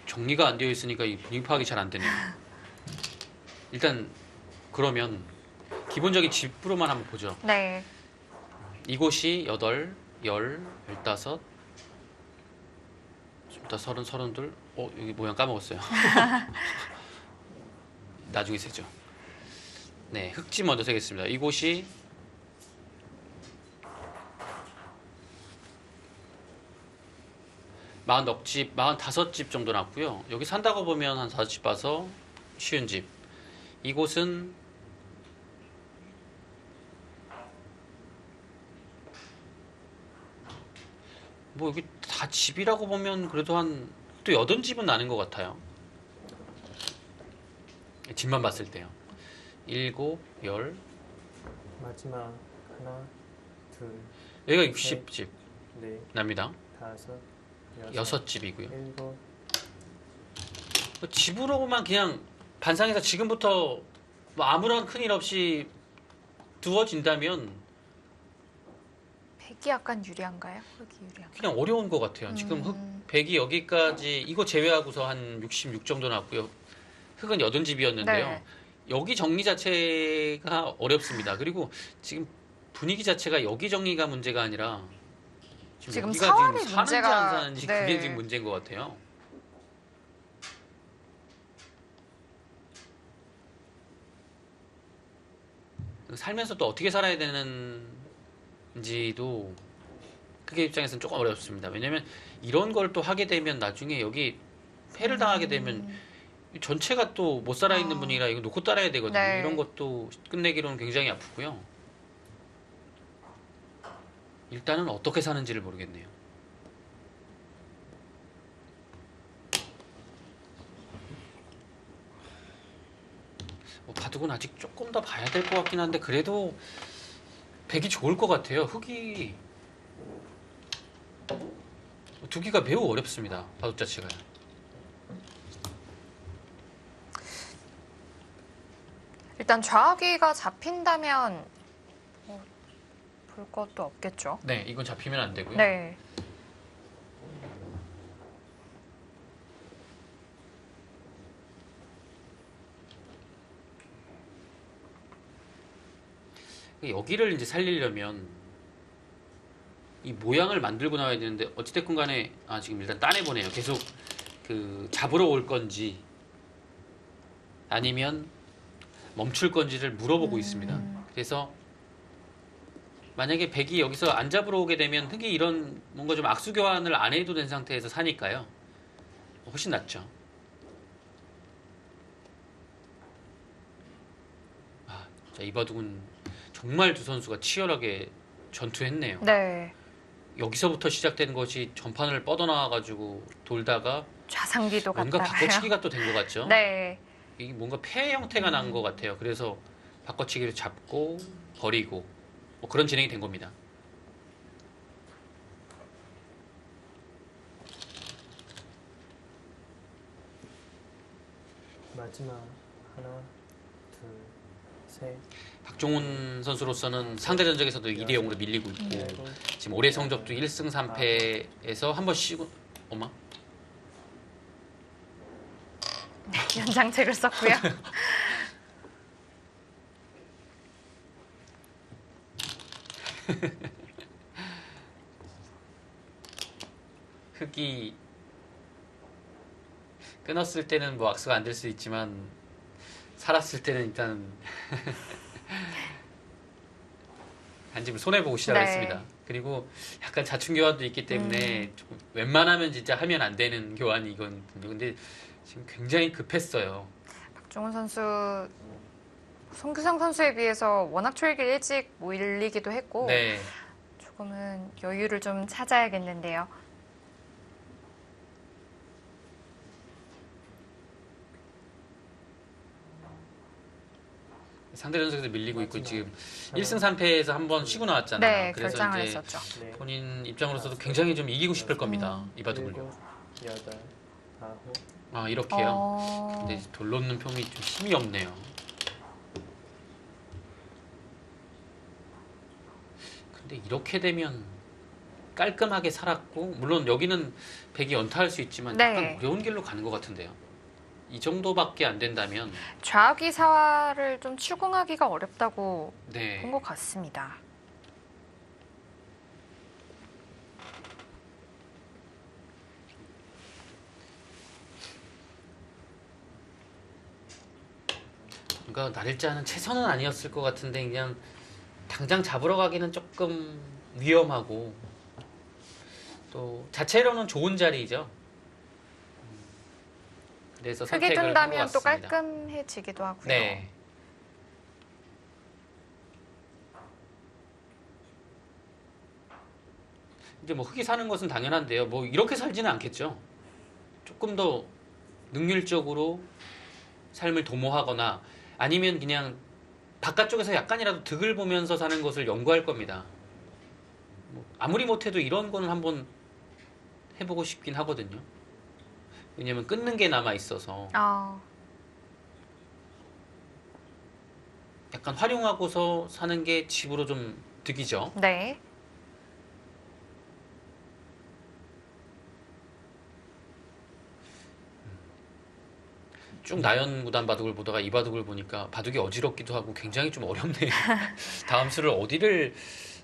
정리가 안 되어 있으니까 이 분위기 파악이 잘 안 되네요. 일단 그러면 기본적인 집으로만 한번 보죠.
네.
이곳이 8, 10, 15, 30, 32. 여기 모양 까먹었어요. 나중에 세죠. 네, 흙집 먼저 세겠습니다. 이곳이 40집, 45집 정도 났고요. 여기 산다고 보면 한 5집 봐서 쉬운 집. 이곳은 뭐 여기 다 집이라고 보면 그래도 한 또 80집은 나는 것 같아요. 집만 봤을 때요. 7, 10.
마지막 하나, 둘,
여기가 60집
넷,
납니다.
다섯,
6집이고요.
일곱,
집으로만 그냥 반상에서 지금부터 뭐 아무런 큰일 없이 두어진다면
백이 약간 유리한가요? 흙이 유리한가요?
그냥 어려운 것 같아요. 지금 백이 여기까지 이거 제외하고서 한 66 정도 났고요. 흙은 80집이었는데요.
네.
여기 정리 자체가 어렵습니다. 그리고 지금 분위기 자체가 여기 정리가 문제가 아니라
지금
여기가
사활이
지금 사는지
문제가-
안 사는지
네.
그게 지금 문제인 것 같아요. 살면서 또 어떻게 살아야 되는지도 그게 입장에서는 조금 어렵습니다. 왜냐면 이런 걸 또 하게 되면 나중에 여기 폐를 당하게 되면 전체가 또 못 살아 있는 분이라 이거 놓고 따라야 되거든요.
네.
이런 것도 끝내기로는 굉장히 아프고요. 일단은 어떻게 사는지를 모르겠네요. 바둑은 아직 조금 더 봐야 될 것 같긴 한데 그래도 백이 좋을 것 같아요. 흙이 두기가 매우 어렵습니다. 바둑 자체가.
일단 좌기가 잡힌다면 볼 것도 없겠죠.
네, 이건 잡히면 안 되고요.
네.
여기를 이제 살리려면 이 모양을 만들고 나와야 되는데 어찌됐건 간에 지금 일단 따내보네요. 계속 그 잡으러 올 건지 아니면 멈출 건지를 물어보고 있습니다. 그래서 만약에 백이 여기서 안 잡으러 오게 되면 흙이 이런 뭔가 좀 악수 교환을 안 해도 된 상태에서 사니까요. 훨씬 낫죠. 자, 이 바둑은 정말 두 선수가 치열하게 전투했네요.
네.
여기서부터 시작된 것이 전판을 뻗어나와가지고 돌다가
좌상기도
뭔가
같다나요?
바꿔치기가 또 된 것 같죠?
네.
이게 뭔가 패 형태가 난 것 같아요. 그래서 바꿔치기를 잡고 버리고 뭐 그런 진행이 된 겁니다.
마지막 하나, 둘, 셋,
박종훈 선수로서는 상대 전적에서도 2대 0으로 밀리고 있고
일곱,
지금 올해 성적도 1승 3패에서 한 번 쉬고 엄마?
연장책을 썼고요.
흙이 끊었을 때는 뭐 악수가 안 될 수 있지만 살았을 때는 일단 한 집을 손해보고 시작했습니다.
네.
그리고 약간 자충 교환도 있기 때문에 조금 웬만하면 진짜 하면 안 되는 교환이 이거든요. 근데 지금 굉장히 급했어요.
박종훈 선수, 송규성 선수에 비해서 워낙 초일기 일찍 몰리기도 했고
네.
조금은 여유를 좀 찾아야겠는데요.
상대 전적에서 밀리고 있고
마지막
지금
하나,
1승 3패에서 한 번 쉬고 나왔잖아요.
네,
그래서
결장을
이제
했었죠.
넷,
본인 입장으로서도 굉장히 좀 이기고 싶을 겁니다. 이 바둑을요.
일곱, 여덟, 아홉,
이렇게요. 근데 돌 놓는 폼이 좀 힘이 없네요. 근데 이렇게 되면 깔끔하게 살았고 물론 여기는 백이 연타할 수 있지만
네.
약간 어려운 길로 가는 것 같은데요. 이 정도밖에 안 된다면
좌기 사활을 좀 추궁하기가 어렵다고
네.
본 것 같습니다.
뭔가 날짜는 최선은 아니었을 것 같은데 그냥 당장 잡으러 가기는 조금 위험하고 또 자체로는 좋은 자리이죠. 그래서
크게
선택을 한것
둔다면 또
같습니다.
깔끔해지기도 하고요.
네. 이제 뭐 흙이 사는 것은 당연한데요. 뭐 이렇게 살지는 않겠죠. 조금 더 능률적으로 삶을 도모하거나 아니면 그냥 바깥쪽에서 약간이라도 득을 보면서 사는 것을 연구할 겁니다. 뭐 아무리 못해도 이런 거는 한번 해보고 싶긴 하거든요. 왜냐면 끊는 게 남아 있어서
아,
약간 활용하고서 사는 게 집으로 좀 득이죠.
네.
쭉 나연 구단 바둑을 보다가 이 바둑을 보니까 바둑이 어지럽기도 하고 굉장히 좀 어렵네요. 다음 수를 어디를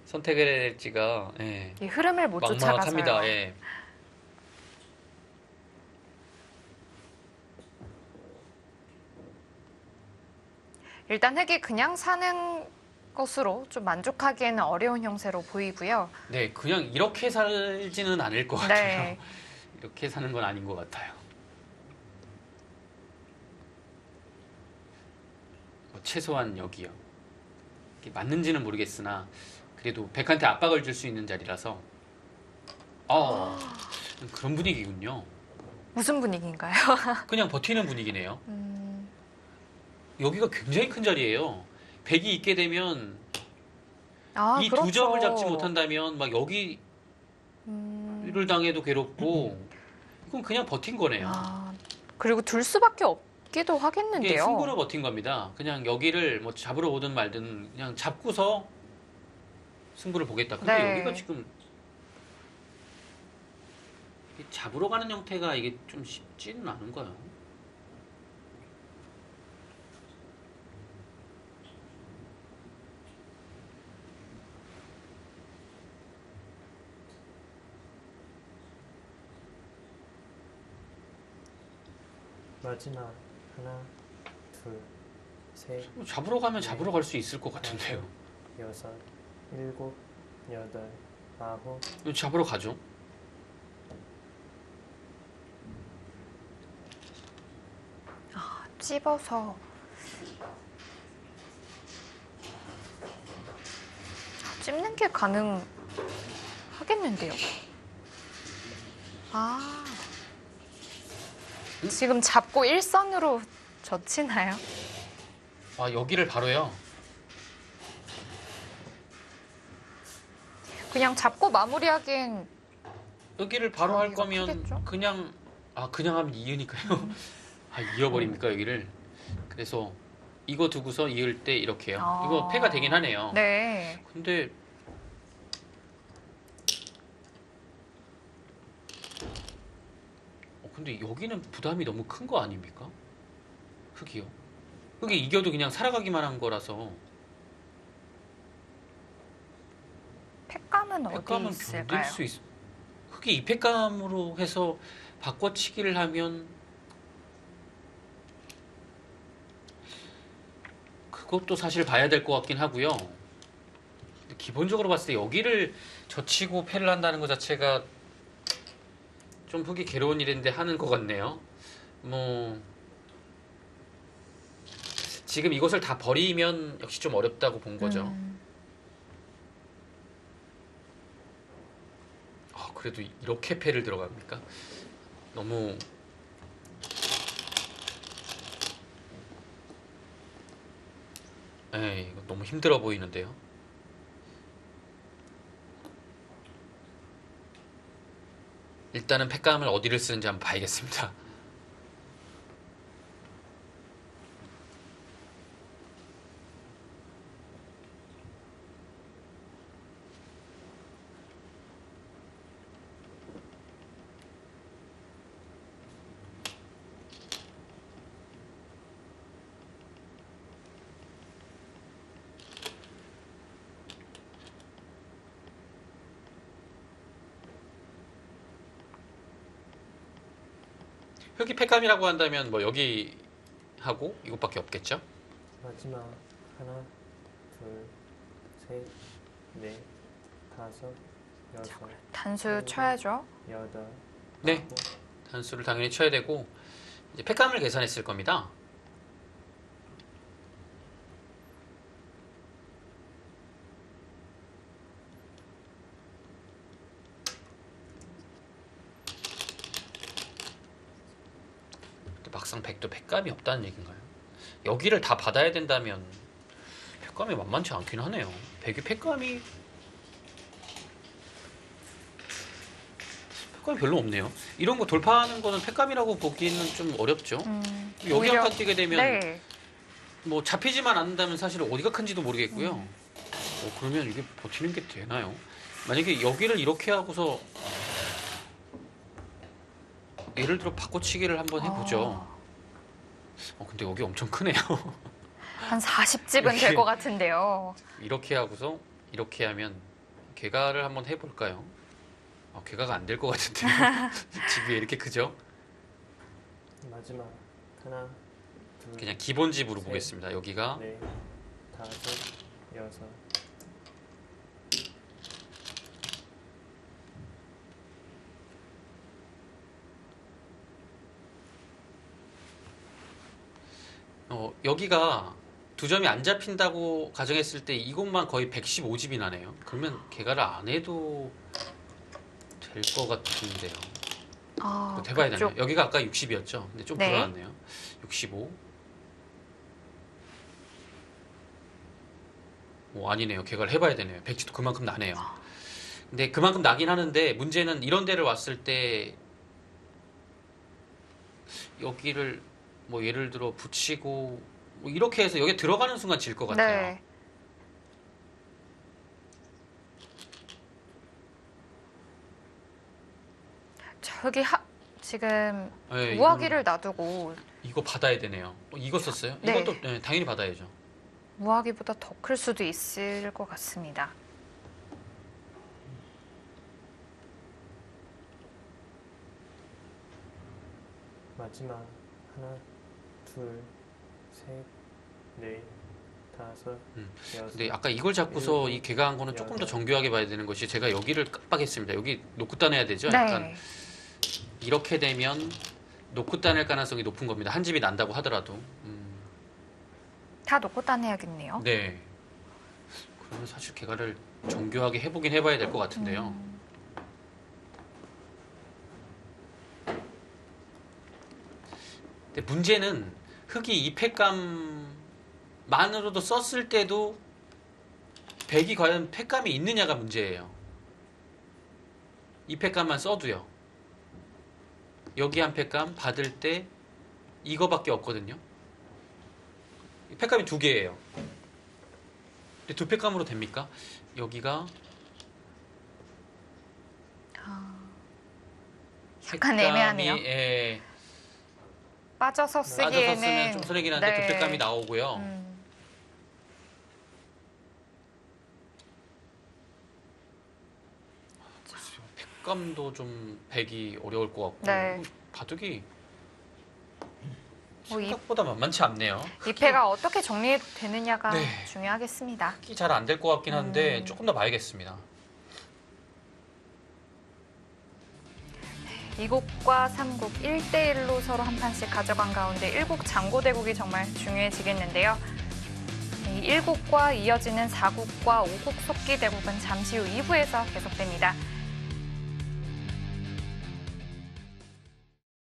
선택을 해야 될지가 예,
이 흐름을 못 쫓아가서요.
막막합니다. 예.
일단 흙이 그냥 사는 것으로 좀 만족하기에는 어려운 형세로 보이고요.
네, 그냥 이렇게 살지는 않을 것 같아요.
네.
이렇게 사는 건 아닌 것 같아요. 최소한 여기요. 이게 맞는지는 모르겠으나 그래도 백한테 압박을 줄 수 있는 자리라서 그런 분위기군요.
무슨 분위기인가요?
그냥 버티는 분위기네요.
음,
여기가 굉장히 큰 자리예요. 백이 있게 되면
아,
이
그렇죠.
두 점을 잡지 못한다면 막 여기를 당해도 괴롭고 이건 그냥 버틴 거네요.
아, 그리고 둘 수밖에 없기도
이게
하겠는데요.
승부로 버틴 겁니다. 그냥 여기를 뭐 잡으러 오든 말든 그냥 잡고서 승부를 보겠다. 근데
네.
여기가 지금 이게 잡으러 가는 형태가 이게 좀 쉽지는 않은 거예요.
마지막 하나, 둘, 셋,
잡으러 가면 잡으러 갈 수 있을 것 같은데요.
여섯, 일곱, 여덟, 아홉.
이거 잡으러 가죠.
찝어서 찝는 게 가능하겠는데요. 아, 지금 잡고 일선으로 젖히나요?
아, 여기를 바로요.
그냥 잡고 마무리하기엔
여기를 바로 할
여기가
거면
크겠죠?
그냥 하면 이으니까요. 이어버립니까 여기를? 그래서 이거 두고서 이을 때 이렇게요.
아.
이거 패가 되긴 하네요.
네.
근데 근데 여기는 부담이 너무 큰 거 아닙니까? 흙이요. 흙이 이겨도 그냥 살아가기만 한 거라서
팩감은 어디
팩감은
있을까요?
견딜 수 있. 흙이 이 팩감으로 해서 바꿔치기를 하면 그것도 사실 봐야 될 것 같긴 하고요. 근데 기본적으로 봤을 때 여기를 젖히고 패를 한다는 것 자체가 좀 흙이 괴로운 일인데 하는 것 같네요. 뭐 지금 이것을 다 버리면 역시 좀 어렵다고 본 거죠. 그래도 이렇게 패를 들어갑니까? 너무 이거 너무 힘들어 보이는데요. 일단은 팩감을 어디를 쓰는지 한번 봐야겠습니다. 흙이 팩감이라고 한다면 뭐 여기 하고 이것밖에 없겠죠?
마지막 하나, 둘, 셋, 넷, 다섯, 여섯,
단수 쳐야죠.
여덟.
네.
아홉.
단수를 당연히 쳐야 되고 이제 팩감을 계산했을 겁니다. 막상 백도 팩감이 없다는 얘기인가요? 여기를 다 받아야 된다면 팩감이 만만치 않긴 하네요. 백이 팩감이 별로 없네요. 이런 거 돌파하는 거는 팩감이라고 보기는 좀 어렵죠. 여기
오히려-
한칸 뛰게 되면
네.
뭐 잡히지만 않는다면 사실 어디가 큰지도 모르겠고요. 그러면 이게 버티는 게 되나요? 만약에 여기를 이렇게 하고서 예를 들어 바꿔치기를 한번 해보죠. 근데 여기 엄청 크네요.
한 40집은 될 것 같은데요.
이렇게 하고서 이렇게 하면 개가를 한번 해볼까요? 개가가 안 될 것 같은데요. 집이 왜 이렇게 크죠?
마지막 하나, 둘,
그냥 기본 집으로
셋,
보겠습니다. 여기가
넷, 다섯, 여섯.
여기가 두 점이 안 잡힌다고 가정했을 때 이곳만 거의 115집이 나네요. 그러면 개가를 안 해도 될 것 같은데요. 그것도 해봐야 되나요?
그쪽.
여기가 아까 60이었죠? 근데 좀
네.
불어났네요. 65. 아니네요. 개가를 해봐야 되네요. 100지도 그만큼 나네요. 근데 그만큼 나긴 하는데 문제는 이런 데를 왔을 때 여기를 뭐 예를 들어 붙이고 뭐 이렇게 해서 여기 들어가는 순간 질 것 같아요.
네. 저기 지금
네,
무화기를 놔두고
이거 받아야 되네요. 이거 썼어요?
네.
이것도 당연히 받아야죠.
무화기보다 더 클 수도 있을 것 같습니다.
마지막 하나, 둘, 셋, 넷, 다섯, 여섯.
근데 아까 이걸 잡고서 이 개가한 거는 조금 더 정교하게 봐야 되는 것이 제가 여기를 깜빡했습니다. 여기 놓고 따내야 되죠? 약간
네.
이렇게 되면 놓고 따낼 가능성이 높은 겁니다. 한 집이 난다고 하더라도.
다 놓고 따내야겠네요.
네. 그러면 사실 개가를 정교하게 해보긴 해봐야 될 것 같은데요. 근데 문제는 흙이 이 팩감만으로도 썼을 때도 백이 과연 팩감이 있느냐가 문제예요. 이 팩감만 써도요. 여기 한 팩감 받을 때 이거밖에 없거든요. 이 팩감이 두 개예요. 근데 두 팩감으로 됩니까? 여기가
약간 애매하네요.
예,
빠져서
빠져서
쓰기에는
쓰면 좀 손해긴 한데
네.
두 팩감이 나오고요. 팩감도 좀 백이 어려울 것 같고
네.
바둑이
뭐
생각보다 만만치 않네요.
이 패가 어떻게 정리되느냐가
네.
중요하겠습니다.
흙이 잘 안 될 것 같긴 한데 조금 더 봐야겠습니다.
이국과 삼국 1대1로 서로 한 판씩 가져간 가운데 1국 장고대국이 정말 중요해지겠는데요. 이 1국과 이어지는 4국과 5국 속기대국은 잠시 후 2부에서 계속됩니다.